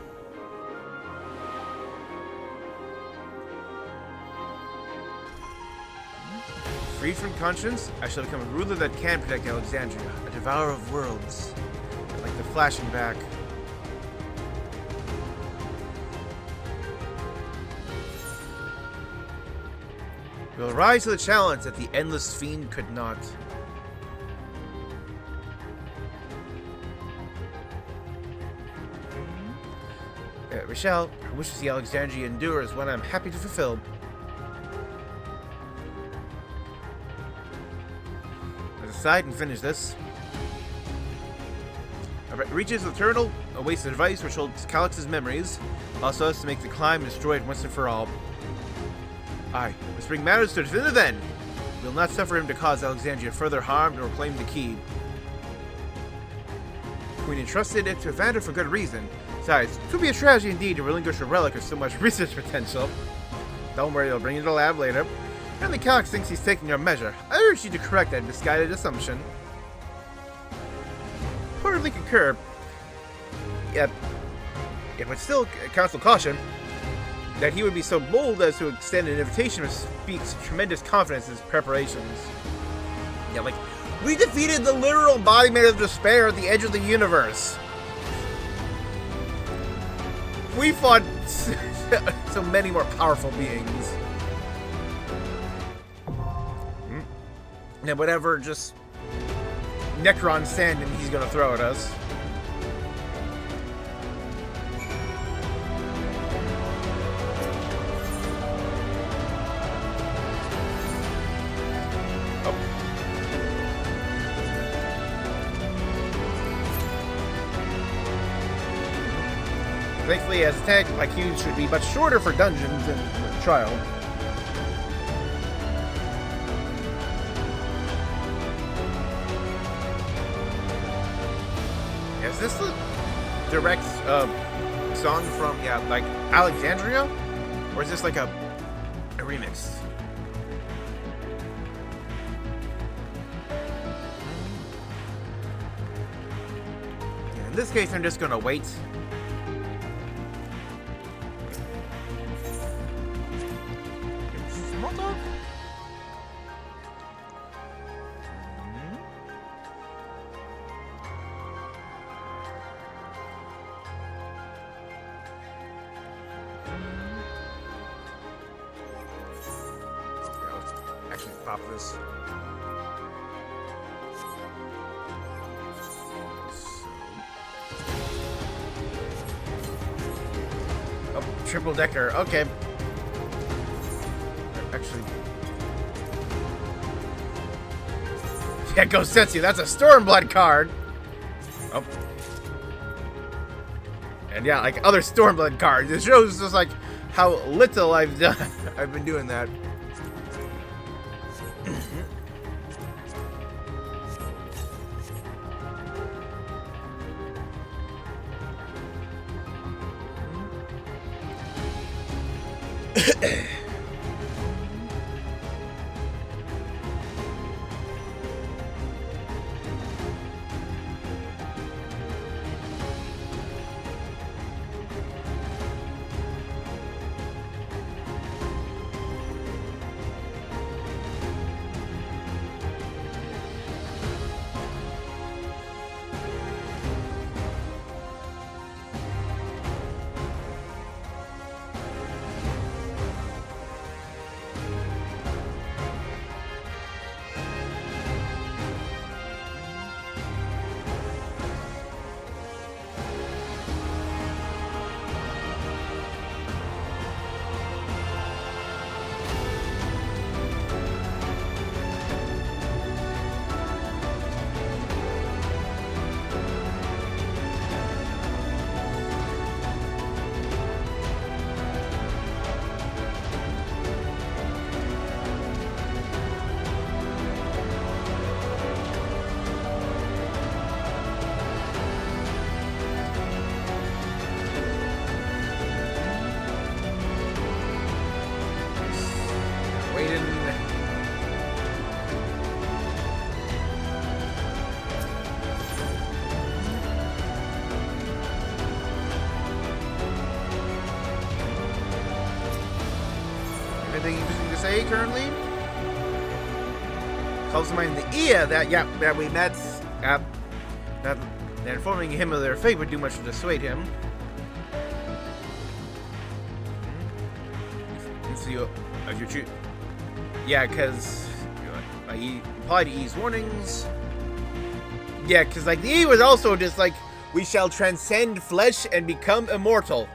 Freed from conscience, I shall become a ruler that can protect Alexandria, a devourer of worlds. I like the flashing back. We will rise to the challenge that the endless Sphene could not. Rochelle, her wish to see Alexandria endure is one I'm happy to fulfill. Let's aside and finish this. Reaches the turtle awaits the device which holds Calyx's memories, also has to make the climb and destroy it once and for all. Aye, must bring matters to a definitive end. We will not suffer him to cause Alexandria further harm nor claim the key. Queen entrusted it to Evander for good reason. Besides, it would be a tragedy indeed to relinquish a relic with so much research potential. Don't worry, they'll bring you to the lab later. Apparently Calyx thinks he's taking your measure. I urge you to correct that misguided assumption. Wholeheartedly concur. Yet, it would still counsel caution that he would be so bold as to extend an invitation which speaks tremendous confidence in his preparations. Yeah, like, we defeated the literal embodiment of despair at the edge of the universe. We fought so many more powerful beings. And whatever just Necron sand he's gonna throw at us. Thankfully, as attack IQs should be much shorter for dungeons and trial. Is this the direct song from like Alexandria, or is this like a remix? Yeah, in this case, I'm just gonna wait. Pop this. Oh, triple decker. Okay. Actually, yeah, go Setsu. That's a Stormblood card. Oh. And yeah, like other Stormblood cards. It shows just like how little I've done. I've been doing that. say currently. Calls to mind the Ia that we met. That informing him of their fate would do much to dissuade him. Yeah, because I applied to E's warnings. Yeah, because like the E was also just like, we shall transcend flesh and become immortal.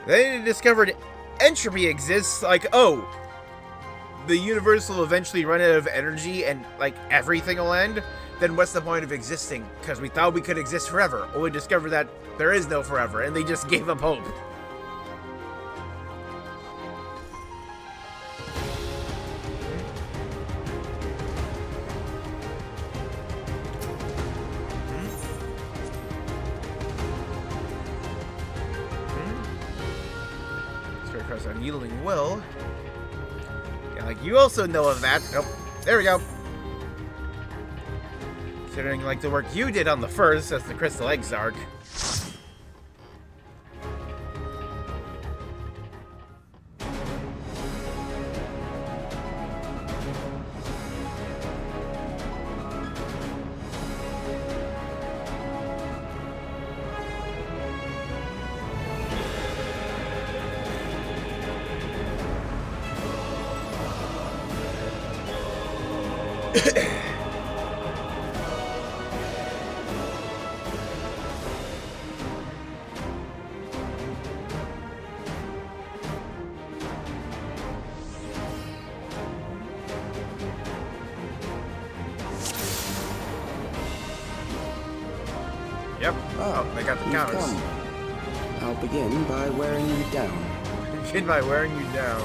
Then they discovered entropy exists. Like, oh, the universe will eventually run out of energy and like everything will end. Then what's the point of existing? Because we thought we could exist forever. Or we discovered that there is no forever, and they just gave up hope. Across unyielding will. Yeah, like you also know of that. Oh, there we go. Considering like the work you did on the first as the Crystal Exarch. Yep. Oh, they got the counters. Come. I'll begin by wearing you down. Begin by wearing you down.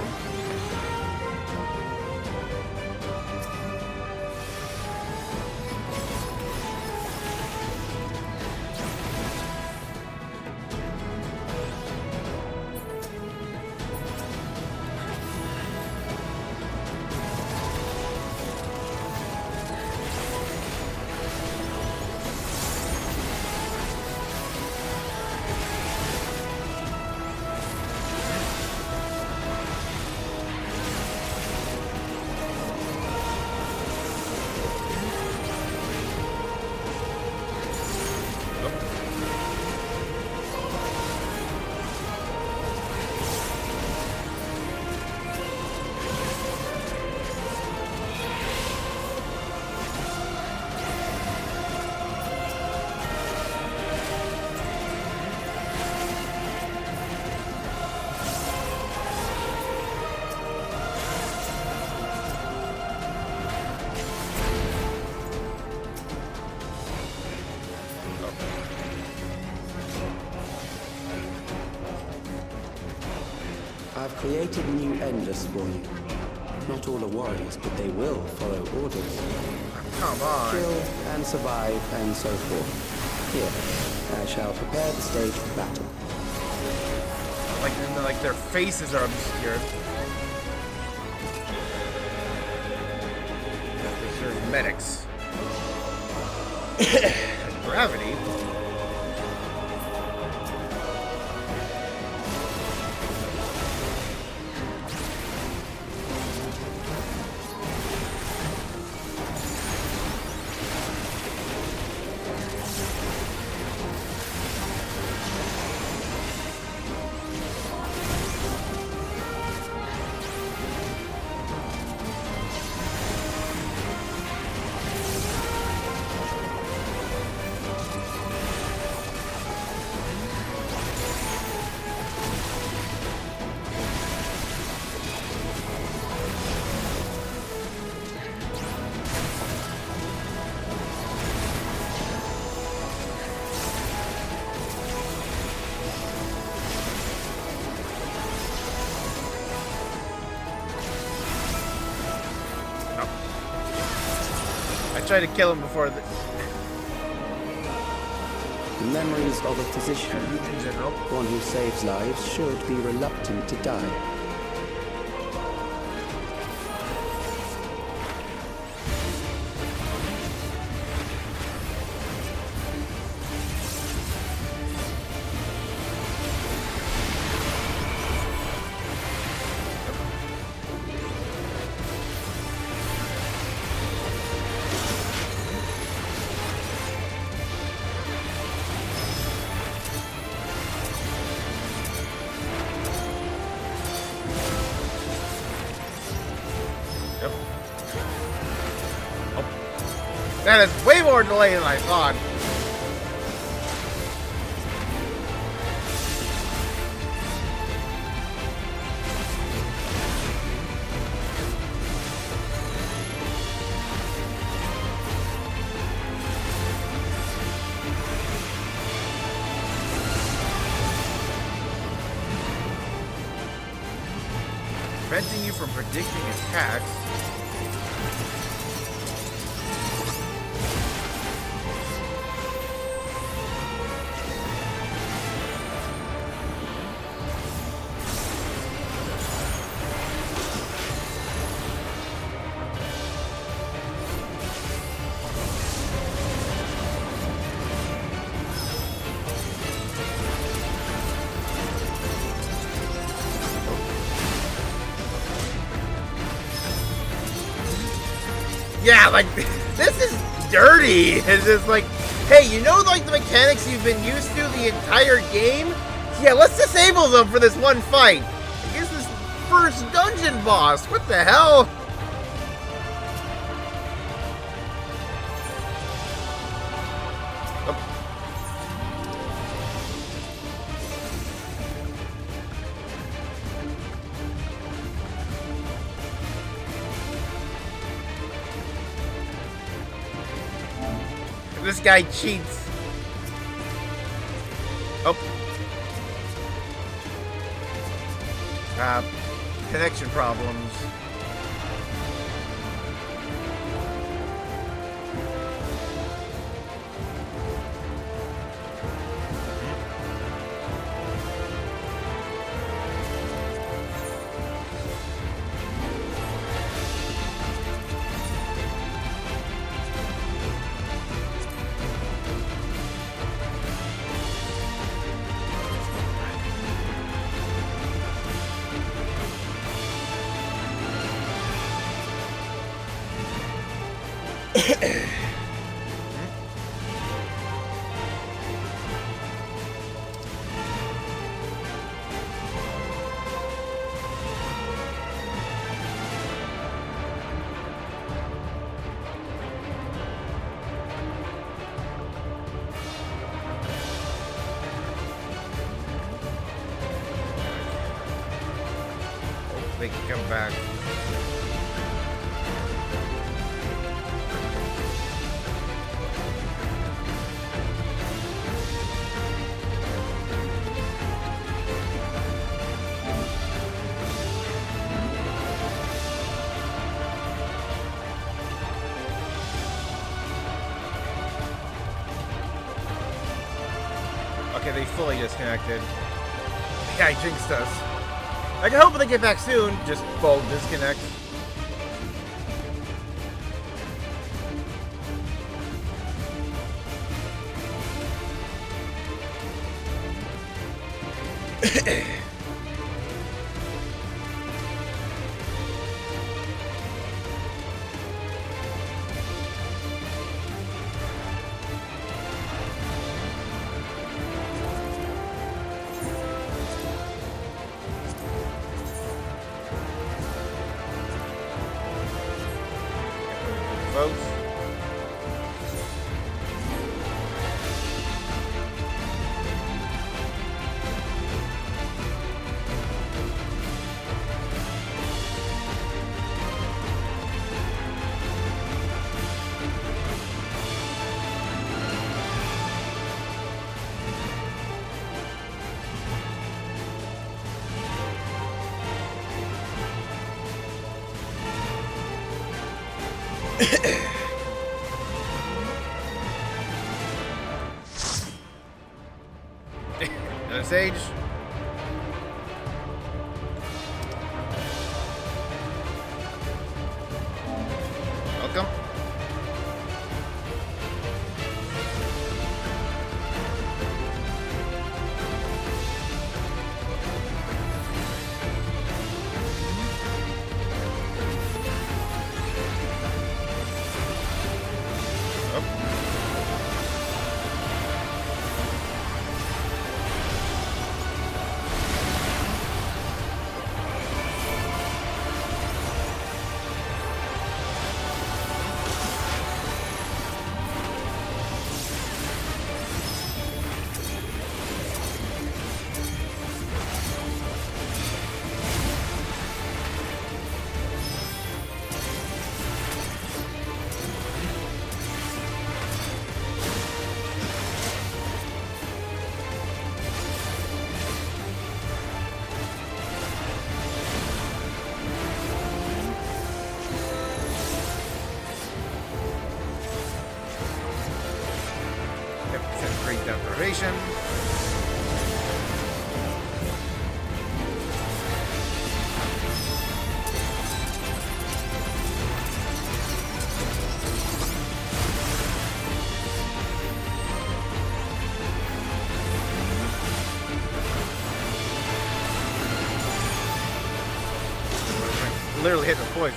I've created new endless for you. Not all are warriors, but they will follow orders. Come on. Kill and survive and so forth. Here, I shall prepare the stage for battle. Like their faces are obscured. They serve medics. Gravity. Try to kill him before the memories of a physician. One who saves lives should be reluctant to die. That is way more delay than I thought. Preventing you from predicting attacks. Yeah, like, this is dirty. It's just like, hey, you know, like, the mechanics you've been used to the entire game? Yeah, let's disable them for this one fight. I guess this first dungeon boss. What the hell? This guy cheats. Oh. Connection problems. They can come back. Okay, they fully disconnected. Yeah, I jinxed us. I can hope they get back soon. Just full disconnect. Folks. Sage. Welcome. Great deprivation. Literally hit the poison.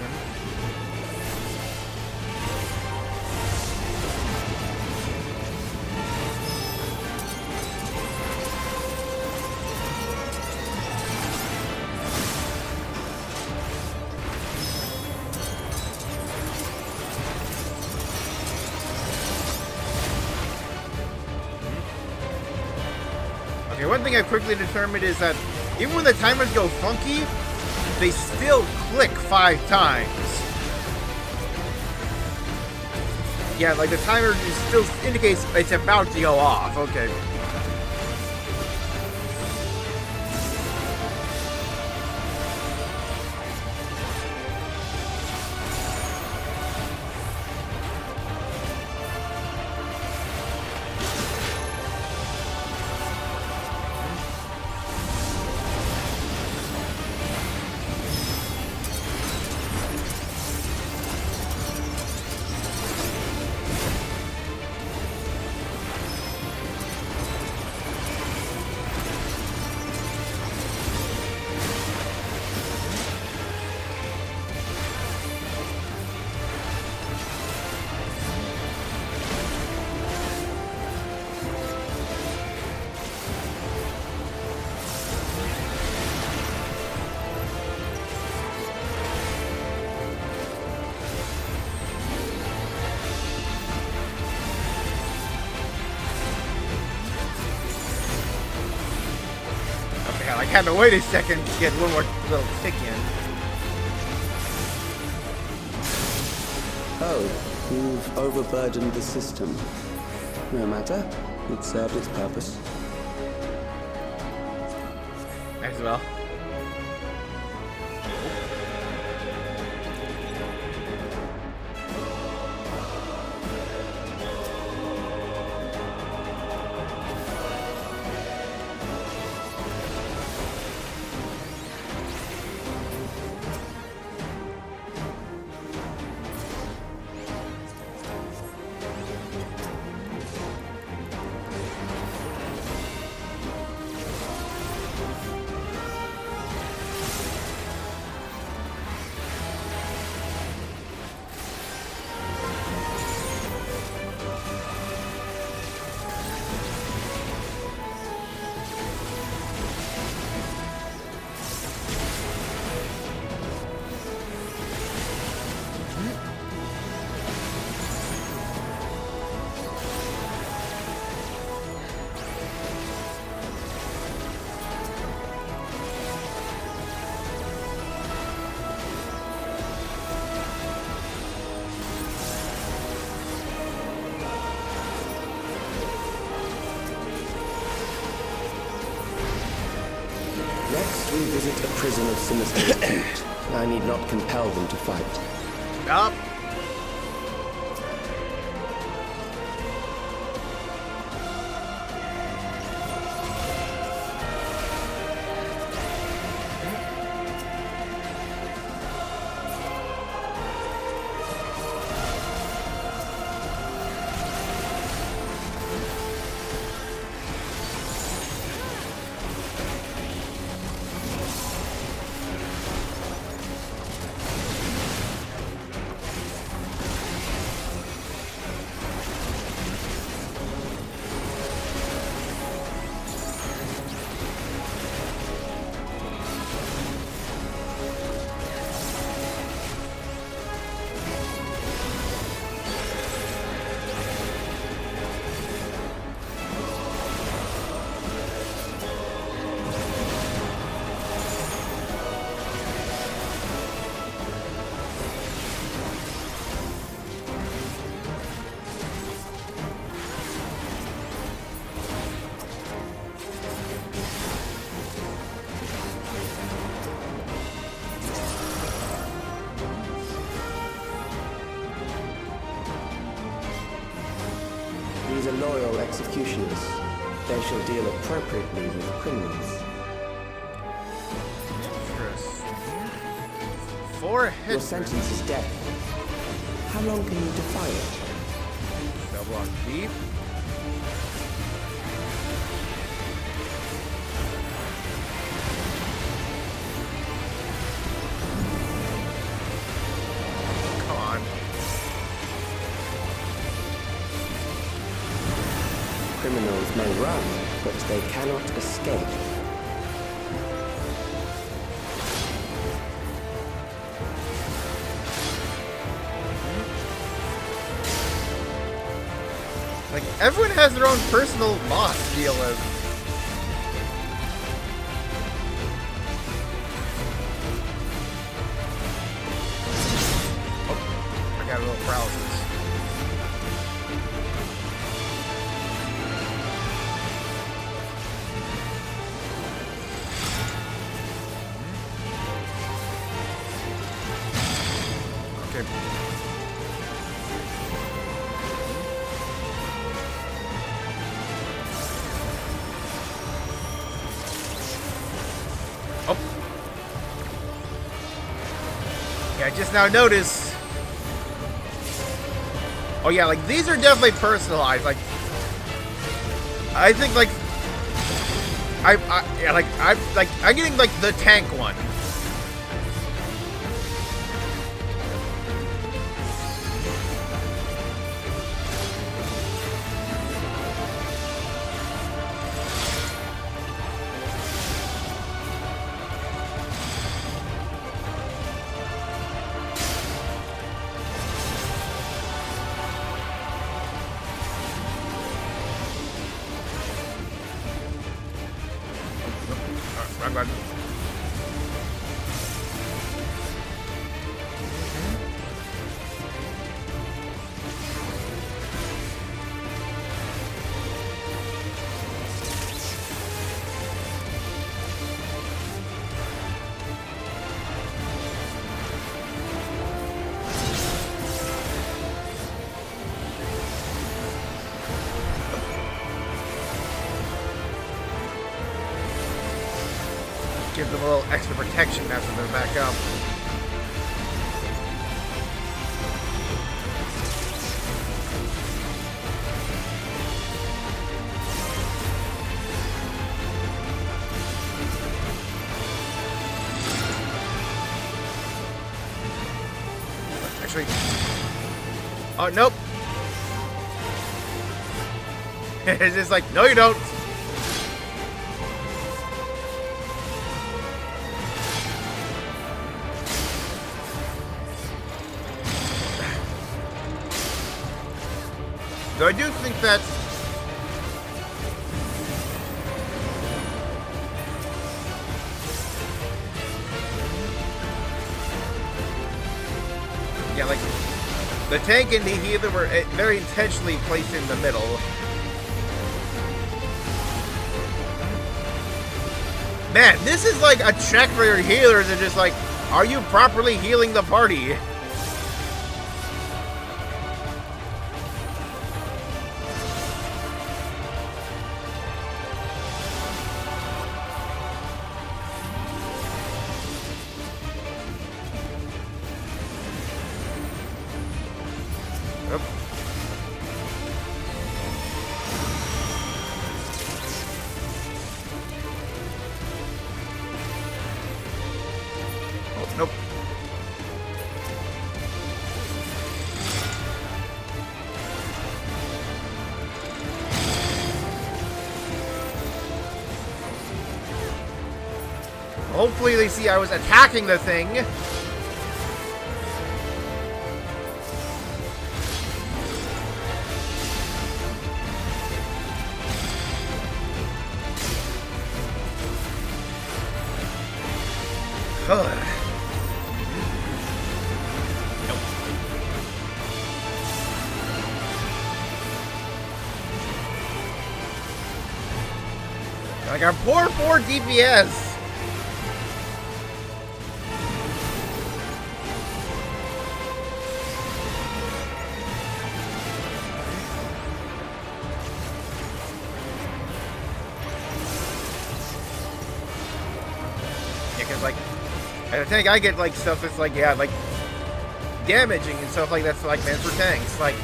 Okay, one thing I quickly determined is that even when the timers go funky, they still click 5 times. Yeah, like the timer still indicates it's about to go off. Okay. I had to wait a second to get a little tick in. Oh, you've overburdened the system. No matter. It served its purpose. As well. We visit a prison of sinister repute. I need not compel them to fight. Yup. These are loyal executioners. They shall deal appropriately with criminals. Your sentence is death. How long can you defy it? Double on deep. Come on. Criminals may run, but they cannot escape. Like, everyone has their own personal boss to deal with. Oh, I got a little paralysis. Okay. Oh. Yeah, I just now noticed. Oh yeah, like these are definitely personalized. Like, I think like I'm getting like the tank one. Wrong button. Give them a little extra protection after they're back up. Actually, oh nope. It's just like, no you don't. Though I do think that yeah, like the tank and the healer were very intentionally placed in the middle. Man, this is like a check for your healers and just like, are you properly healing the party? Nope. Hopefully they see I was attacking the thing. Ugh. Like our poor 4 DPS. tank, I get like stuff that's like, yeah, like damaging and stuff like that's like meant for tanks. Like,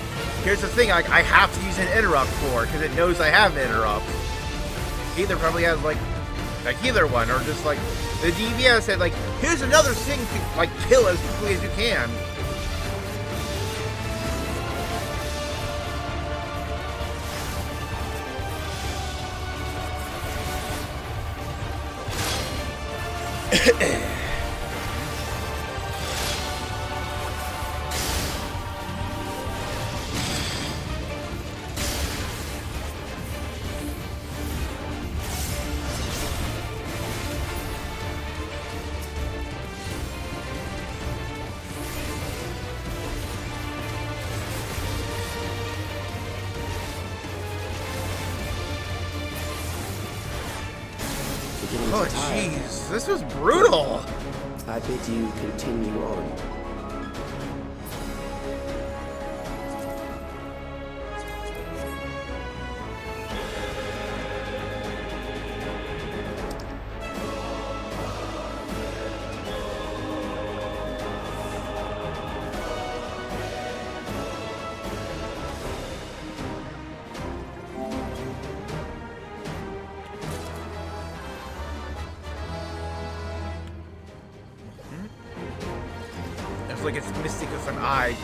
here's the thing, like I have to use an interrupt for because it knows I have an interrupt. Either probably has like a healer one, or just like the DVS said like, here's another thing to like kill as quickly as you can. Oh jeez, this was brutal. I bid you continue on. Like it's Mystic with an eye.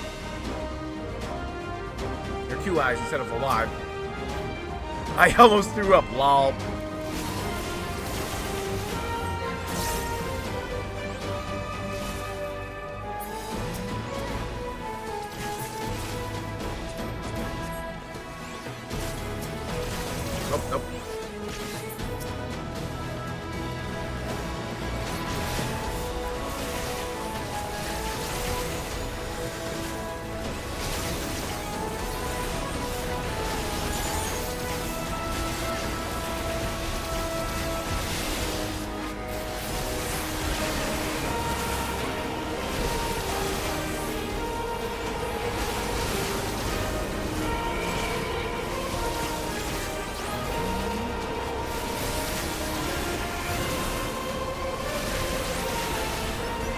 Or 2 eyes instead of a lot. I almost threw up, lol. Nope, nope.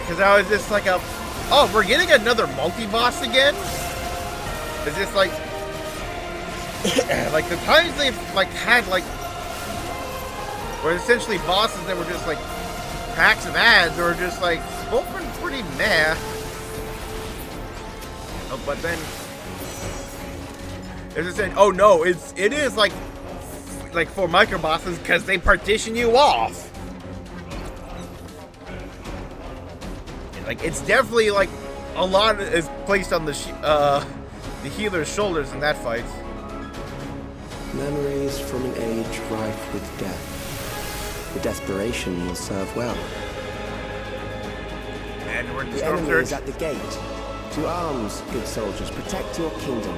Because I was just like oh, we're getting another multi-boss again? Is this like, like the times they've like had like, were essentially bosses that were just like packs of ads, or just like both been pretty meh. Oh, but then it's just saying, oh no, it is like for micro bosses because they partition you off. Like, it's definitely, like, a lot is placed on the healer's shoulders in that fight. Memories from an age rife with death. The desperation will serve well. And we're the enemy is at the gate. To arms, good soldiers, protect your kingdom.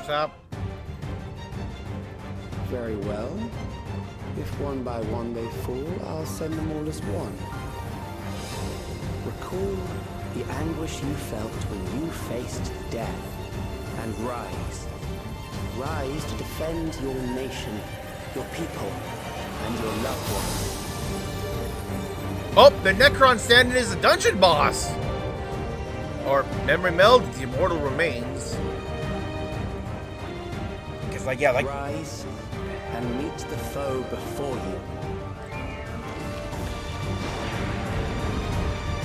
Top. Very well. If one by one they fall, I'll send them all as one. Recall the anguish you felt when you faced death, and rise. Rise to defend your nation, your people, and your loved ones. Oh, the Necron stand-in is the dungeon boss! Or memory meld with the immortal remains. Because, like, yeah, like... Rise and meet the foe before you.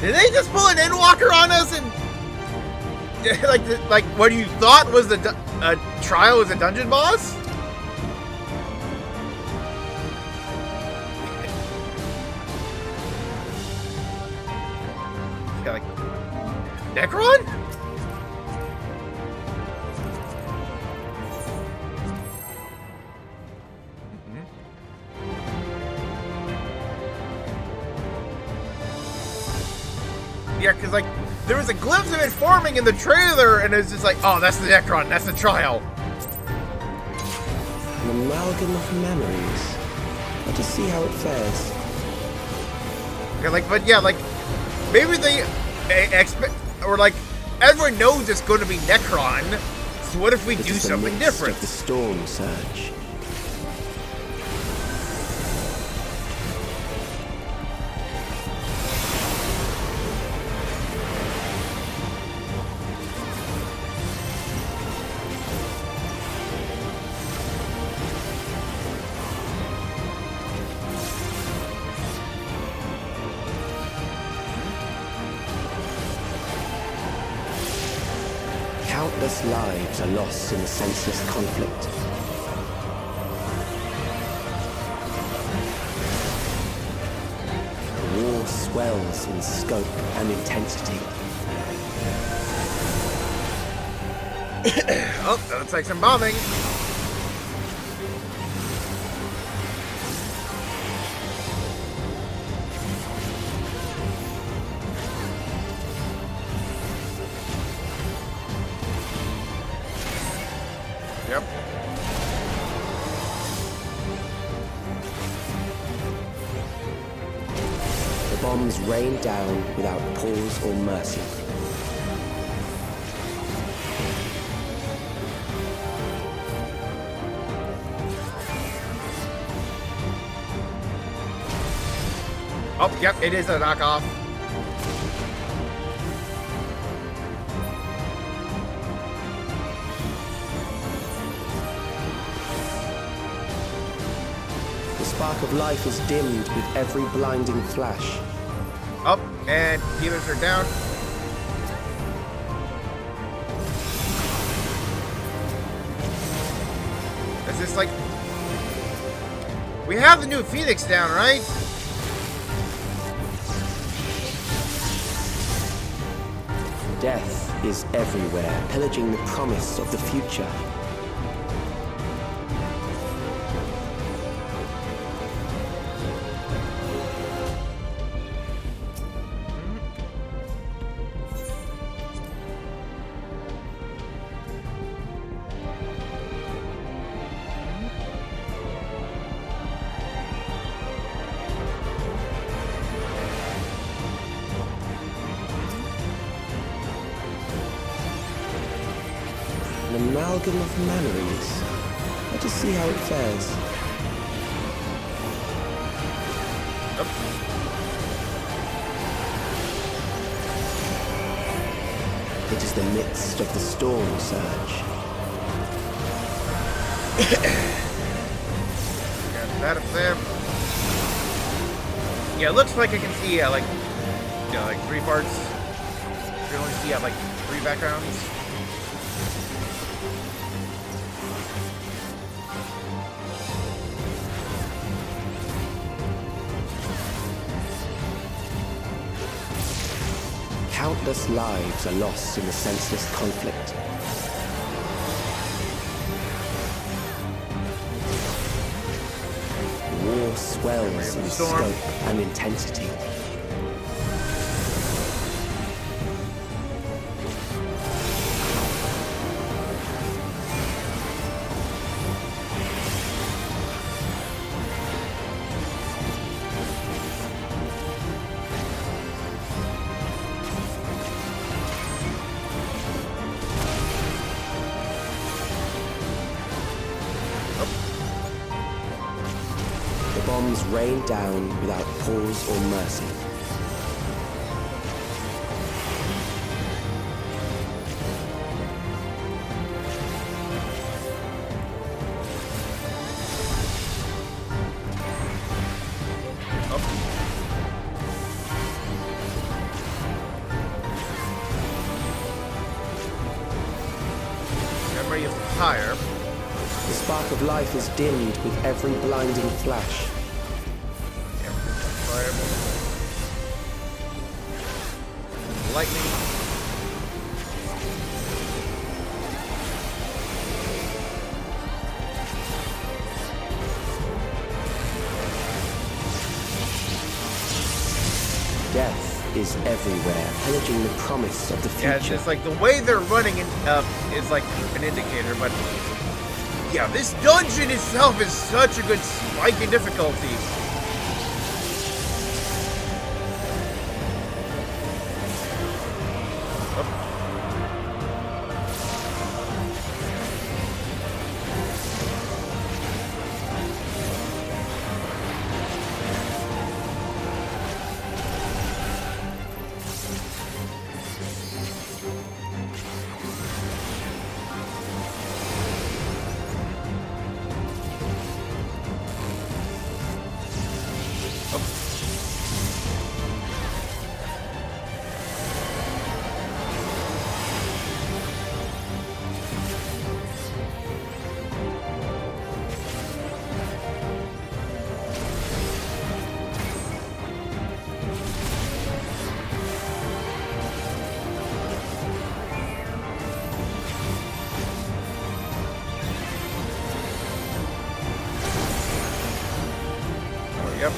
Did they just pull an Endwalker on us and... like what you thought was the trial was a dungeon boss? Yeah, like... Necron? Yeah, because, like, there was a glimpse of it forming in the trailer, and it's just like, oh, that's the Necron, that's the trial. An amalgam of memories. Let us see how it fares. Yeah, like, but yeah, like, maybe they expect, or like, everyone knows it's going to be Necron, so what if we do something different? Of the storm surge. Countless lives are lost in the senseless conflict. The war swells in scope and intensity. Oh, that looks like some bombing. Yep. The bombs rain down without pause or mercy. Oh, yep, it is a knockoff. The spark of life is dimmed with every blinding flash. Up, and healers are down. Is this like... We have the new Phoenix down, right? Death is everywhere, pillaging the promise of the future. An amalgam of memories. Let us see how it fares. It is the midst of the storm surge. Got that up there. Yeah, it looks like I can see, like, you know, like 3 parts. You can only see, like, 3 backgrounds. Countless lives are lost in the senseless conflict. War swells in scope and intensity. rain down without pause or mercy. Memory of fire. The spark of life is dimmed with every blinding flash. Lightning. Death is everywhere, pillaging the promise of the future. Yeah, it's just like the way they're running is like an indicator, but yeah, this dungeon itself is such a good spike in difficulty. Yep.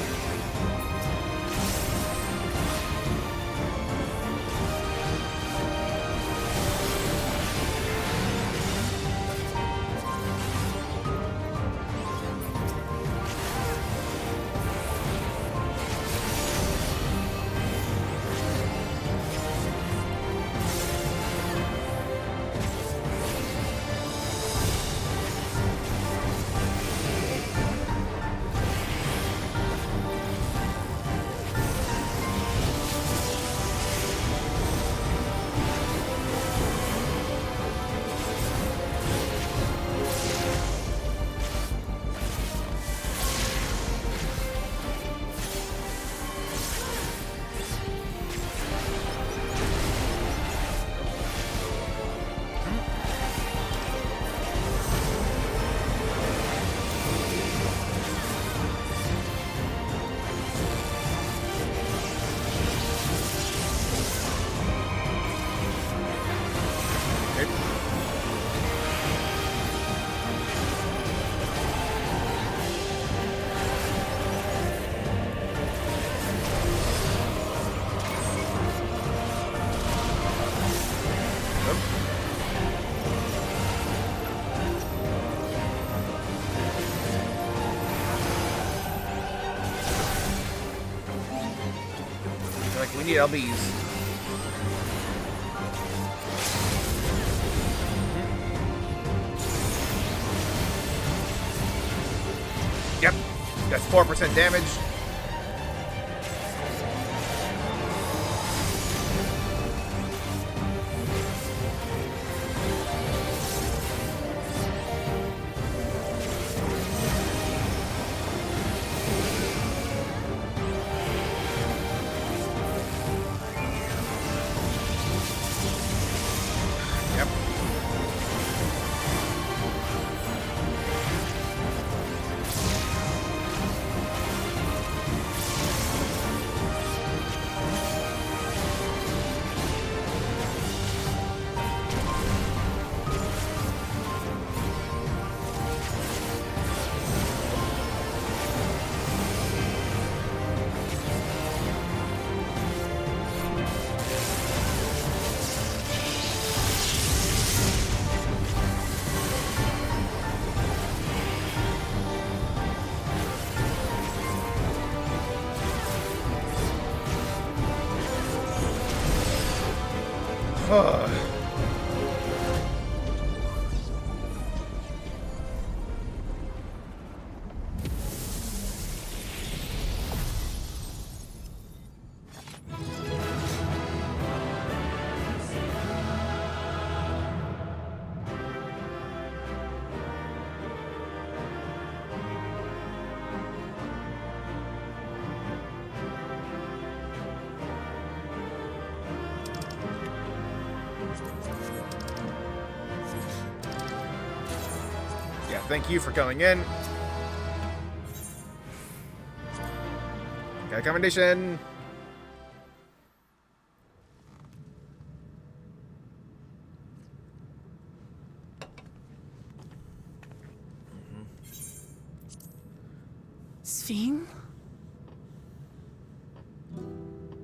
Like, we need LBs. Yep, that's 4% damage. thank you for coming in. Got a commendation. Sphene?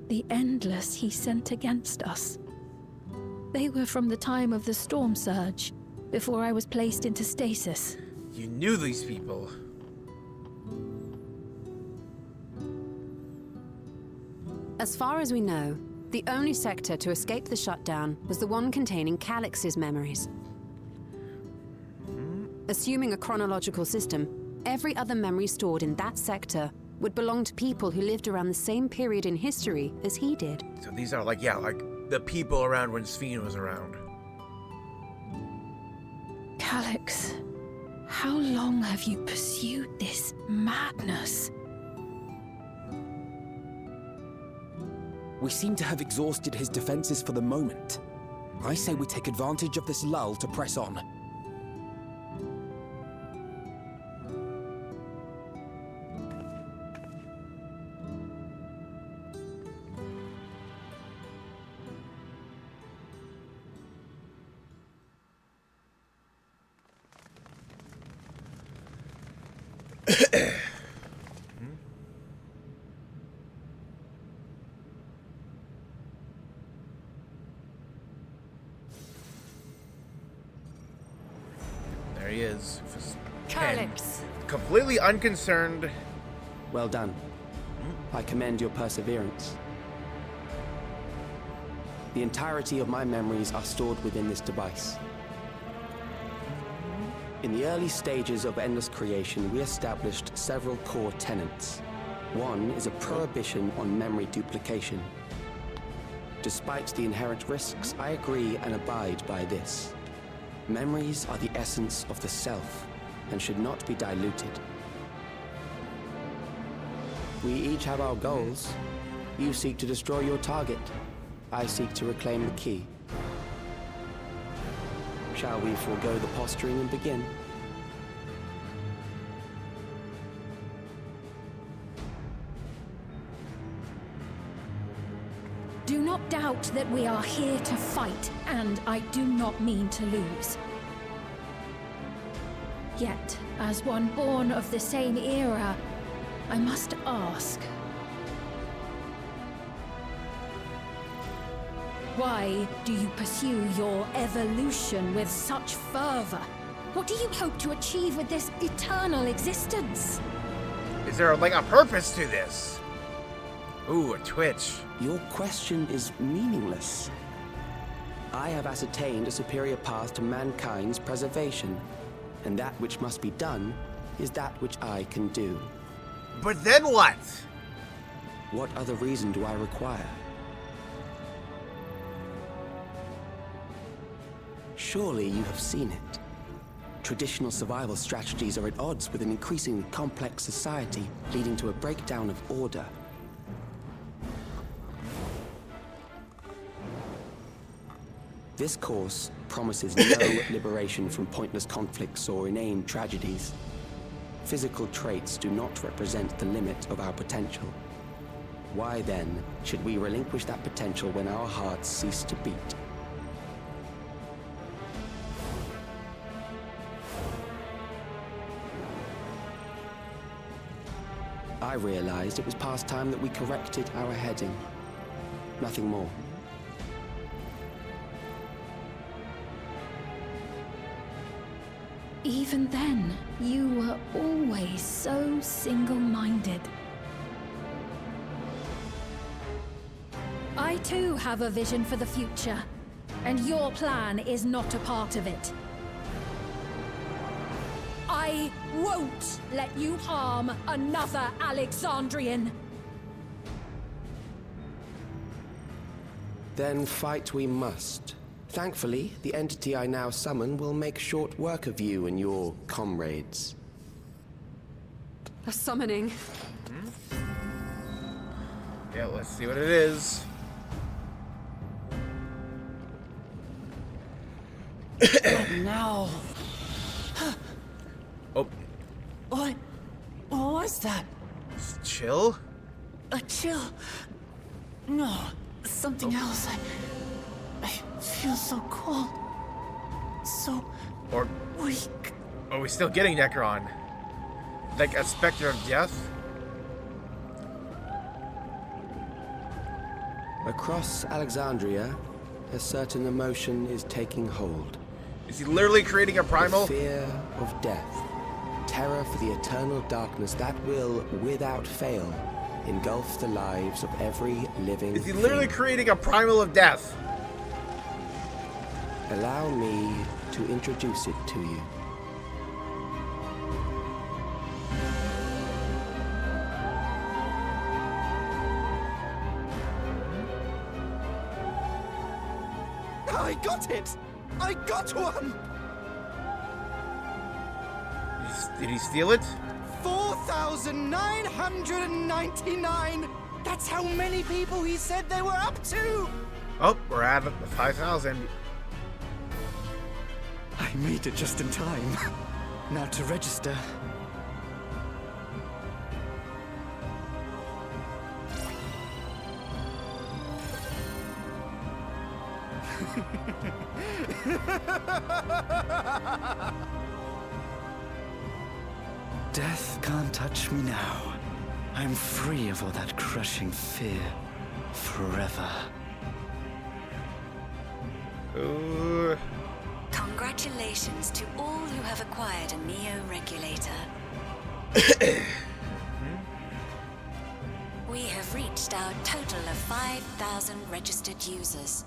The Endless he sent against us. They were from the time of the storm surge, before I was placed into stasis. You knew these people. As far as we know, the only sector to escape the shutdown was the one containing Calyx's memories. Assuming a chronological system, every other memory stored in that sector would belong to people who lived around the same period in history as he did. So these are like the people around when Sphene was around. Calyx, how long have you pursued this madness? We seem to have exhausted his defenses for the moment. I say we take advantage of this lull to press on. There he is. Calyx. Completely unconcerned. Well done. I commend your perseverance. The entirety of my memories are stored within this device. In the early stages of Endless creation, we established several core tenets. One is a prohibition on memory duplication. Despite the inherent risks, I agree and abide by this. Memories are the essence of the self and should not be diluted. We each have our goals. You seek to destroy your target. I seek to reclaim the key. Shall we forego the posturing and begin? Do not doubt that we are here to fight, and I do not mean to lose. Yet, as one born of the same era, I must ask, why do you pursue your evolution with such fervor? What do you hope to achieve with this eternal existence? Is there like a purpose to this? Ooh, a twitch. Your question is meaningless. I have ascertained a superior path to mankind's preservation, and that which must be done is that which I can do. But then what? What other reason do I require? Surely you have seen it. Traditional survival strategies are at odds with an increasingly complex society, leading to a breakdown of order. This course promises no liberation from pointless conflicts or inane tragedies. Physical traits do not represent the limit of our potential. Why then should we relinquish that potential when our hearts cease to beat? I realized it was past time that we corrected our heading. Nothing more. Even then, you were always so single-minded. I too have a vision for the future, and your plan is not a part of it. I won't let you harm another Alexandrian. Then fight we must. Thankfully, the entity I now summon will make short work of you and your comrades. A summoning. Yeah, let's see what it is. Now. was that? Chill? A chill? No, something else. I feel so cold. So weak. Are we still getting Necron? Like a specter of death? Across Alexandria, a certain emotion is taking hold. Is he literally creating a primal? The fear of death. Terror for the eternal darkness that will, without fail, engulf the lives of every living Is he literally creating a primal of death? Allow me to introduce it to you. I got it! I got one! Did he steal it? 4,999! That's how many people he said they were up to! Oh, we're at 5,000. I made it just in time. Now to register. Death can't touch me now. I'm free of all that crushing fear. Forever. Congratulations to all who have acquired a Neo-Regulator. We have reached our total of 5,000 registered users.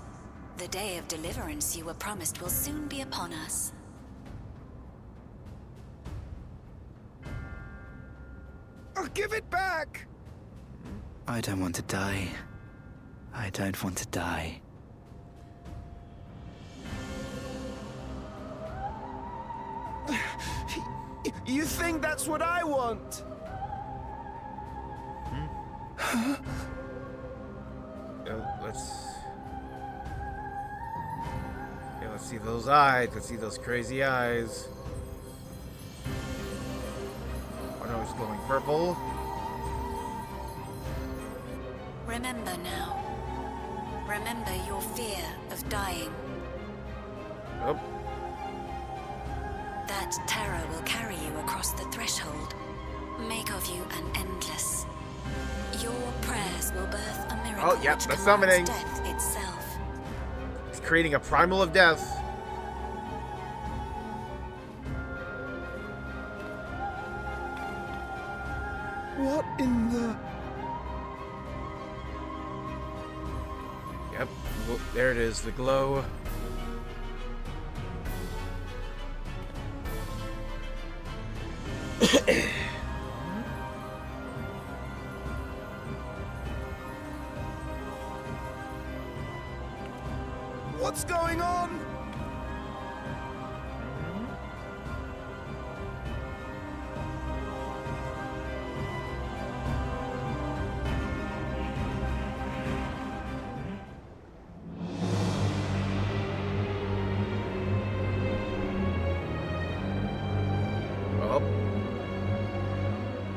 The day of deliverance you were promised will soon be upon us. I'll give it back! I don't want to die. I don't want to die. You think that's what I want? Let's see those eyes. Let's see those crazy eyes. Oh no, it's glowing purple. Remember now. Remember your fear of dying. Oh. That terror will carry you across the threshold. Make of you an endless. Your prayers will birth a miracle Oh, yep, which that's commands summoning. death itself. It's creating a primal of death. What in the... Yep, there it is, the glow. What's going on?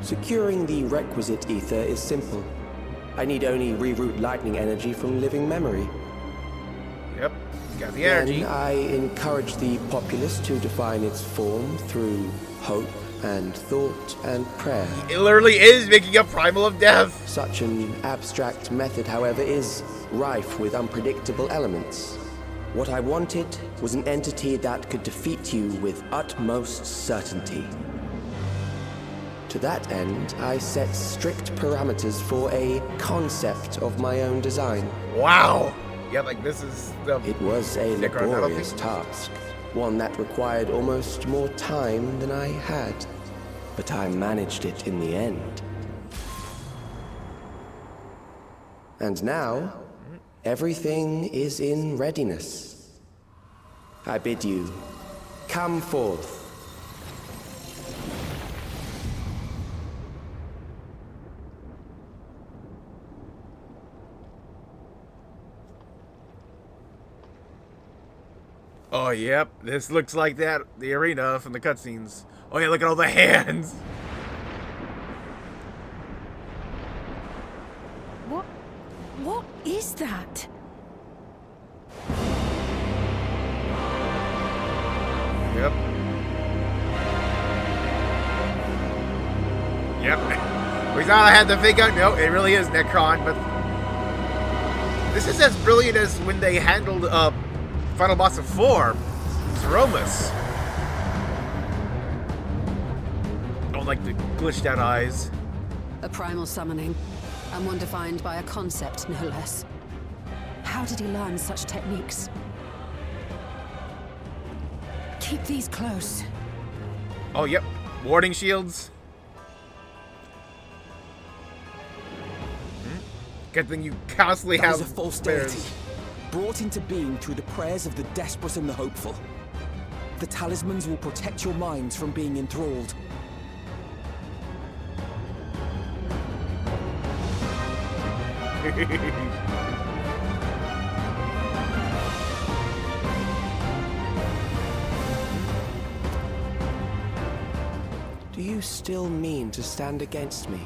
Securing the requisite ether is simple. I need only reroute lightning energy from living memory. Yep, got the energy. Then I encourage the populace to define its form through hope and thought and prayer. It literally is making a primal of death. Such an abstract method, however, is rife with unpredictable elements. What I wanted was an entity that could defeat you with utmost certainty. To that end, I set strict parameters for a concept of my own design. Wow! Yeah, like this is the... It was a laborious task, one that required almost more time than I had. But I managed it in the end. And now, everything is in readiness. I bid you, come forth. Oh, yep. This looks like the arena from the cutscenes. Oh, yeah, look at all the hands. that. Yep. Yep. We thought I had the fake out. No, it really is Necron, but this is as brilliant as when they handled final boss of 4, Zeromus. Don't like the glitched out eyes. A primal summoning, and one defined by a concept, no less. How did he learn such techniques? Keep these close. Oh, yep. Warding shields. Good thing you constantly That have is a false spares. deity, brought into being through the prayers of the desperate and the hopeful. The talismans will protect your minds from being enthralled. Do you still mean to stand against me?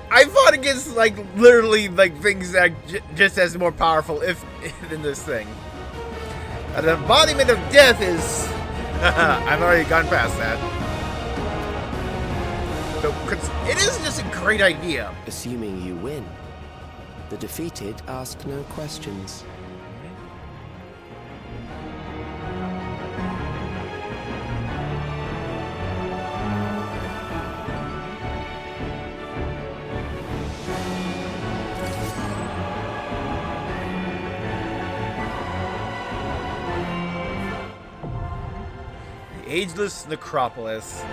I fought against, like, literally, like, things that just as more powerful than this thing. An embodiment of death is... I've already gone past that. So, it is just a great idea. Assuming you win. The defeated ask no questions. Ageless Necropolis.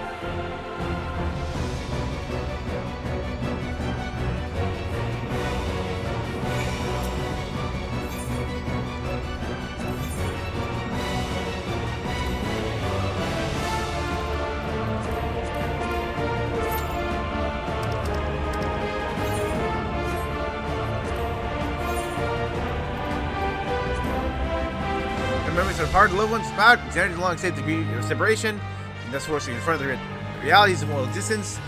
Memories of hard loved ones about extended alongside the degree of separation, and thus forcing in front of the realities of mortal existence.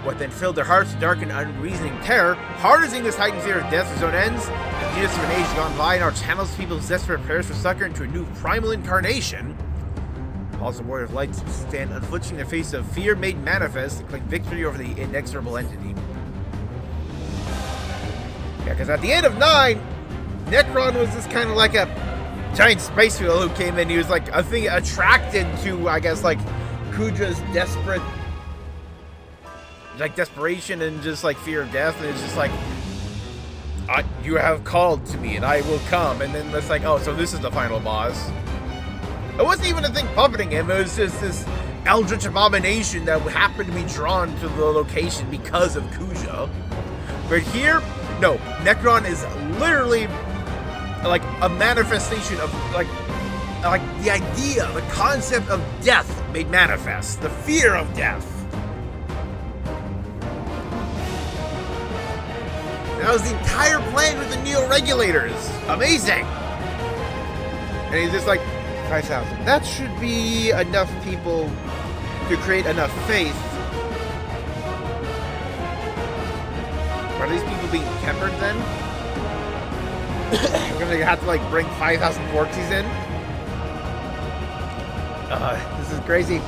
What then filled their hearts with dark and unreasoning terror, harnessing this heightened fear of death for his own ends, the genius of an age gone by, and our channels people's desperate prayers for succor into a new primal incarnation. Halls of Warrior of Light stand unflinching in the face of fear made manifest and claim victory over the inexorable entity. Yeah, because at the end of 9, Necron was just kind of like a giant space wheel who came in. He was like, I think, attracted to, I guess, like, Kuja's desperation and just like fear of death, and it's just like, you have called to me and I will come. And then it's like, oh, so this is the final boss. It wasn't even a thing puppeting him, it was just this eldritch abomination that happened to be drawn to the location because of Kuja. But here, no, Necron is literally like a manifestation of like the idea, the concept of death made manifest, the fear of death. That was the entire plan with the Neo-Regulators. Amazing. And he's just like, 5,000. That should be enough people to create enough faith. Are these people being tempered then? We're gonna have to like bring 5,000 Forksies in? This is crazy.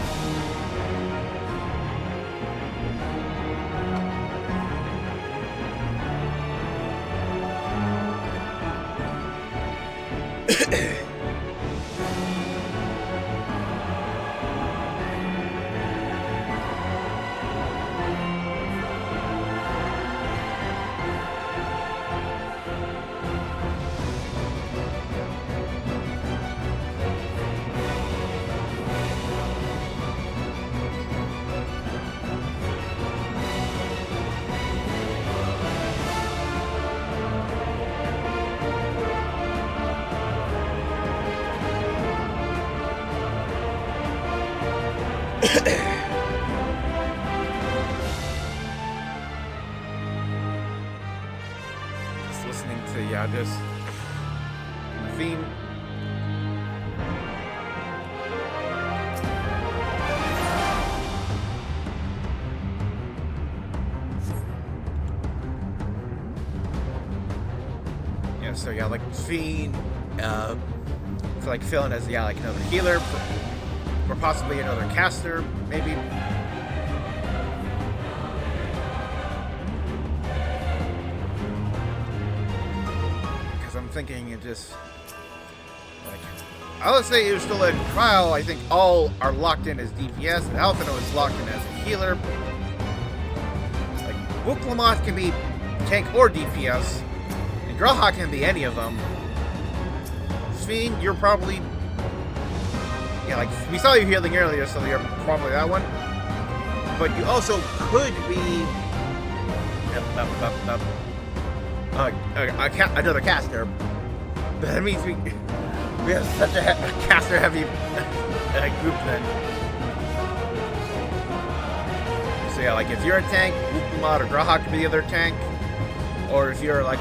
Just listening to, yeah, just the theme. so yeah, like Sphene, for like filling as like another healer, or possibly another caster, maybe. Because I'm thinking it just like, I would say you're still in trial. I think all are locked in as DPS, and Alphino is locked in as a healer. Like Wuk Lamat can be tank or DPS, and Grawhawk can be any of them. Sphene, you're probably, yeah, like we saw you healing earlier, so you're probably that one. But you also could be another caster. But that means we have such a caster heavy group then. So yeah, like if you're a tank, Wuk Lamat or Grawhawk could be the other tank. Or if you're like,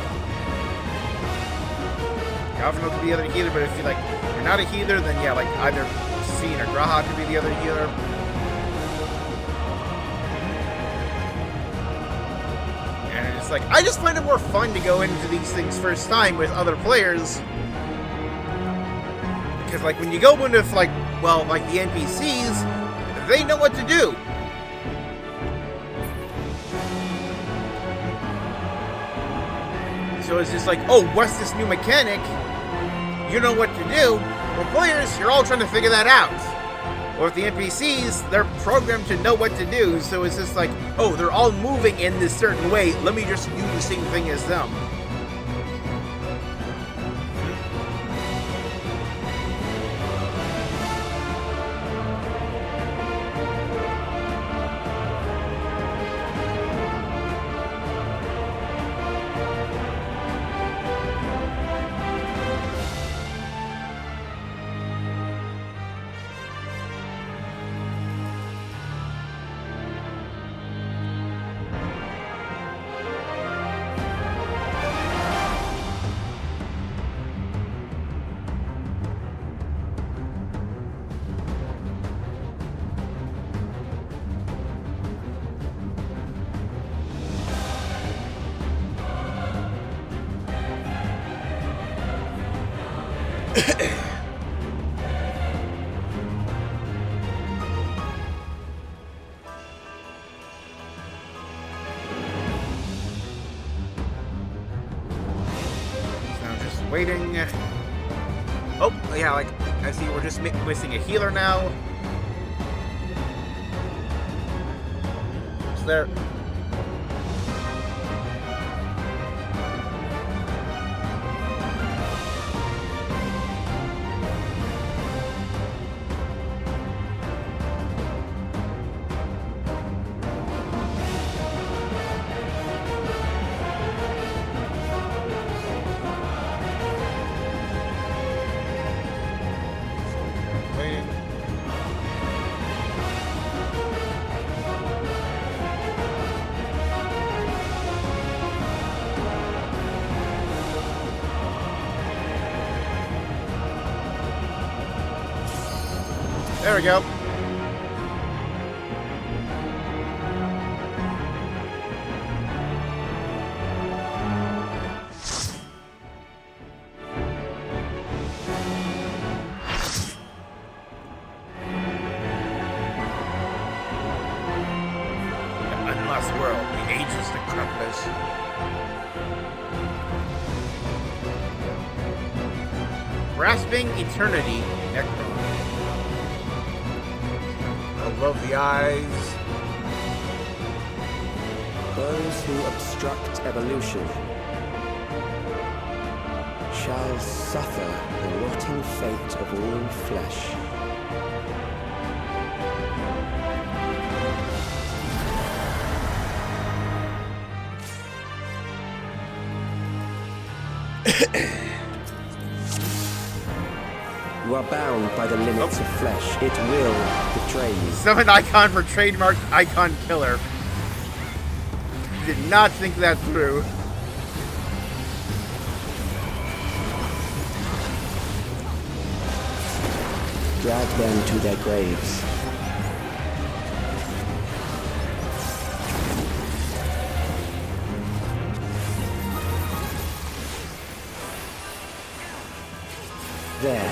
Alphino could be the other healer, but if you're not a healer, then yeah, like either Sphene or Grawhawk could be the other healer. And it's like, I just find it more fun to go into these things first time with other players. Because like when you go in with like the NPCs, they know what to do. So it's just like, oh, what's this new mechanic? You know what to do. For players, you're all trying to figure that out. Or with the NPCs, they're programmed to know what to do. So it's just like, oh, they're all moving in this certain way. Let me just do the same thing as them. Waiting. Oh, yeah, like, I see we're just missing a healer now. It's there. There we go. Unlost world, the ages decrepit. Grasping eternity, Necron. Above the eyes. Those who obstruct evolution shall suffer the rotting fate of all flesh. You are bound by the limits of flesh. It will betray you. Summon icon for trademark icon killer. Did not think that through. Drag them to their graves. There.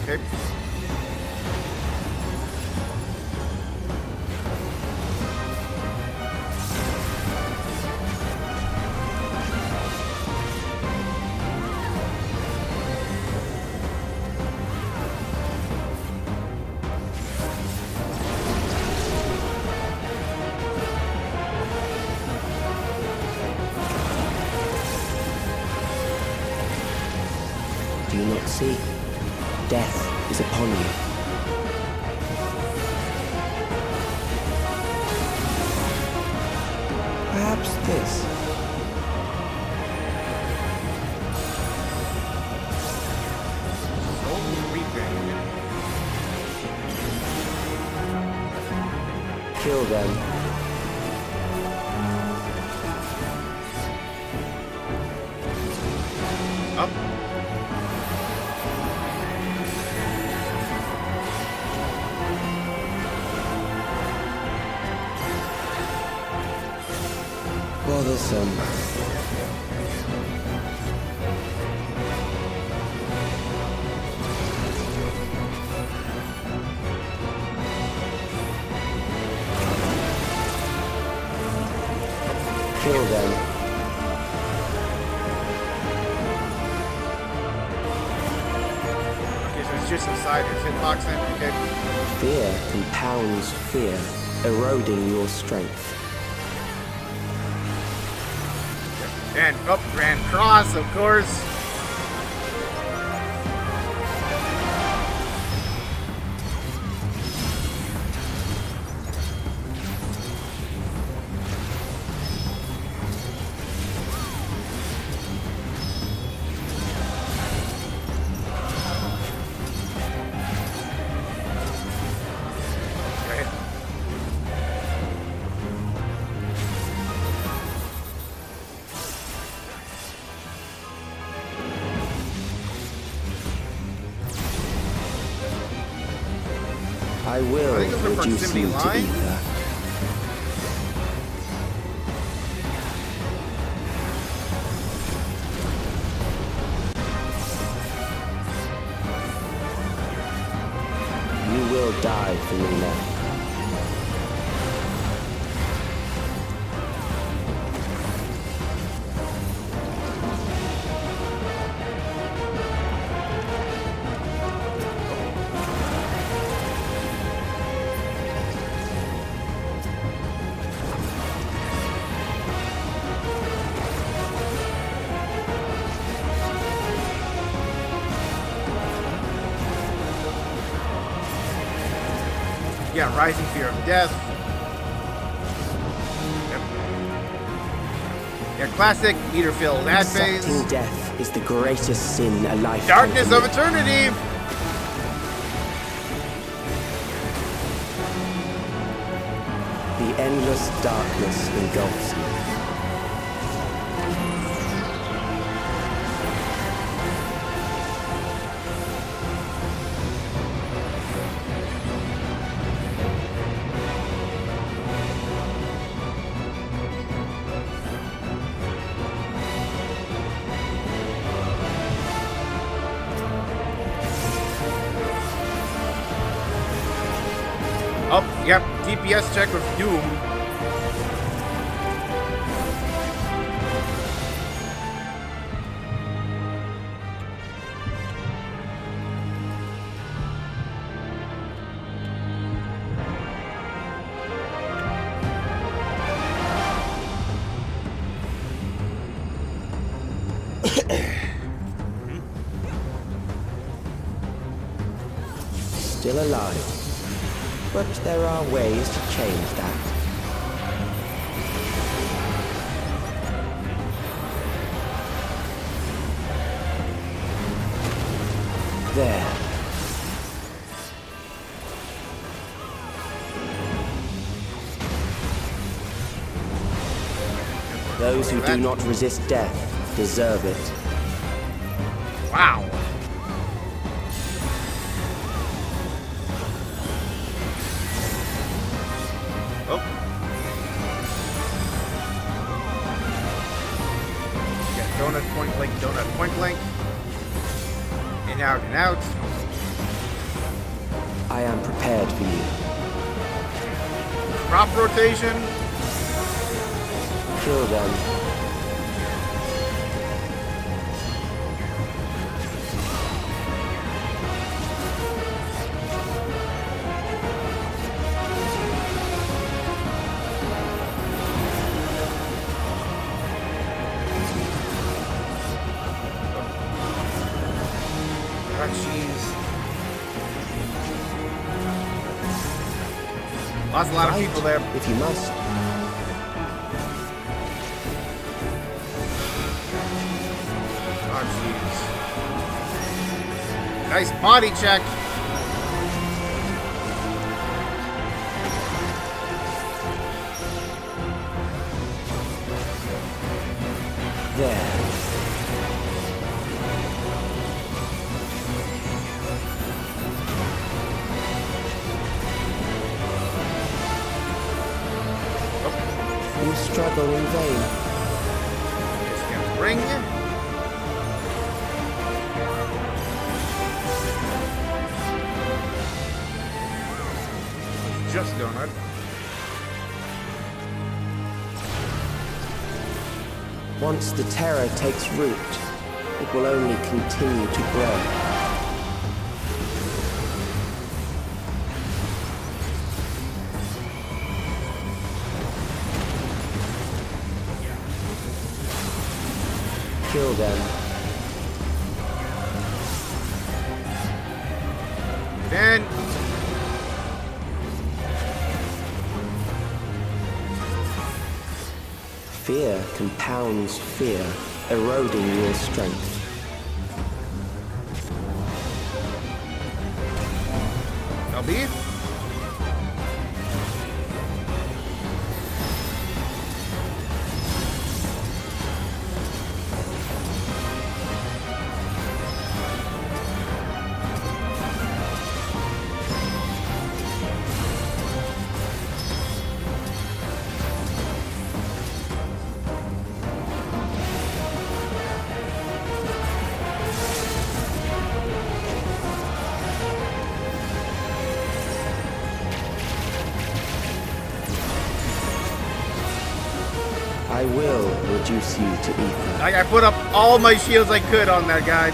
Okay. Do you not see? Death is upon you. Perhaps this. Kill them. Up. Bothersome. Kill them. Okay, so it's just inside his hitbox. Okay. Fear compounds fear, eroding your strength. And up, Grand Cross, of course. I will reduce you to ether. You will die for me now. Yeah, rising fear of death. Yep. Yeah, classic meter filled ad phase. Accepting death is the greatest sin a life Darkness can of eternity. The endless darkness engulfs you. Oh, yep, DPS check with Doom. Still alive. But there are ways to change that. There. Those who do not resist death deserve it. Wow. Donut point blank, donut point blank. In, out, and out. I am prepared for you. Crop rotation. Kill them. Lost a lot of people there. If you must. Oh, jeez. Nice body check. There. You struggle in vain. Just gonna bring you. Just donut. Once the terror takes root, it will only continue to grow. Kill them. Then fear compounds fear, eroding your strength. LB. I will reduce you to ether. I put up all my shields I could on that guy.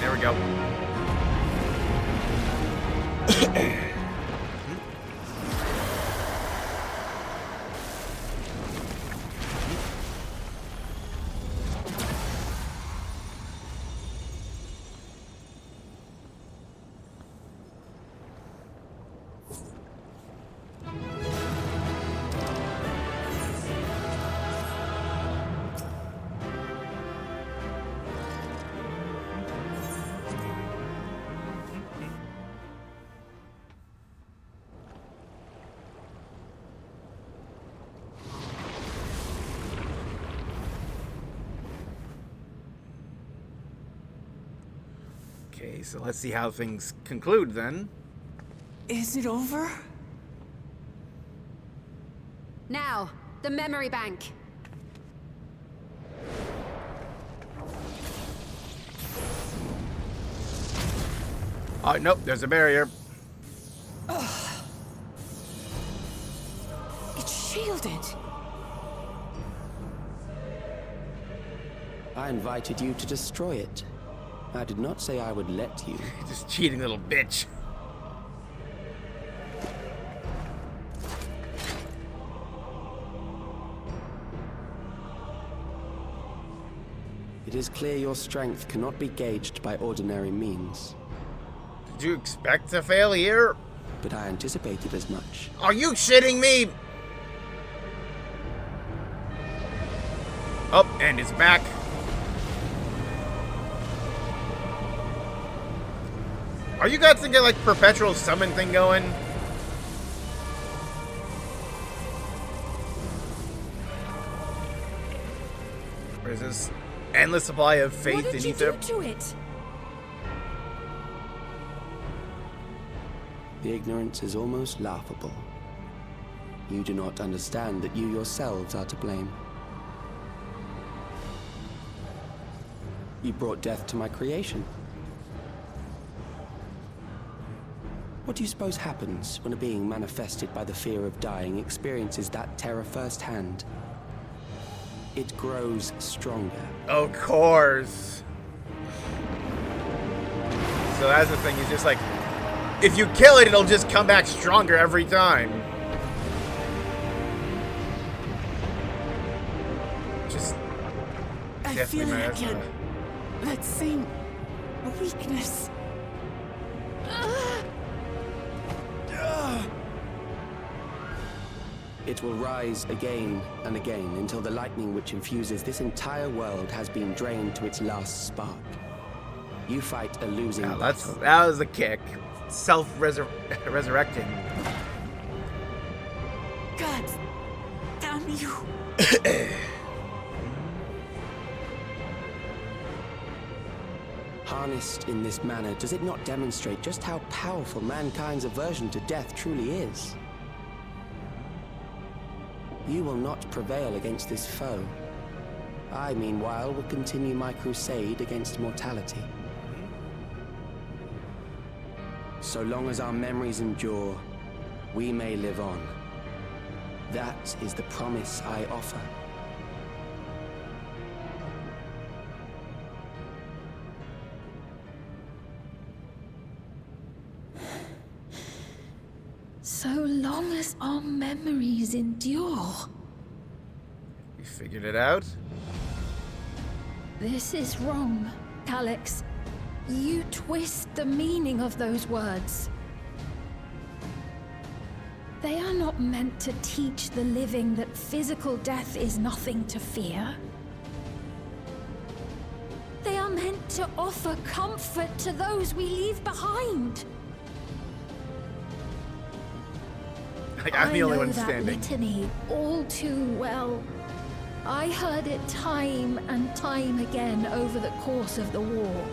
There we go. Okay, so let's see how things conclude then. Is it over? Now, the memory bank. Oh, nope, there's a barrier. It's shielded. I invited you to destroy it. I did not say I would let you. Just cheating little bitch. It is clear your strength cannot be gauged by ordinary means. Did you expect to fail here? But I anticipated as much. Are you shitting me? Oh, and it's back. Are you guys thinking like perpetual summon thing going? Or is this endless supply of faith in ether? What did you do to it? The ignorance is almost laughable. You do not understand that you yourselves are to blame. You brought death to my creation. What do you suppose happens when a being manifested by the fear of dying experiences that terror firsthand? It grows stronger. Of course. So that's the thing, he's just like, if you kill it, it'll just come back stronger every time. Just I feel it again. That same weakness. It will rise again and again until the lightning which infuses this entire world has been drained to its last spark. You fight a losing battle. That was a kick. Self-resurrecting. God damn you. Harnessed in this manner, does it not demonstrate just how powerful mankind's aversion to death truly is? You will not prevail against this foe. I, meanwhile, will continue my crusade against mortality. So long as our memories endure, we may live on. That is the promise I offer. So long as our memories endure. You figured it out? This is wrong, Calyx. You twist the meaning of those words. They are not meant to teach the living that physical death is nothing to fear. They are meant to offer comfort to those we leave behind. I'm the only one I know standing. that litany all too well. I heard it time and time again over the course of the war.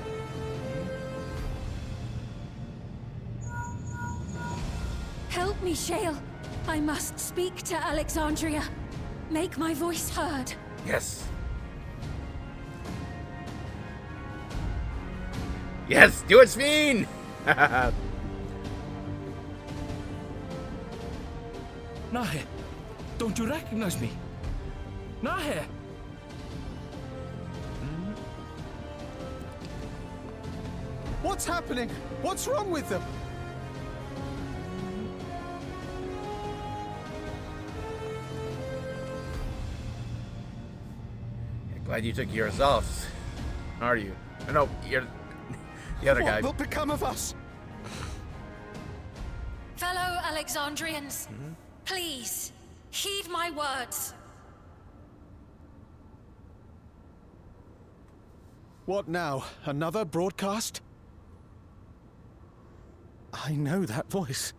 Help me, Shale. I must speak to Alexandria. Make my voice heard. Yes. Yes, do it, Sphene! Nahe, don't you recognize me? Nahe! What's happening? What's wrong with them? Glad you took yours off. Are you? No, you're the other guy. What will become of us? Fellow Alexandrians, please, heed my words. What now? Another broadcast? I know that voice.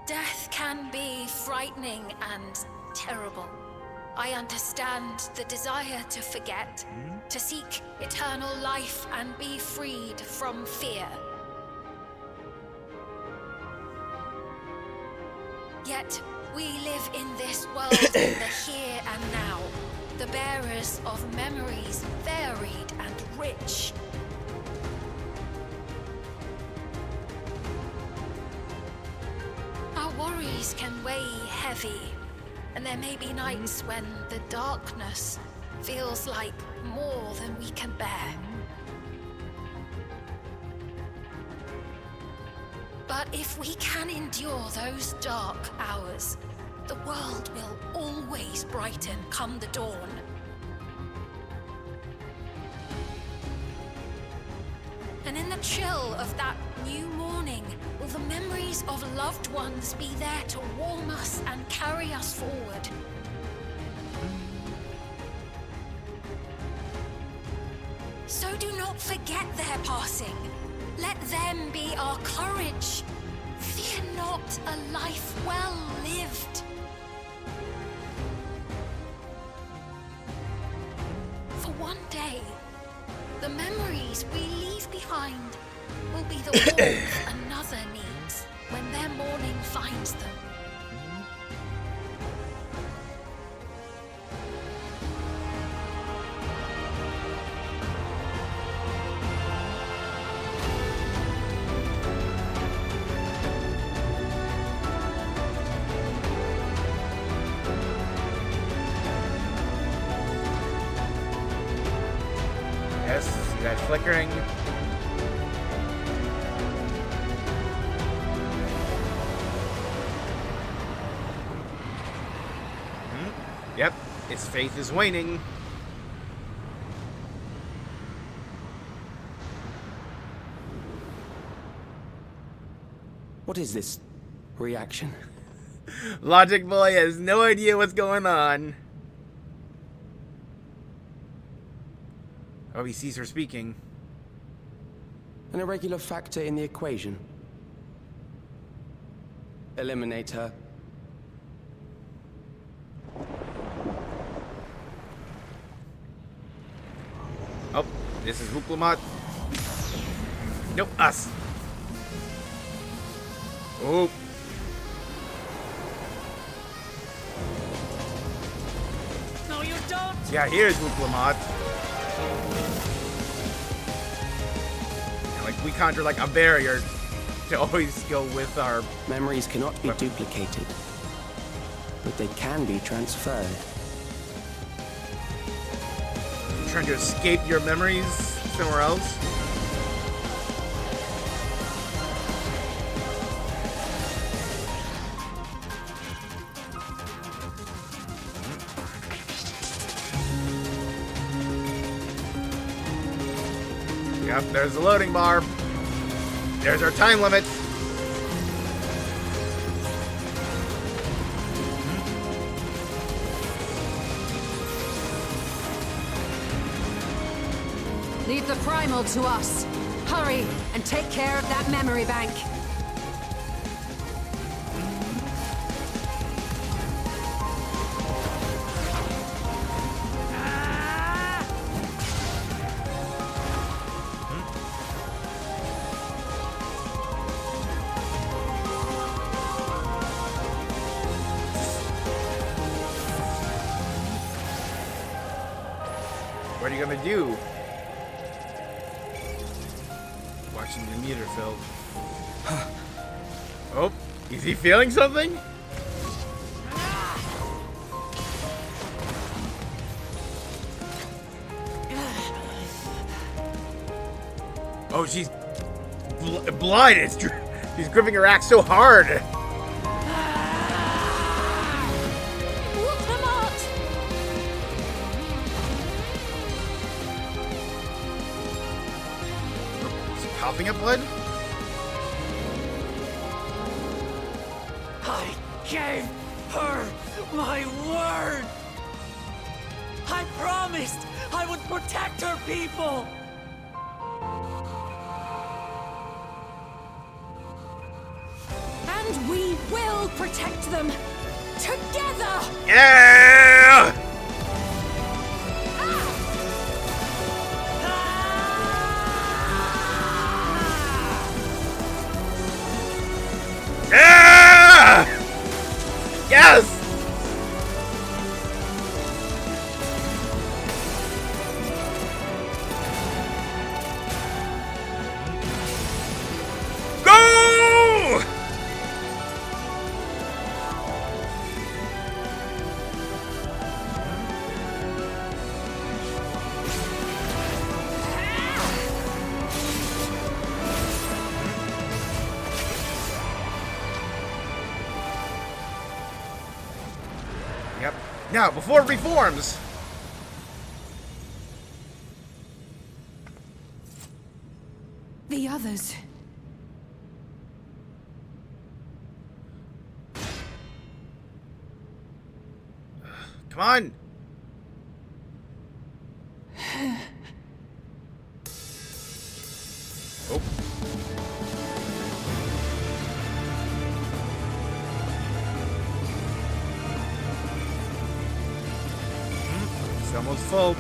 Death can be frightening and terrible. I understand the desire to forget, to seek eternal life and be freed from fear. Yet, we live in this world in the here and now, the bearers of memories varied and rich. Our worries can weigh heavy, and there may be nights when the darkness feels like more than we can bear. But if we can endure those dark hours, the world will always brighten come the dawn. And in the chill of that new morning, will the memories of loved ones be there to warm us and carry us forward? So do not forget their passing. Let them be our courage. Fear not a life well lived. For one day, The memories we leave behind will be the warmth another needs when their morning finds them. Yes, see that flickering? Yep, its faith is waning. What is this reaction? Logic Boy has no idea what's going on. Oh, he sees her speaking. An irregular factor in the equation. Eliminate her. Oh, this is Wuk Lamat. Nope, us. Oh. No, you don't! Yeah, here's Wuk Lamat. And like we conjure like a barrier to always go with our memories cannot be duplicated, but they can be transferred. You're trying to escape your memories somewhere else? Yep, there's the loading bar. There's our time limit. Leave the primal to us. Hurry and take care of that memory bank. What are you gonna do? Watching the meter fill. Oh, is he feeling something? Oh, she's blind. She's gripping her axe so hard. Coughing up blood? I gave her my word! I promised I would protect her people! And we will protect them together! Yeah! Yeah! Yes! Go! Yep. Now, before it reforms. The others. Come on. Oh. It's almost full.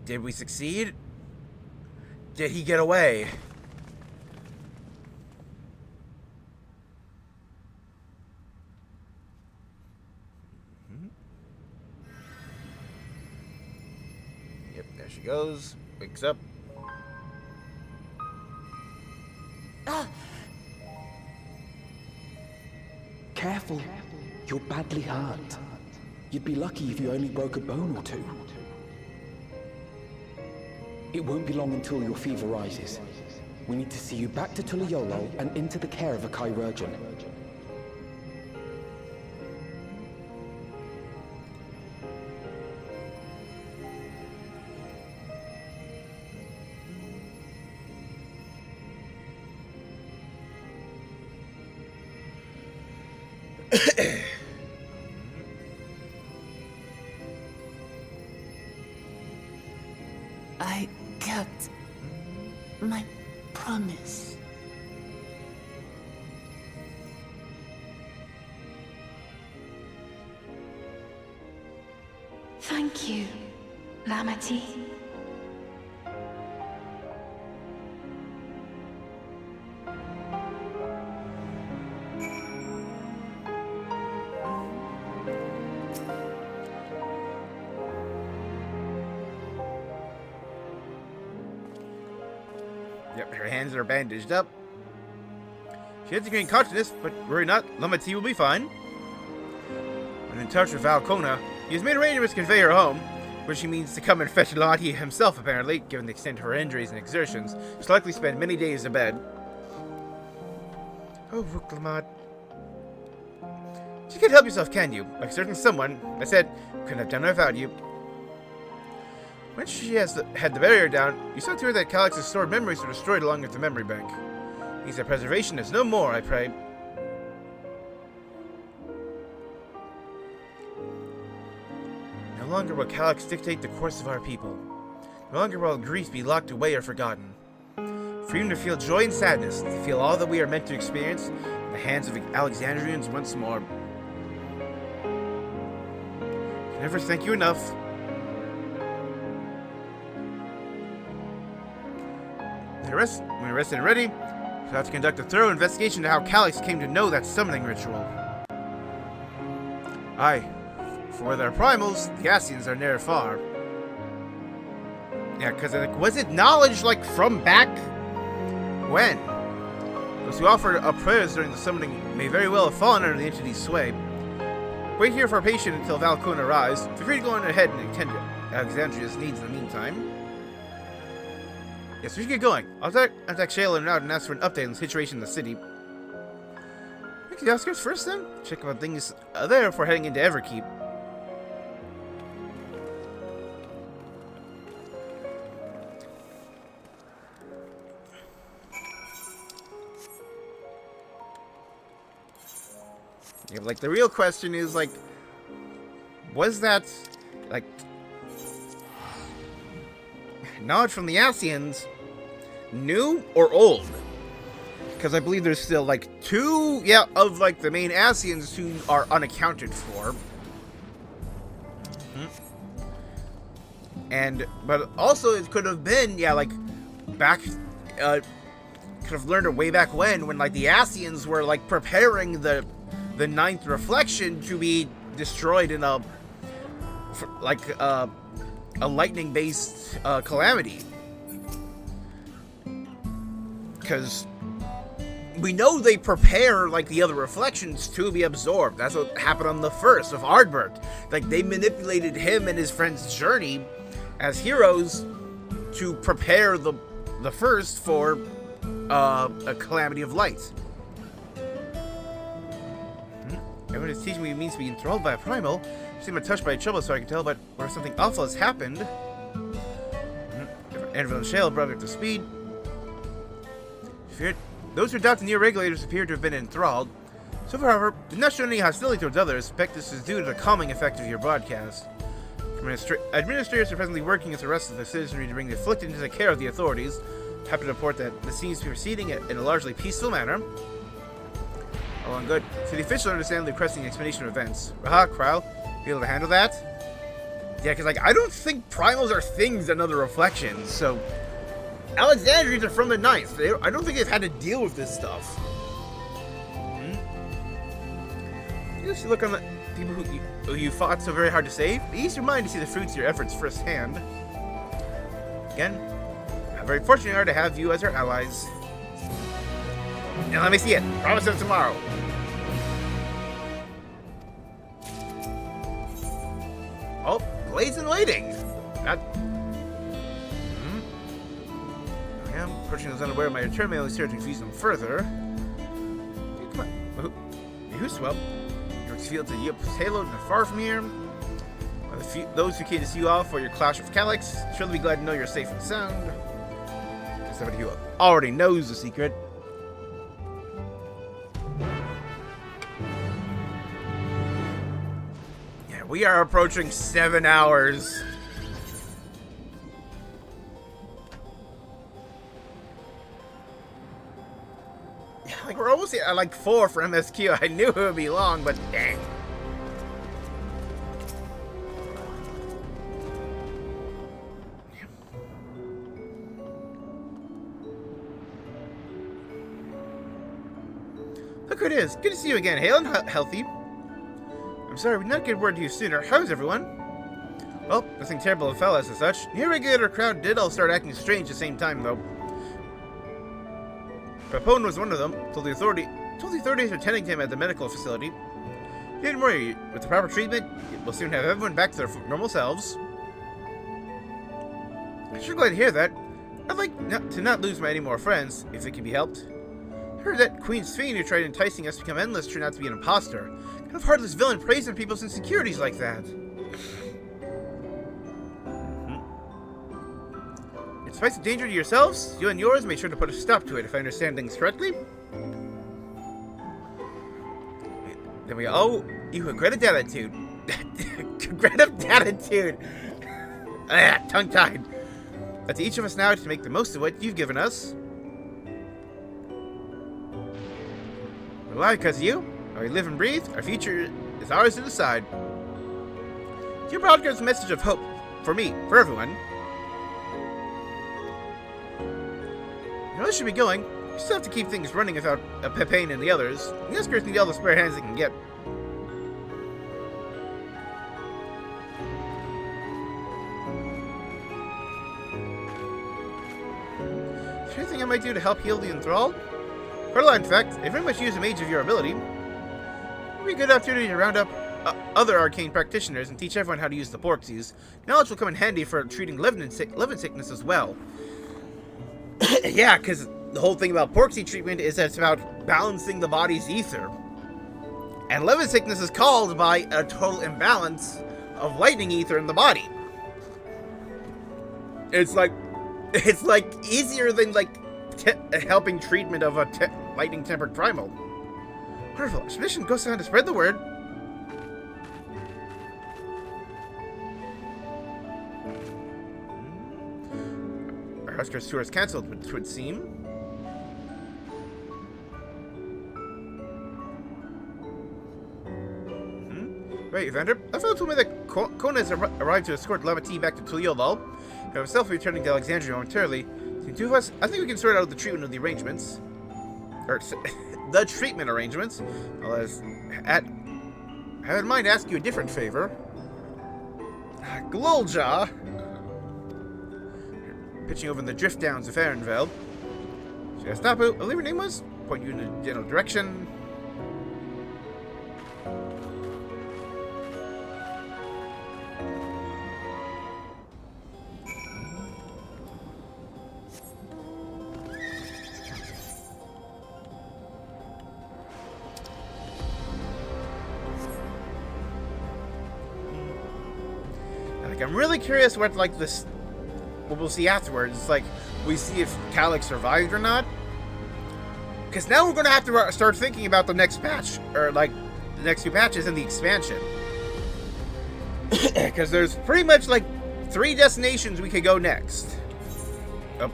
Did we succeed? Did he get away? Yep, there she goes. Wakes up. Careful. You're badly hurt. You'd be lucky if you only broke a bone or two. It won't be long until your fever rises. We need to see you back to Tuliolo and into the care of a chirurgeon. I kept my promise. Thank you, Lamati. Yep, her hands are bandaged up. She has to gain consciousness, but worry not, Lamati will be fine. When in touch with Valcona, he has made arrangements to convey her home, which he means to come and fetch Lamati himself, apparently, given the extent of her injuries and exertions. She'll likely spend many days in bed. Oh, Wuk Lamat. You can't help yourself, can you? Like certain someone, I said, couldn't have done it without you. When she had the barrier down, you saw to her that Calyx's stored memories were destroyed along with the memory bank. He said preservation is no more, I pray. No longer will Calyx dictate the course of our people. No longer will grief be locked away or forgotten. Freedom to feel joy and sadness, to feel all that we are meant to experience in the hands of Alexandrians once more. I can never thank you enough. When we're rested and ready, we'll have to conduct a thorough investigation into how Calyx came to know that summoning ritual. Aye, for with our primals, the Scions are ne'er far. Yeah, because was it knowledge, like, from back when? Those who offered up prayers during the summoning may very well have fallen under the entity's sway. Wait here for our patient until Valcona arrives. Feel free to go on ahead and attend to Alexandria's needs in the meantime. Yes, we should get going. I'll contact Shayla and out and ask for an update on the situation in the city. We can ask us first then? Check about things there before heading into Everkeep. Yeah, like, the real question is, like, was that, like, knowledge from the Scions new or old? Because I believe there's still, like, two, of, like, the main Scions who are unaccounted for. But also it could have been, like, back, could have learned it way back when, like, the Scions were, like, preparing the ninth reflection to be destroyed in a lightning-based calamity. Because we know they prepare, like, the other reflections to be absorbed. That's what happened on the first with Ardbert. Like, they manipulated him and his friend's journey as heroes to prepare the first for a calamity of light. Everyone is teaching me what it means to be enthralled by a primal. I seem touched by trouble, so I can tell but where something awful has happened. Anvil and Shale brought me up to speed. Feared those who doubt the near regulators appear to have been enthralled. So far, however, do not show any hostility towards others. Suspect this is due to the calming effect of your broadcast. Administrators are presently working with the rest of the citizenry to bring the afflicted into the care of the authorities. Happy to report that this seems to be proceeding in a largely peaceful manner. All on good. So the officials understand the requesting explanation of events. Aha, Krau, be able to handle that? Yeah, because like I don't think primals are things and other reflections. So Alexandrians are from the 9th. I don't think they've had to deal with this stuff. You just look on the people who you fought so very hard to save. Ease your mind to see the fruits of your efforts firsthand. Again, how very fortunate we are to have you as our allies. Now let me see it. Promise them tomorrow. Oh, Blaze in waiting. That. I am approaching those unaware of my return. May only serve to confuse them further. Come on. Who's well? Fields of Yip payload not far from here. Those who came to see you off for your clash with Calyx, surely be glad to know you're safe and sound. Somebody who already knows the secret. Yeah, we are approaching 7 hours. Like, we're almost at like 4 for MSQ. I knew it would be long, but dang. Look who it is. Good to see you again, Hale and healthy. I'm sorry, we did not get word to you sooner. How's everyone? Well, nothing terrible befell us as such. The irregular crowd did all start acting strange at the same time, though. Papone was one of them. Told the authorities are tending to him at the medical facility. Don't worry, with the proper treatment, we'll soon have everyone back to their normal selves. I'm sure glad to hear that. I'd like to not lose any more friends, if it can be helped. I heard that Queen Sphene, who tried enticing us to become endless, turned out to be an imposter. Kind of heartless villain preys on people's insecurities like that. Despite the danger to yourselves, you and yours made sure to put a stop to it, if I understand things correctly. Then we owe you a great gratitude. Great gratitude. Tongue-tied. That's each of us now to make the most of what you've given us. We're alive because of you. How we live and breathe. Our future is ours to decide. Your broadcast a message of hope. For me. For everyone. You know, this should be going. You still have to keep things running without Pepane and the others. The Eskers need all the spare hands they can get. Is there anything I might do to help heal the enthralled? Quite a lot, in fact. I very much use a mage of your ability. It would be a good opportunity to round up other arcane practitioners and teach everyone how to use the Porxies. Knowledge will come in handy for treating Levin sickness as well. Yeah, because the whole thing about Porxie treatment is that it's about balancing the body's ether. And Levin sickness is caused by a total imbalance of lightning ether in the body. It's like easier than like helping treatment of a lightning tempered primal. Wonderful. Our mission goes on to spread the word. Our Huskers tour is cancelled, which would seem. Right, Evander. A fellow told me that Kona has arrived to escort Lamati back to Tuliolal. And himself returning to Alexandria momentarily. The two of us, I think we can sort out the treatment of the arrangements. Or, the treatment arrangements. Well, I have in mind to ask you a different favor. Glolja! Pitching over in the drift downs of Ehrenveld. Should I stop? I believe her name was? Point you in a general direction. I'm really curious what what we'll see afterwards. It's like we see if Calyx survived or not. Because now we're going to have to start thinking about the next patch, or like the next few patches in the expansion. Because there's pretty much like 3 destinations we could go next. Oh.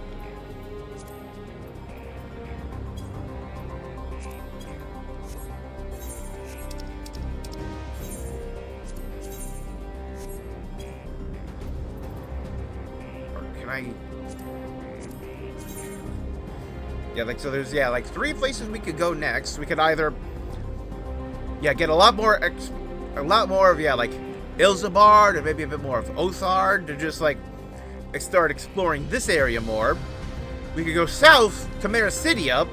Or can I... Yeah, like, so there's, like 3 places we could go next. We could either, get a lot more of, like, Ilzabard, and maybe a bit more of Othard, to just, like, start exploring this area more. We could go south to Mericidia,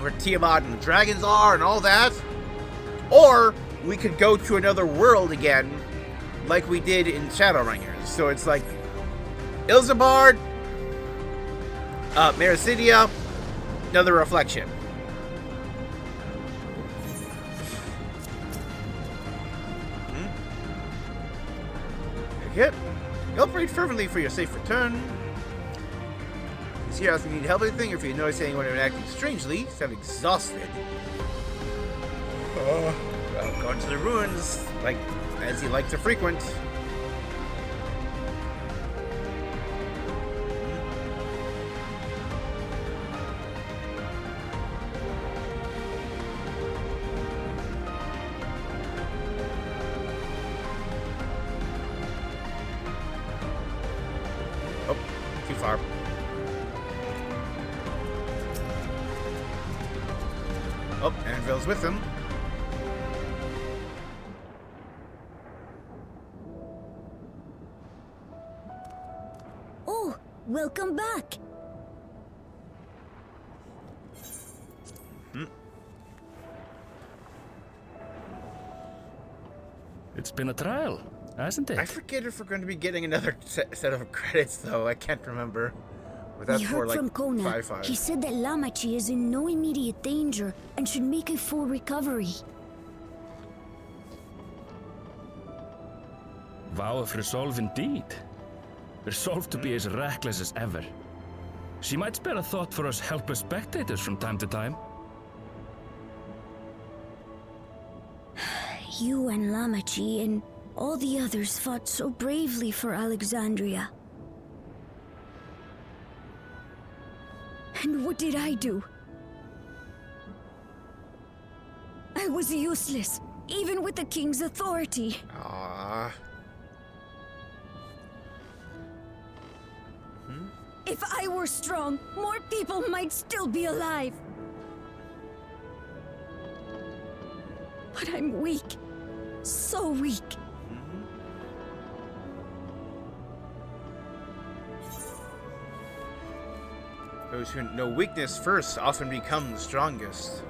where Tiamat and the dragons are, and all that. Or, we could go to another world again, like we did in Shadowringers. So it's like, Ilzabard, Mericidia, another reflection. Yep. You'll pray fervently for your safe return. He's here asking if you need help with anything, or if you notice anyone acting strangely, sound exhausted. Well, going to the ruins, like as he liked to frequent. With him. Oh, welcome back. It's been a trial, hasn't it? I forget if we're going to be getting another set of credits, though. I can't remember. We heard from Kona. 5-5. He said that Lamachi is in no immediate danger and should make a full recovery. Vow of resolve indeed. Resolved to be as reckless as ever. She might spare a thought for us helpless spectators from time to time. You and Lamachi and all the others fought so bravely for Alexandria. And what did I do? I was useless, even with the king's authority. Aww. If I were strong, more people might still be alive. But I'm weak. So weak. Those who know weakness first often become the strongest.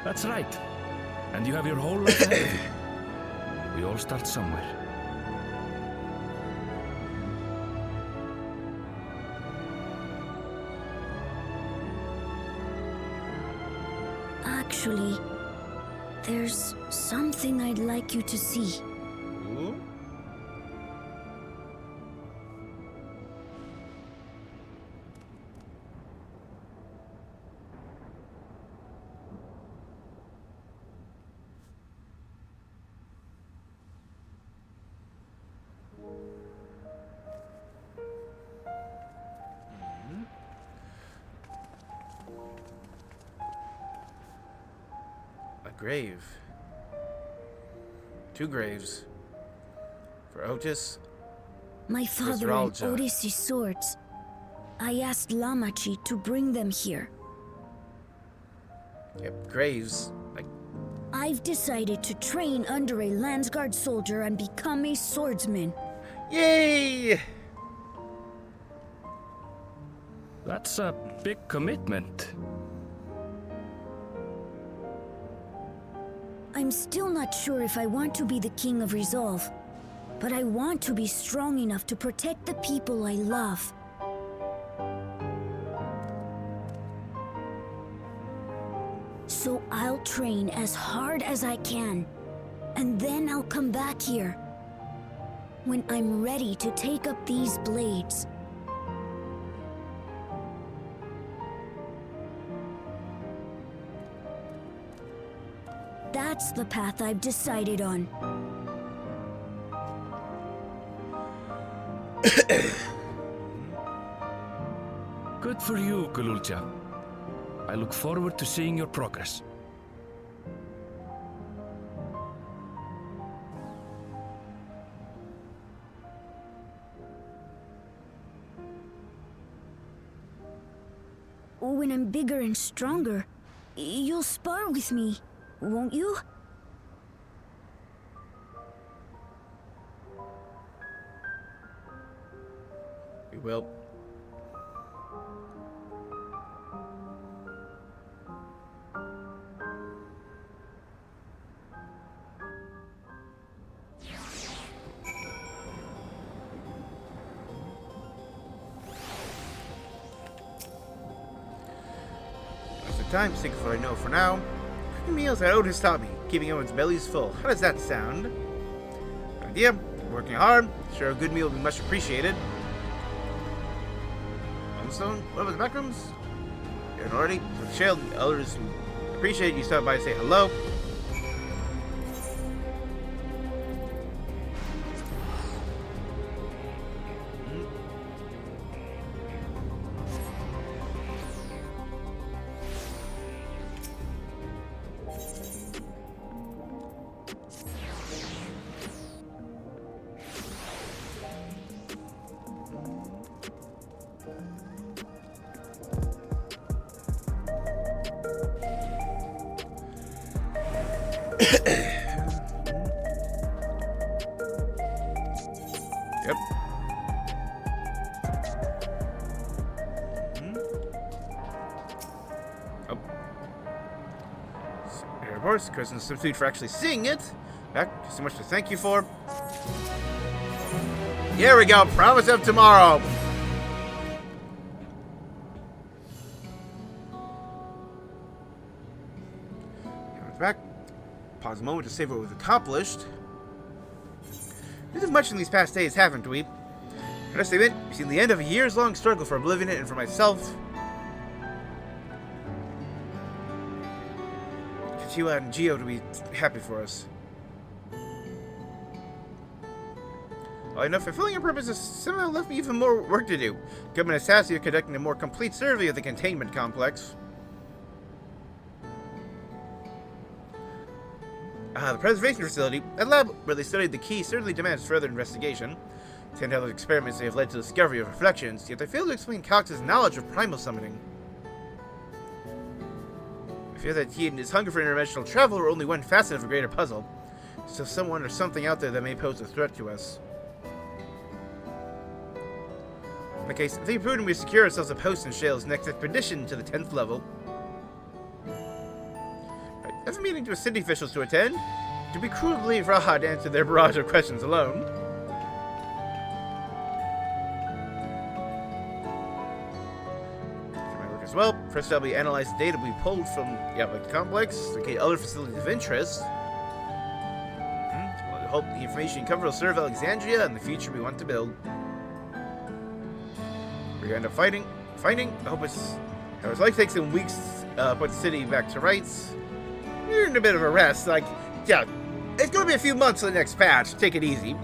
That's right. And you have your whole life ahead of you. We all start somewhere. Actually, there's something I'd like you to see. Ooh. Grave. 2 graves. For Otis. My father and Otis' swords. I asked Lamachi to bring them here. Yep, graves. Like, I've decided to train under a Landsguard soldier and become a swordsman. Yay! That's a big commitment. I'm still not sure if I want to be the King of Resolve. but I want to be strong enough to protect the people I love. So I'll train as hard as I can, and then I'll come back here when I'm ready to take up these blades. That's the path I've decided on. Good for you, Galulcha. I look forward to seeing your progress. When I'm bigger and stronger, you'll spar with me, won't you? We will. Time to think of what I know for now. Cooking meals that Otis taught me, keeping everyone's bellies full. How does that sound? Good idea. Working hard. Sure, a good meal will be much appreciated. Stone, what about the back rooms? You haven't already? So Shale, others appreciate you stopping by and say hello. Yep. Oh. Of course, Kristen substitute for actually seeing it. Back, so much to thank you for. Here we go. Promise of tomorrow. Back. Pause a moment to savor what we've accomplished. We did much in these past days, haven't we? I must admit, we've seen the end of a years-long struggle for Oblivion and for myself. Kachua and Geo to be happy for us. Well, enough fulfilling your purpose has somehow left me even more work to do. Government Assassin are conducting a more complete survey of the containment complex. The preservation facility, a lab where they studied the key, certainly demands further investigation. Tend how those experiments may have led to the discovery of reflections, yet they fail to explain Calyx's knowledge of primal summoning. I fear that he and his hunger for interdimensional travel are only one facet of a greater puzzle. Still someone or something out there that may pose a threat to us. In that case, I think prudent we secure ourselves a post in Shale's next expedition to the 10th level. I have a meeting with city officials to attend. To be cruel to leave Raha to answer their barrage of questions alone. For my work as well, first I'll be analyze the data we pulled from the complex, locate other facilities of interest. I hope the information you cover will serve Alexandria and the future we want to build. We're going to end up fighting. I hope it's like takes some weeks to put the city back to rights. You're in a bit of a rest, it's gonna be a few months to the next patch. Take it easy.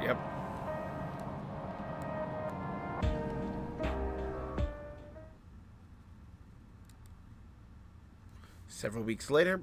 Yep. Several weeks later.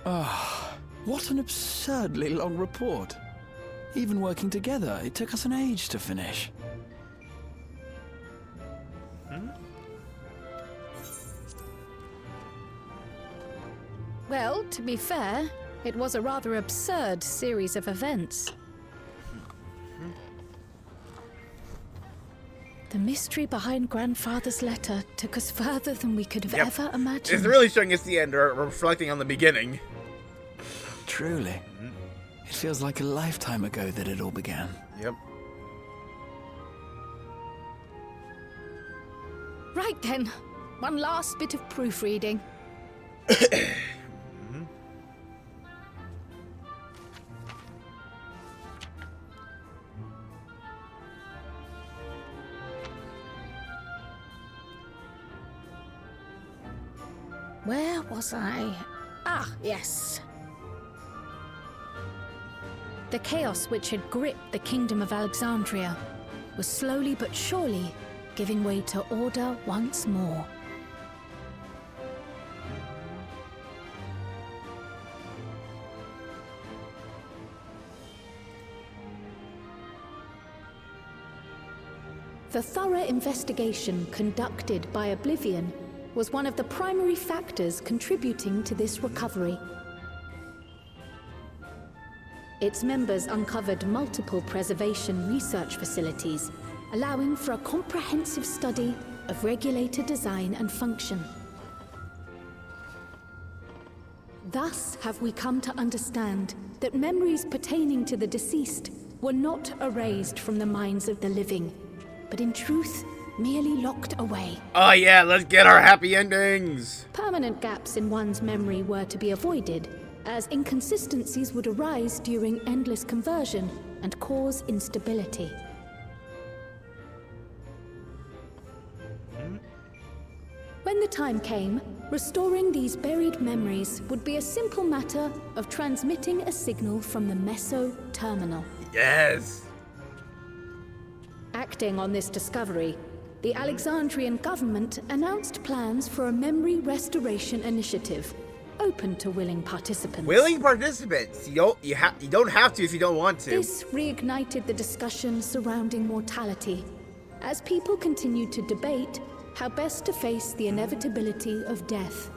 Ah, what an absurdly long report. Even working together, it took us an age to finish. Well, to be fair, it was a rather absurd series of events. The mystery behind Grandfather's letter took us further than we could have ever imagined. It's really showing us the end, or reflecting on the beginning. Truly. It feels like a lifetime ago that it all began. Yep. Right then, one last bit of proofreading. Where was I? Ah, yes. The chaos which had gripped the kingdom of Alexandria was slowly but surely giving way to order once more. The thorough investigation conducted by Oblivion was one of the primary factors contributing to this recovery. Its members uncovered multiple preservation research facilities, allowing for a comprehensive study of regulator design and function. Thus have we come to understand that memories pertaining to the deceased were not erased from the minds of the living, but in truth, merely locked away. Oh yeah, let's get our happy endings! Permanent gaps in one's memory were to be avoided, as inconsistencies would arise during endless conversion and cause instability. When the time came, restoring these buried memories would be a simple matter of transmitting a signal from the Meso Terminal. Yes! Acting on this discovery, the Alexandrian government announced plans for a memory restoration initiative, open to willing participants. Willing participants? You don't have to if you don't want to. This reignited the discussion surrounding mortality, as people continued to debate how best to face the inevitability of death.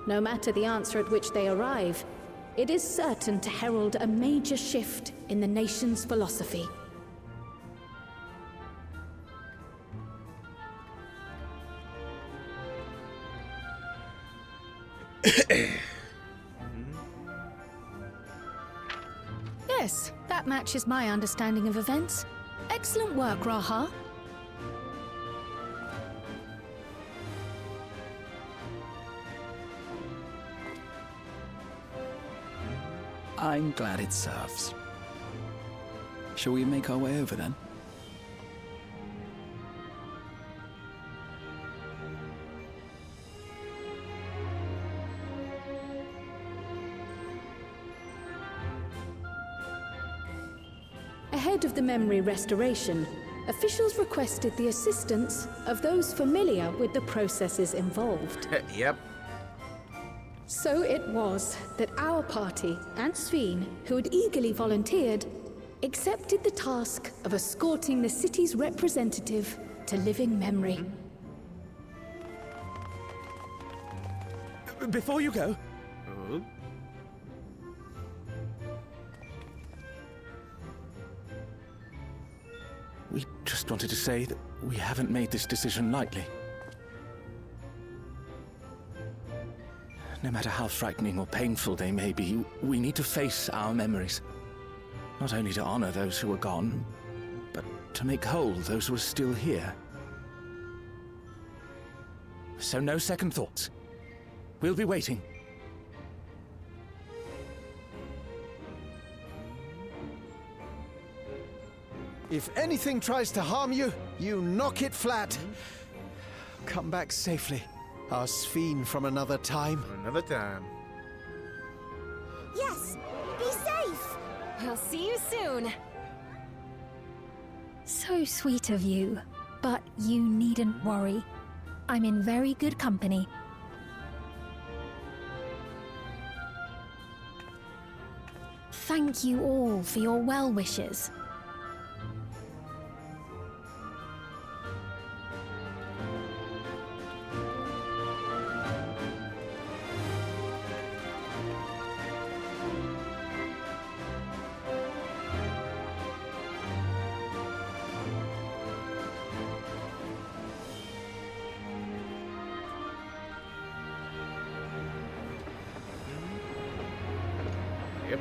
No matter the answer at which they arrive, it is certain to herald a major shift in the nation's philosophy. Yes, that matches my understanding of events. Excellent work, Raha. I'm glad it serves. Shall we make our way over then? Ahead of the memory restoration, officials requested the assistance of those familiar with the processes involved. Yep. So it was that our party and Sphene, who had eagerly volunteered, accepted the task of escorting the city's representative to living memory. Before you go, we just wanted to say that we haven't made this decision lightly. No matter how frightening or painful they may be, we need to face our memories. Not only to honor those who are gone, but to make whole those who are still here. So no second thoughts. We'll be waiting. If anything tries to harm you, you knock it flat. Come back safely. Our Sphene from another time. Another time. Yes! Be safe! I'll see you soon. So sweet of you, but you needn't worry. I'm in very good company. Thank you all for your well wishes. Yep.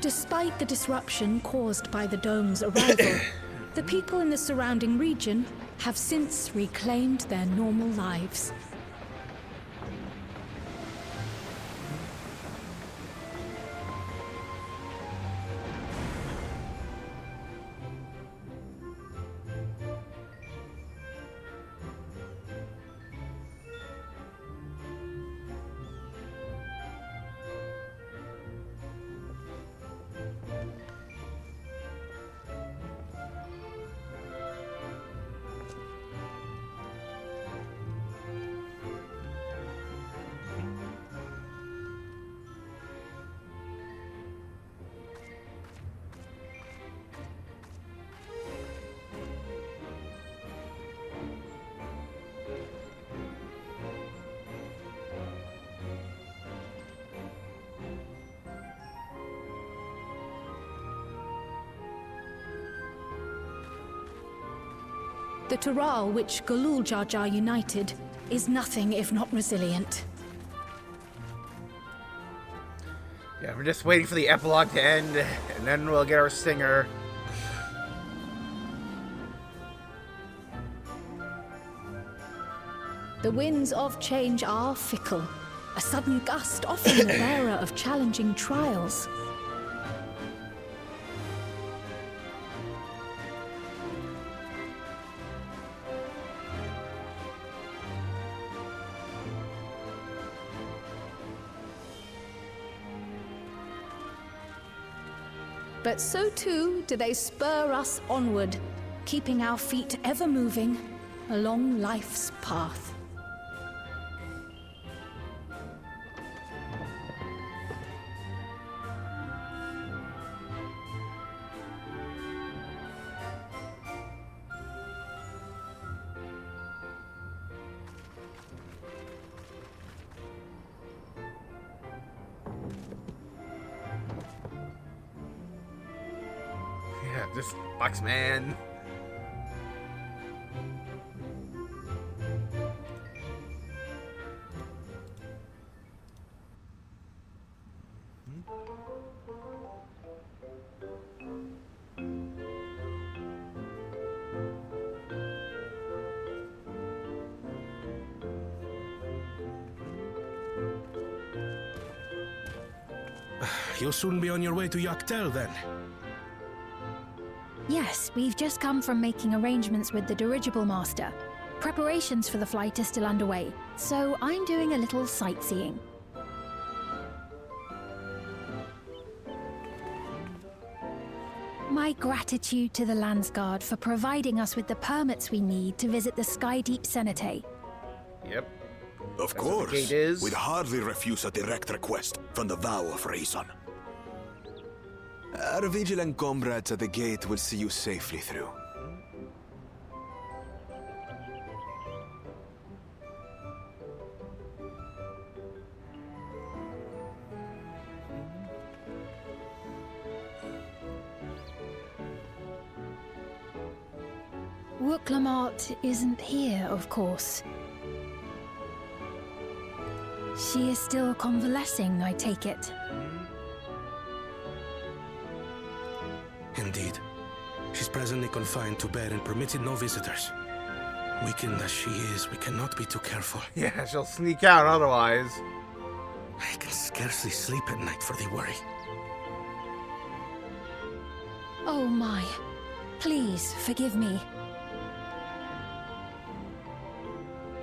Despite the disruption caused by the dome's arrival, the people in the surrounding region have since reclaimed their normal lives. The Tural which Galul Jar Jar united is nothing if not resilient. Yeah, we're just waiting for the epilogue to end, and then we'll get our stinger. The winds of change are fickle. A sudden gust often the bearer of challenging trials. But so too do they spur us onward, keeping our feet ever moving along life's path. Yeah, this box man. You'll soon be on your way to Yaktel, then? Yes, we've just come from making arrangements with the dirigible master. Preparations for the flight are still underway, so I'm doing a little sightseeing. My gratitude to the Landsguard for providing us with the permits we need to visit the Skydeep Cenotaph. Yep. Of course. We'd hardly refuse a direct request from the vow of reason. Our vigilant comrades at the gate will see you safely through. Wuk Lamat isn't here, of course. She is still convalescing, I take it. Indeed. She's presently confined to bed and permitted no visitors. Weakened as she is, we cannot be too careful. Yeah, she'll sneak out otherwise. I can scarcely sleep at night for the worry. Oh my. Please, forgive me.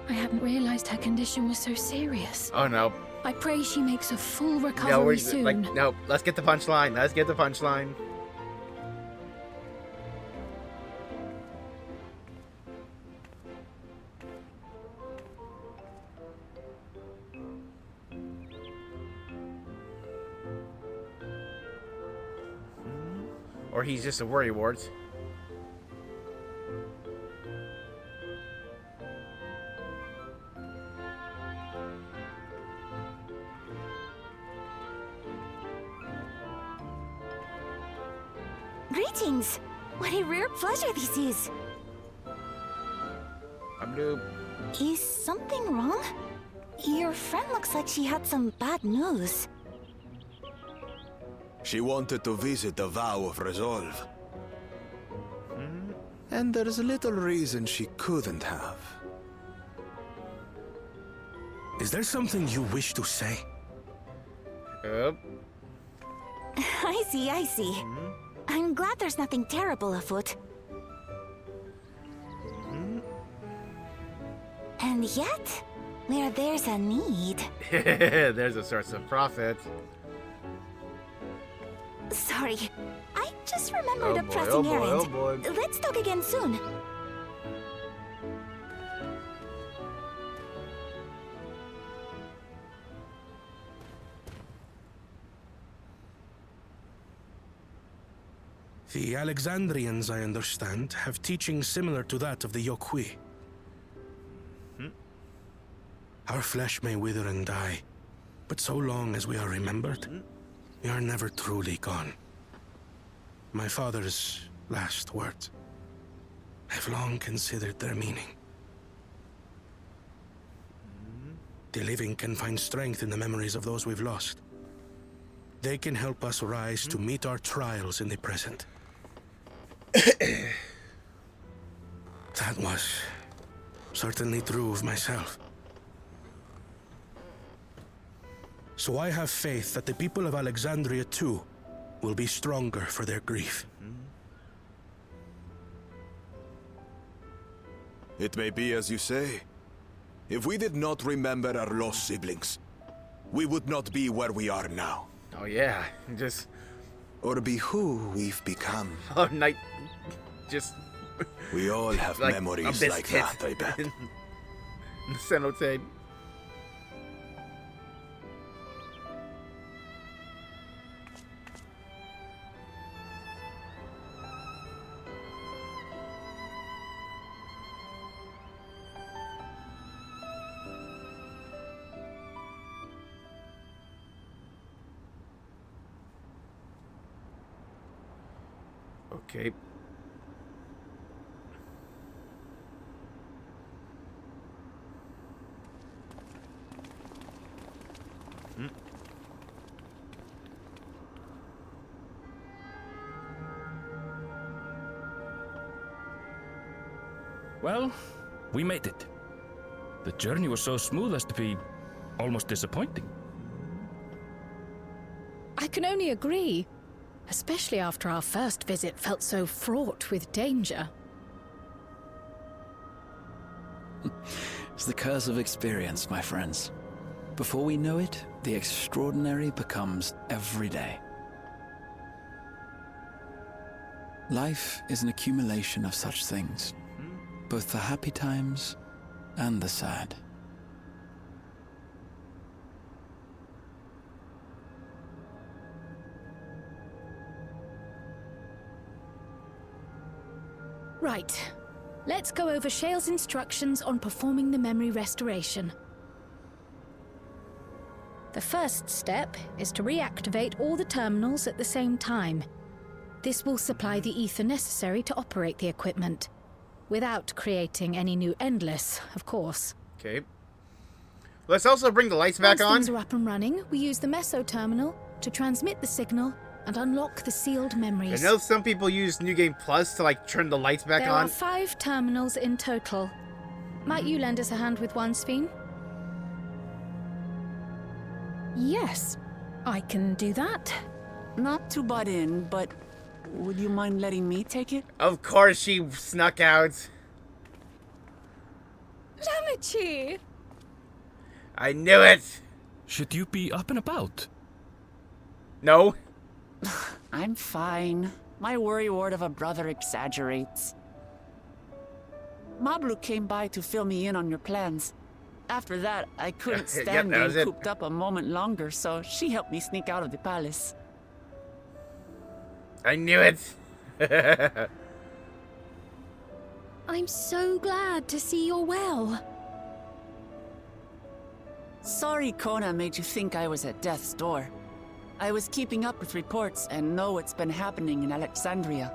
I hadn't realized her condition was so serious. Oh no. I pray she makes a full No, recovery soon. no. Let's get the punchline. Let's get the punchline. Or he's just a worrywart. Greetings! What a rare pleasure this is. I'm new. Is something wrong? Your friend looks like she had some bad news. She wanted to visit the Vow of Resolve. And there's little reason she couldn't have. Is there something you wish to say? I see, I see. I'm glad there's nothing terrible afoot. And yet, where there's a need... There's a source of profit. Sorry, I just remembered a pressing errand. Oh boy. Let's talk again soon. The Alexandrians, I understand, have teachings similar to that of the Yokui. Our flesh may wither and die, but so long as we are remembered, we are never truly gone. My father's last words. I've long considered their meaning. The living can find strength in the memories of those we've lost. They can help us rise to meet our trials in the present. That was certainly true of myself. So I have faith that the people of Alexandria too will be stronger for their grief. It may be as you say. If we did not remember our lost siblings, we would not be where we are now. Oh yeah, just... Or be who we've become. Oh, night... Just... We all have like memories a like that, I bet. Cenotape. Okay. Well, we made it. The journey was so smooth as to be almost disappointing. I can only agree. Especially after our first visit felt so fraught with danger. It's the curse of experience, my friends. Before we know it, the extraordinary becomes every day. Life is an accumulation of such things, both the happy times and the sad. Right. Let's go over Shale's instructions on performing the memory restoration. The first step is to reactivate all the terminals at the same time. This will supply the ether necessary to operate the equipment, without creating any new endless, of course. Okay. Let's also bring the lights back on. Once things are up and running, we use the meso terminal to transmit the signal and unlock the sealed memories. I know some people use New Game Plus to turn the lights back there on. There are 5 terminals in total. Might you lend us a hand with one, Sphene? Yes, I can do that. Not to butt in, but would you mind letting me take it? Of course she snuck out. Lamachi! I knew it! Should you be up and about? No. I'm fine. My worrywart of a brother exaggerates. Mablu came by to fill me in on your plans. After that, I couldn't stand that was being it. cooped up a moment longer, so she helped me sneak out of the palace. I knew it! I'm so glad to see you're well. Sorry Kona made you think I was at death's door. I was keeping up with reports and know what's been happening in Alexandria.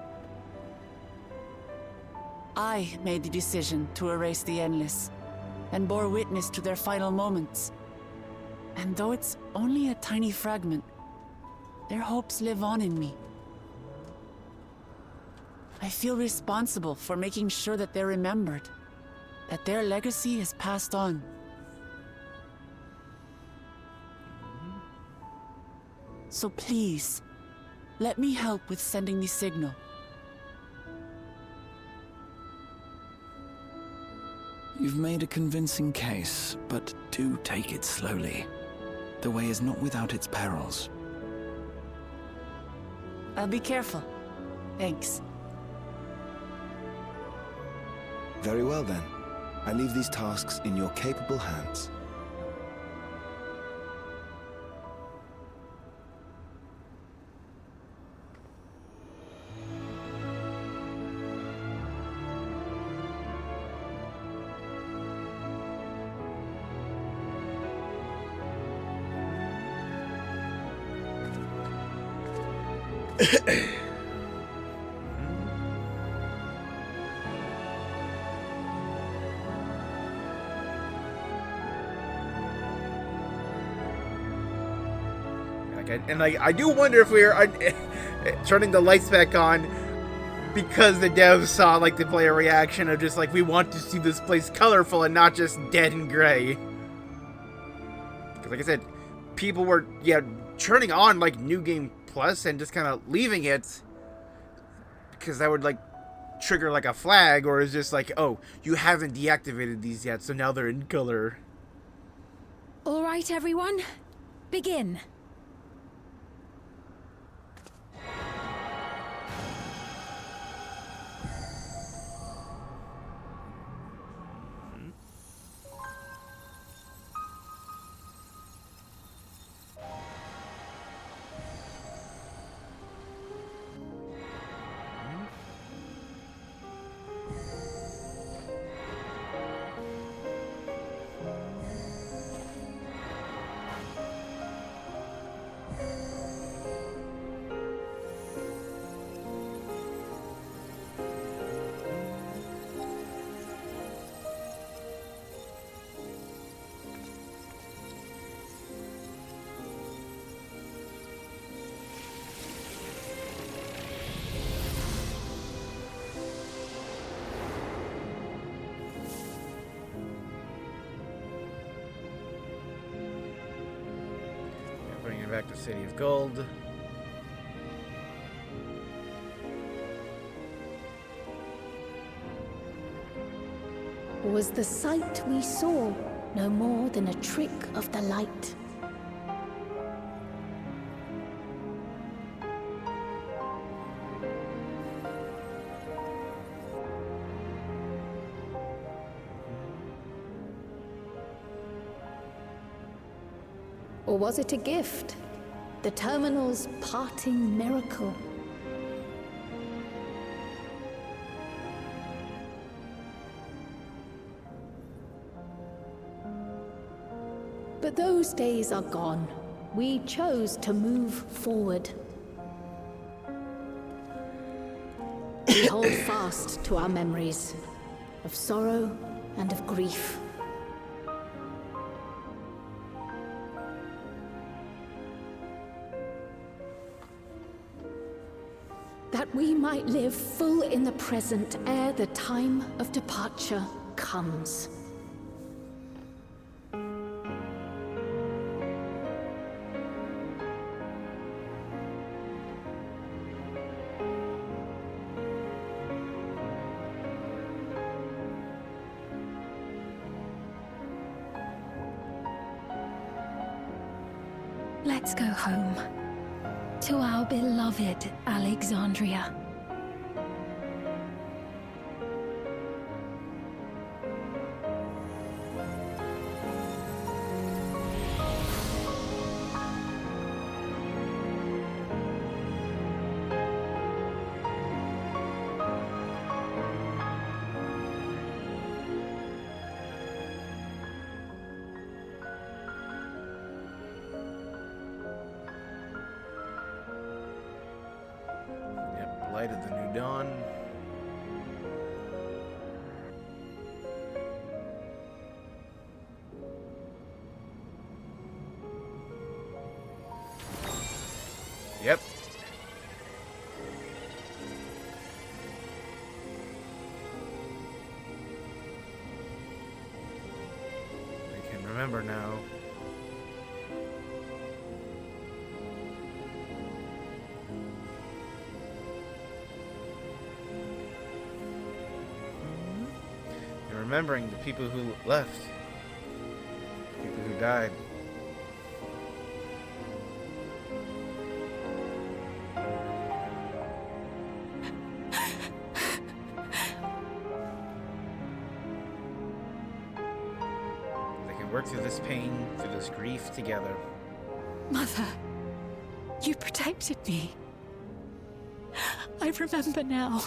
I made the decision to erase the Endless, and bore witness to their final moments. And though it's only a tiny fragment, their hopes live on in me. I feel responsible for making sure that they're remembered, that their legacy is passed on. So please, let me help with sending the signal. You've made a convincing case, but do take it slowly. The way is not without its perils. I'll be careful. Thanks. Very well then. I leave these tasks in your capable hands. I do wonder if we're turning the lights back on because the devs saw like the player reaction of just like, we want to see this place colorful and not just dead and gray. Because like I said, people were turning on like New Game Plus and just kind of leaving it because that would like trigger like a flag, or it's just like, oh, you haven't deactivated these yet, so now they're in color. All right, everyone, begin. Back to City of Gold. Was the sight we saw no more than a trick of the light? Or was it a gift? The Terminal's parting miracle? But those days are gone. We chose to move forward. We hold fast to our memories of sorrow and of grief. That we might live full in the present ere the time of departure comes. Let's go home. To our beloved Alexandria. Light of the new dawn. Yep. I can remember now. Remembering the people who left, people who died. They can work through this pain, through this grief together. Mother, you protected me. I remember now.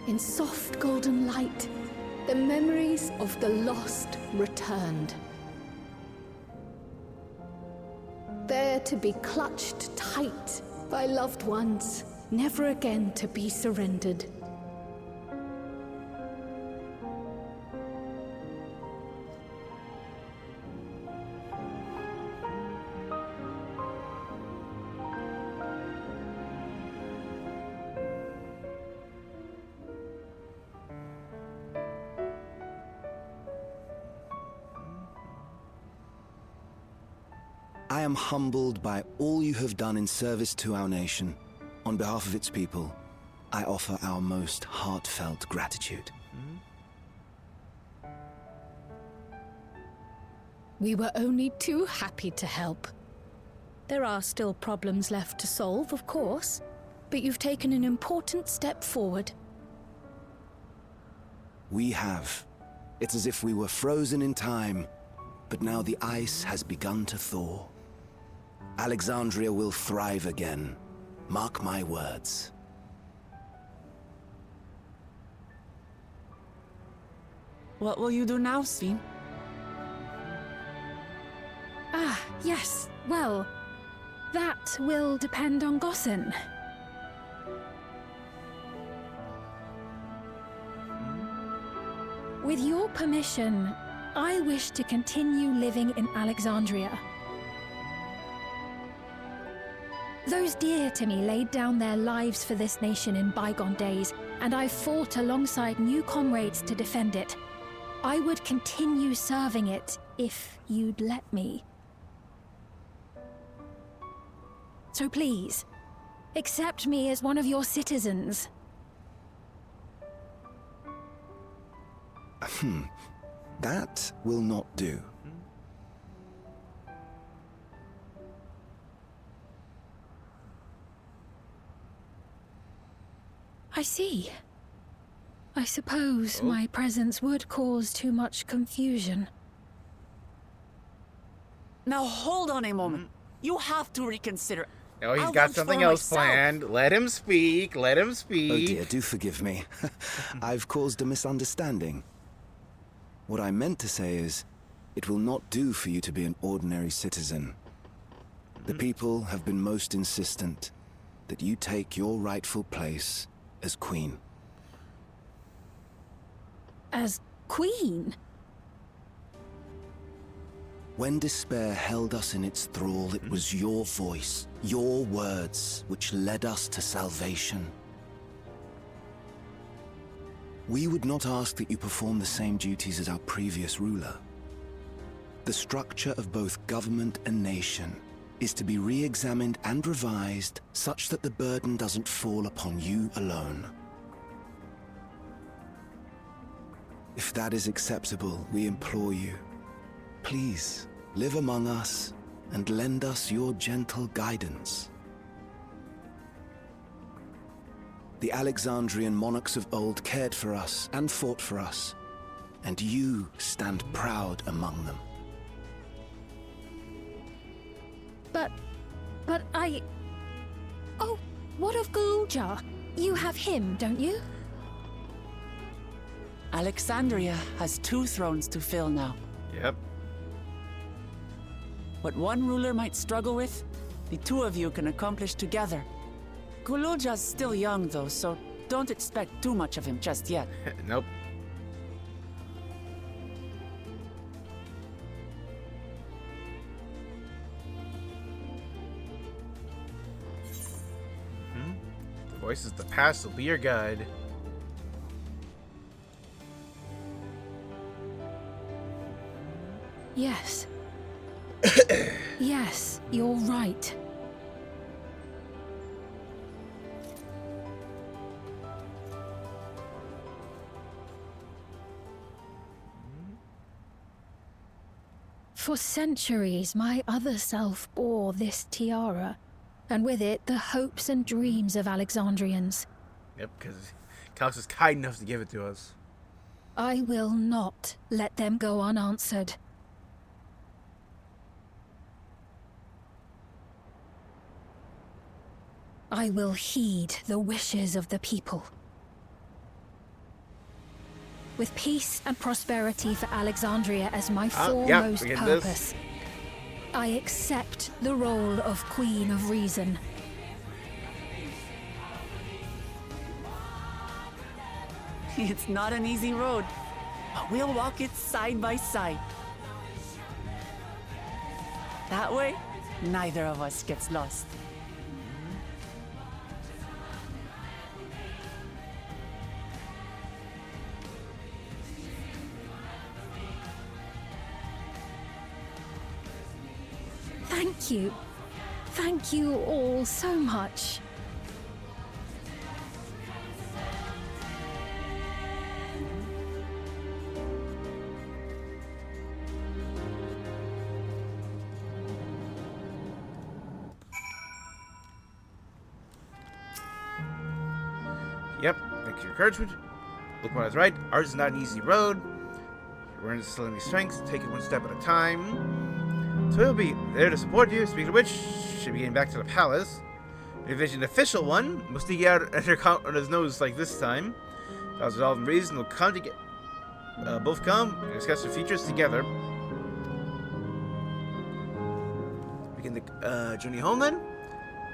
In soft golden light, the memories of the lost returned. There to be clutched tight by loved ones, never again to be surrendered. I am humbled by all you have done in service to our nation. On behalf of its people, I offer our most heartfelt gratitude. We were only too happy to help. There are still problems left to solve, of course, but you've taken an important step forward. We have. It's as if we were frozen in time, but now the ice has begun to thaw. Alexandria will thrive again. Mark my words. What will you do now, Sphene? Ah, yes. Well, that will depend on Gossen. With your permission, I wish to continue living in Alexandria. Those dear to me laid down their lives for this nation in bygone days, and I fought alongside new comrades to defend it. I would continue serving it if you'd let me. So please, accept me as one of your citizens. That will not do. I see. I suppose my presence would cause too much confusion. Now hold on a moment. You have to reconsider. No, he's got something else planned. Let him speak. Let him speak. Oh dear, do forgive me. I've caused a misunderstanding. What I meant to say is, it will not do for you to be an ordinary citizen. The people have been most insistent that you take your rightful place as queen. As queen? When despair held us in its thrall, it was your voice, your words, which led us to salvation. We would not ask that you perform the same duties as our previous ruler. The structure of both government and nation is to be re-examined and revised such that the burden doesn't fall upon you alone. If that is acceptable, we implore you, please live among us and lend us your gentle guidance. The Alexandrian monarchs of old cared for us and fought for us, and you stand proud among them. But I... Oh, what of Galulja? You have him, don't you? Alexandria has 2 thrones to fill now. Yep. What one ruler might struggle with, the 2 of you can accomplish together. Galulja's still young though, so don't expect too much of him just yet. Nope. The voice is the past will be your guide. Yes. Yes, you're right. For centuries, my other self bore this tiara, and with it the hopes and dreams of Alexandrians. Yep, because Calyx is kind enough to give it to us. I will not let them go unanswered. I will heed the wishes of the people. With peace and prosperity for Alexandria as my foremost purpose, I accept the role of Queen of Reason. It's not an easy road, but we'll walk it side by side. That way, neither of us gets lost. Thank you. Thank you all so much. Yep, thanks for your encouragement. Look what I was right. Ours is not an easy road. We're instilling strength, take it one step at a time. So we'll be there to support you. Speaking of which, should be getting back to the palace. If there's an official one, must he get out on his nose like this time. As resolved in reason, we'll come to get both come and discuss the features together. Begin the journey home then.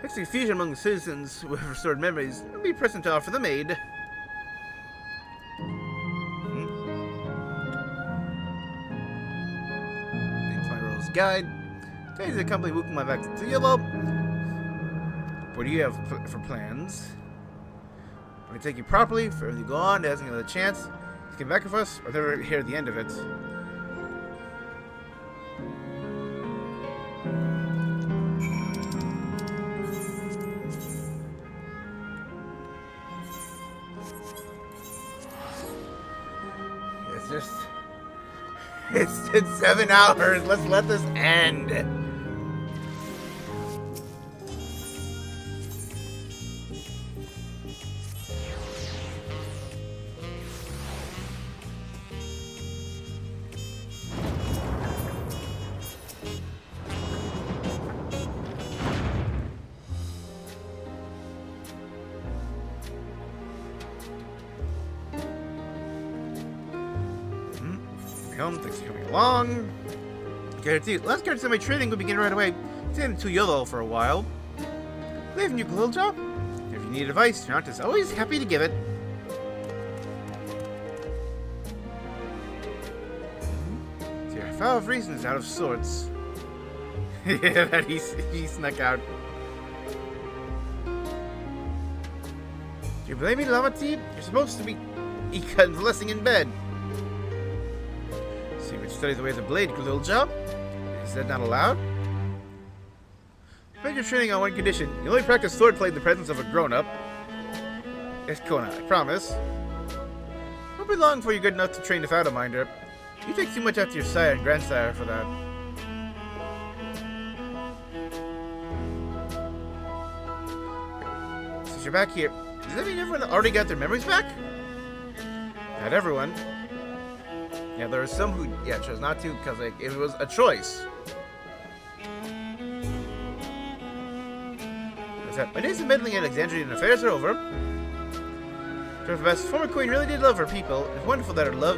Fix the confusion among the citizens who have restored memories and be present to offer them aid. Guide. Take the company Wuk Lamat back to Yellow. What do you have for plans? When I take you properly, for you go on, has another chance to get back with us, or they're here at the end of it. It's been 7 hours. Let's let this end. Thanks for coming along. Guaranteed. Last guarantee my training will begin right away. Staying to YOLO for a while. Leave you, little job. If you need advice, your aunt is always happy to give it. Your file of reason is out of sorts. Yeah, that he snuck out. Do you blame me, Lamati? You're supposed to be convalescing in bed. Study the way of the blade, good little job. Is that not allowed? Make your training on one condition. You only practice swordplay in the presence of a grown-up. It's Kona, I promise. won't be long before you're good enough to train the Shadowminder. You take too much after your sire and grandsire for that. Since you're back here, does that mean everyone already got their memories back? Not everyone. Yeah, there are some who chose not to because like, it was a choice. My days of meddling in Alexandrian affairs are over. Best former queen really did love her people. It's wonderful that her love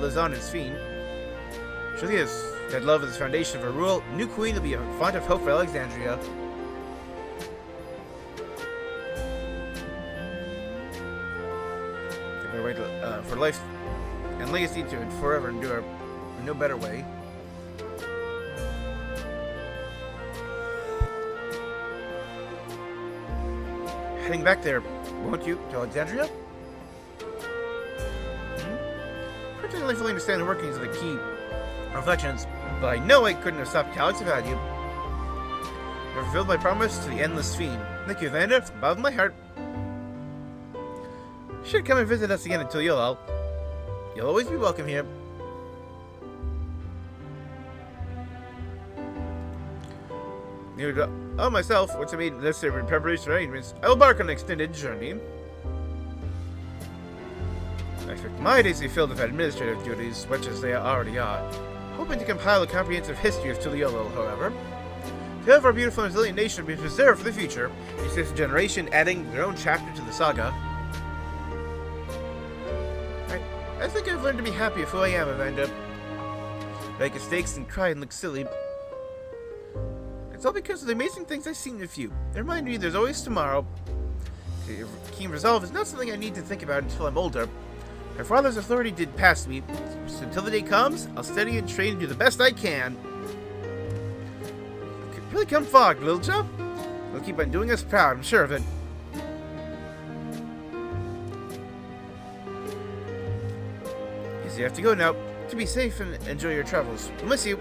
lives on in Sphene. Surely is that love is the foundation of her rule. The new queen will be a font of hope for Alexandria. Give way for life and legacy to forever endure in no better way. Heading back there, won't you, to Alexandria? Particularly fully understand the workings of the key reflections, but I know I couldn't have stopped Calyx without you. You fulfilled my promise to the endless Sphene. Thank you, Evander, from the bottom of my heart. You should come and visit us again until you'll always be welcome here. Myself, once I made necessary preparation arrangements, I will embark on an extended journey. I expect my days to be filled with administrative duties, much as they already are. Hoping to compile a comprehensive history of Tuliolo, however. To have our beautiful and resilient nation be preserved for the future, each fifth generation adding their own chapter to the saga. I think I've learned to be happy with who I am, Evander. Make mistakes and cry and look silly. It's all because of the amazing things I've seen with you. They remind me there's always tomorrow. Keen resolve is not something I need to think about until I'm older. My father's authority did pass me, so until the day comes, I'll study and train and do the best I can. Really come far, little chap. We'll keep on doing us proud, I'm sure of it. Guess you have to go now. To be safe and enjoy your travels. We'll miss you.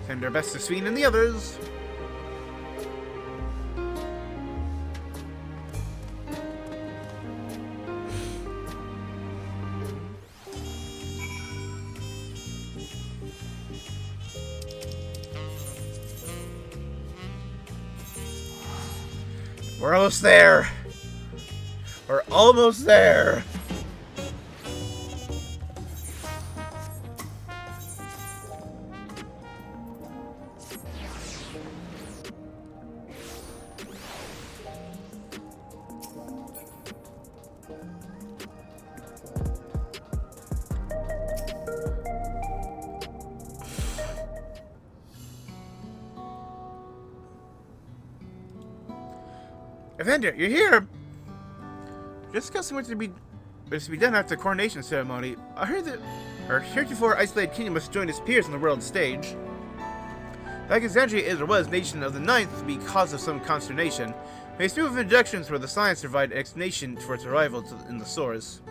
Send our best to Sphene and the others. We're almost there. We're almost there. Evander, you're here! Just discussing what's to be done after the coronation ceremony. I heard that our heretofore isolated kingdom must join its peers on the world stage. Alexandria is or was nation of the 9th because of some consternation. May speak of introductions where the science provide explanation for its arrival in the source.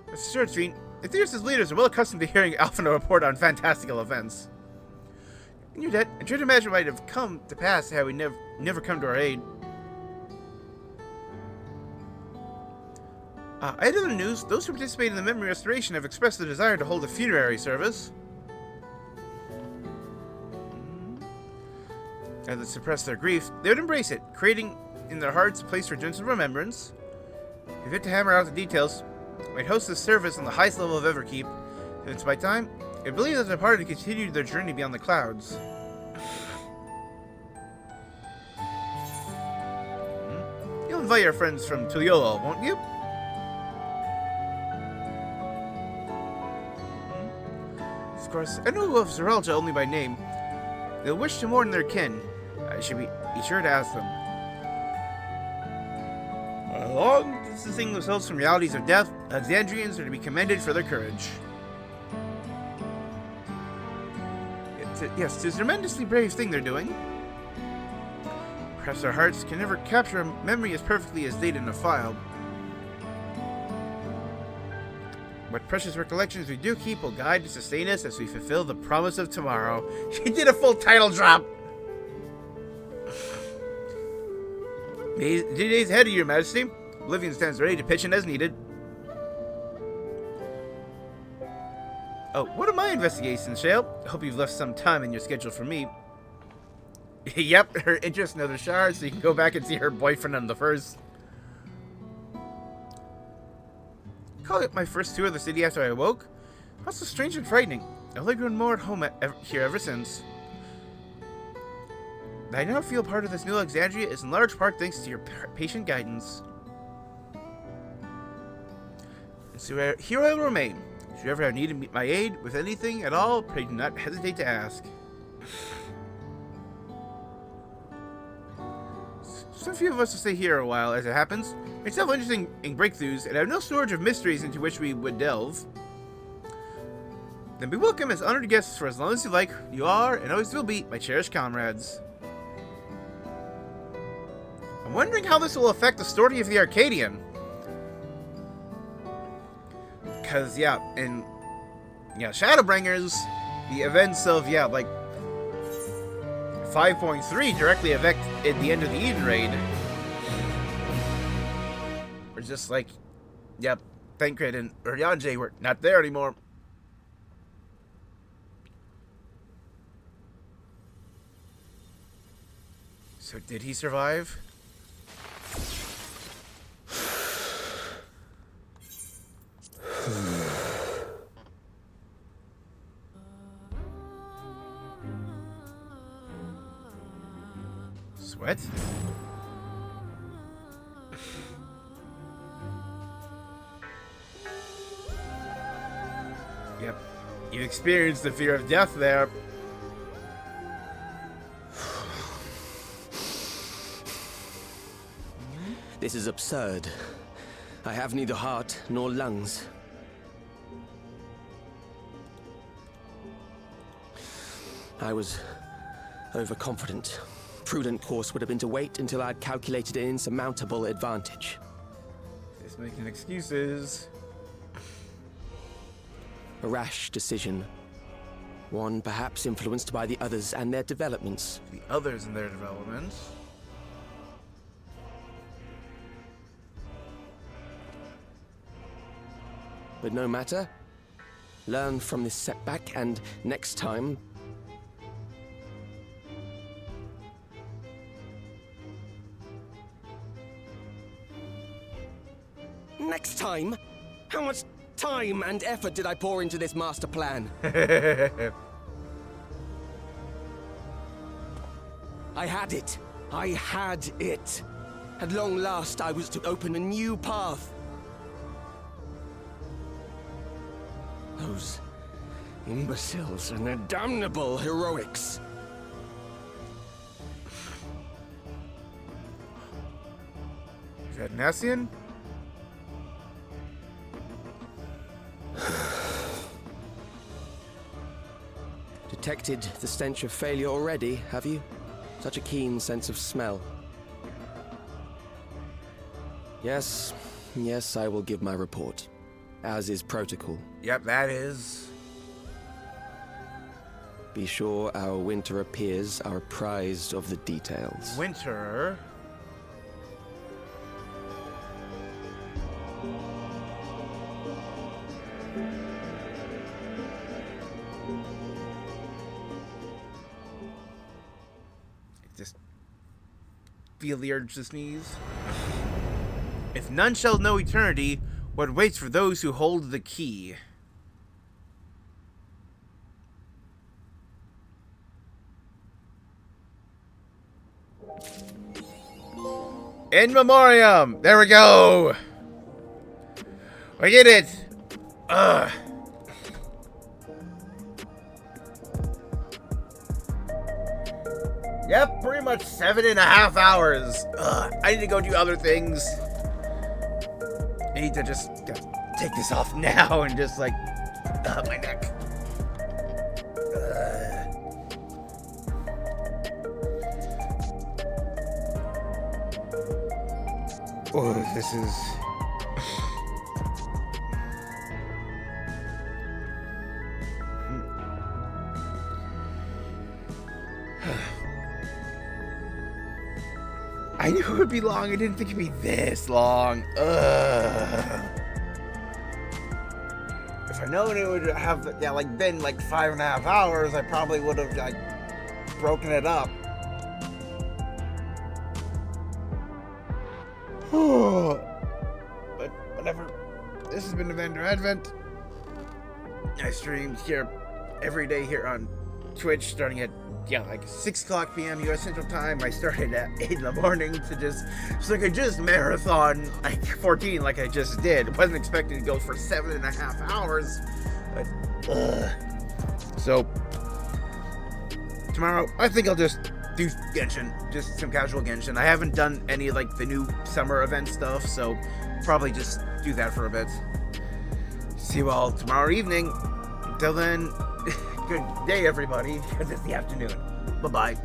Mr. Sphene, Etheus' leaders are well accustomed to hearing Alphino report on fantastical events. In your debt, I try to imagine what might have come to pass had we never come to our aid. I had other news. Those who participate in the memory restoration have expressed the desire to hold a funerary service. As they suppress their grief, they would embrace it, creating in their hearts a place for gentle remembrance. If you had to hammer out the details, we'd host this service on the highest level of Everkeep. If it's my time, I believe that the party continued their journey beyond the clouds. You'll invite your friends from Tuliolo, won't you? Of course, I know of Zeralja only by name. They'll wish to mourn their kin. I should be sure to ask them. Long distancing themselves from realities of death, Alexandrians are to be commended for their courage. Yes, it's a tremendously brave thing they're doing. Perhaps our hearts can never capture a memory as perfectly as data in a file. What precious recollections we do keep will guide and sustain us as we fulfill the promise of tomorrow. She did a full title drop! days ahead of Your Majesty. Oblivion stands ready to pitch in as needed. Oh, what are my investigations, Shale? I hope you've left some time in your schedule for me. Yep, her interest in other shards, so you can go back and see her boyfriend on the first. Call it my first tour of the city after I awoke. Also strange and frightening. I've only grown more at home here ever since. I now feel part of this new Alexandria is in large part thanks to your patient guidance. And so here I will remain. If you ever have need to meet my aid with anything at all, pray do not hesitate to ask. Some few of us will stay here a while as it happens. It's several interesting breakthroughs, and I have no shortage of mysteries into which we would delve. Then be welcome as honored guests for as long as you like. You are, and always will be, my cherished comrades. I'm wondering how this will affect the story of the Arcadian. Because, yeah, in Shadowbringers, the events of, like 5.3 directly affect at the end of the Eden Raid. We're just like, yep, Thancred and Urianger were not there anymore. So did he survive? Sweat? Yep. You experienced the fear of death there. This is absurd. I have neither heart nor lungs. I was overconfident. Prudent course would have been to wait until I'd calculated an insurmountable advantage. Just making excuses. A rash decision. One perhaps influenced by the others and their developments. The others and their developments? But no matter. Learn from this setback, and next time... Next time? How much time and effort did I pour into this master plan? I had it. I had it. At long last, I was to open a new path. Those imbeciles and their damnable heroics. Is that Nassian? Detected the stench of failure already, have you? Such a keen sense of smell. Yes, I will give my report, as is protocol. Yep, that is. Be sure our Winterer peers are apprised of the details. Winterer? Just feel the urge to sneeze. If none shall know eternity, what waits for those who hold the key? In memoriam! There we go! We did it! Ugh. Yep, pretty much 7.5 hours. Ugh, I need to go do other things. I need to just take this off now and just like, my neck. Oh, this is... I knew it would be long. I didn't think it'd be this long. Ugh. If I known it would have, been like 5.5 hours, I probably would have, broken it up. But whatever. This has been Avenger Advent. I stream here every day here on Twitch, starting at 6 o'clock p.m. U.S. Central Time. I started at 8 in the morning to just marathon 14 like I just did. Wasn't expecting to go for 7.5 hours. But, so, tomorrow, I think I'll just do Genshin. Just some casual Genshin. I haven't done any of, the new summer event stuff, so probably just do that for a bit. See you all tomorrow evening. Until then, good day, everybody, because it's the afternoon. Bye-bye.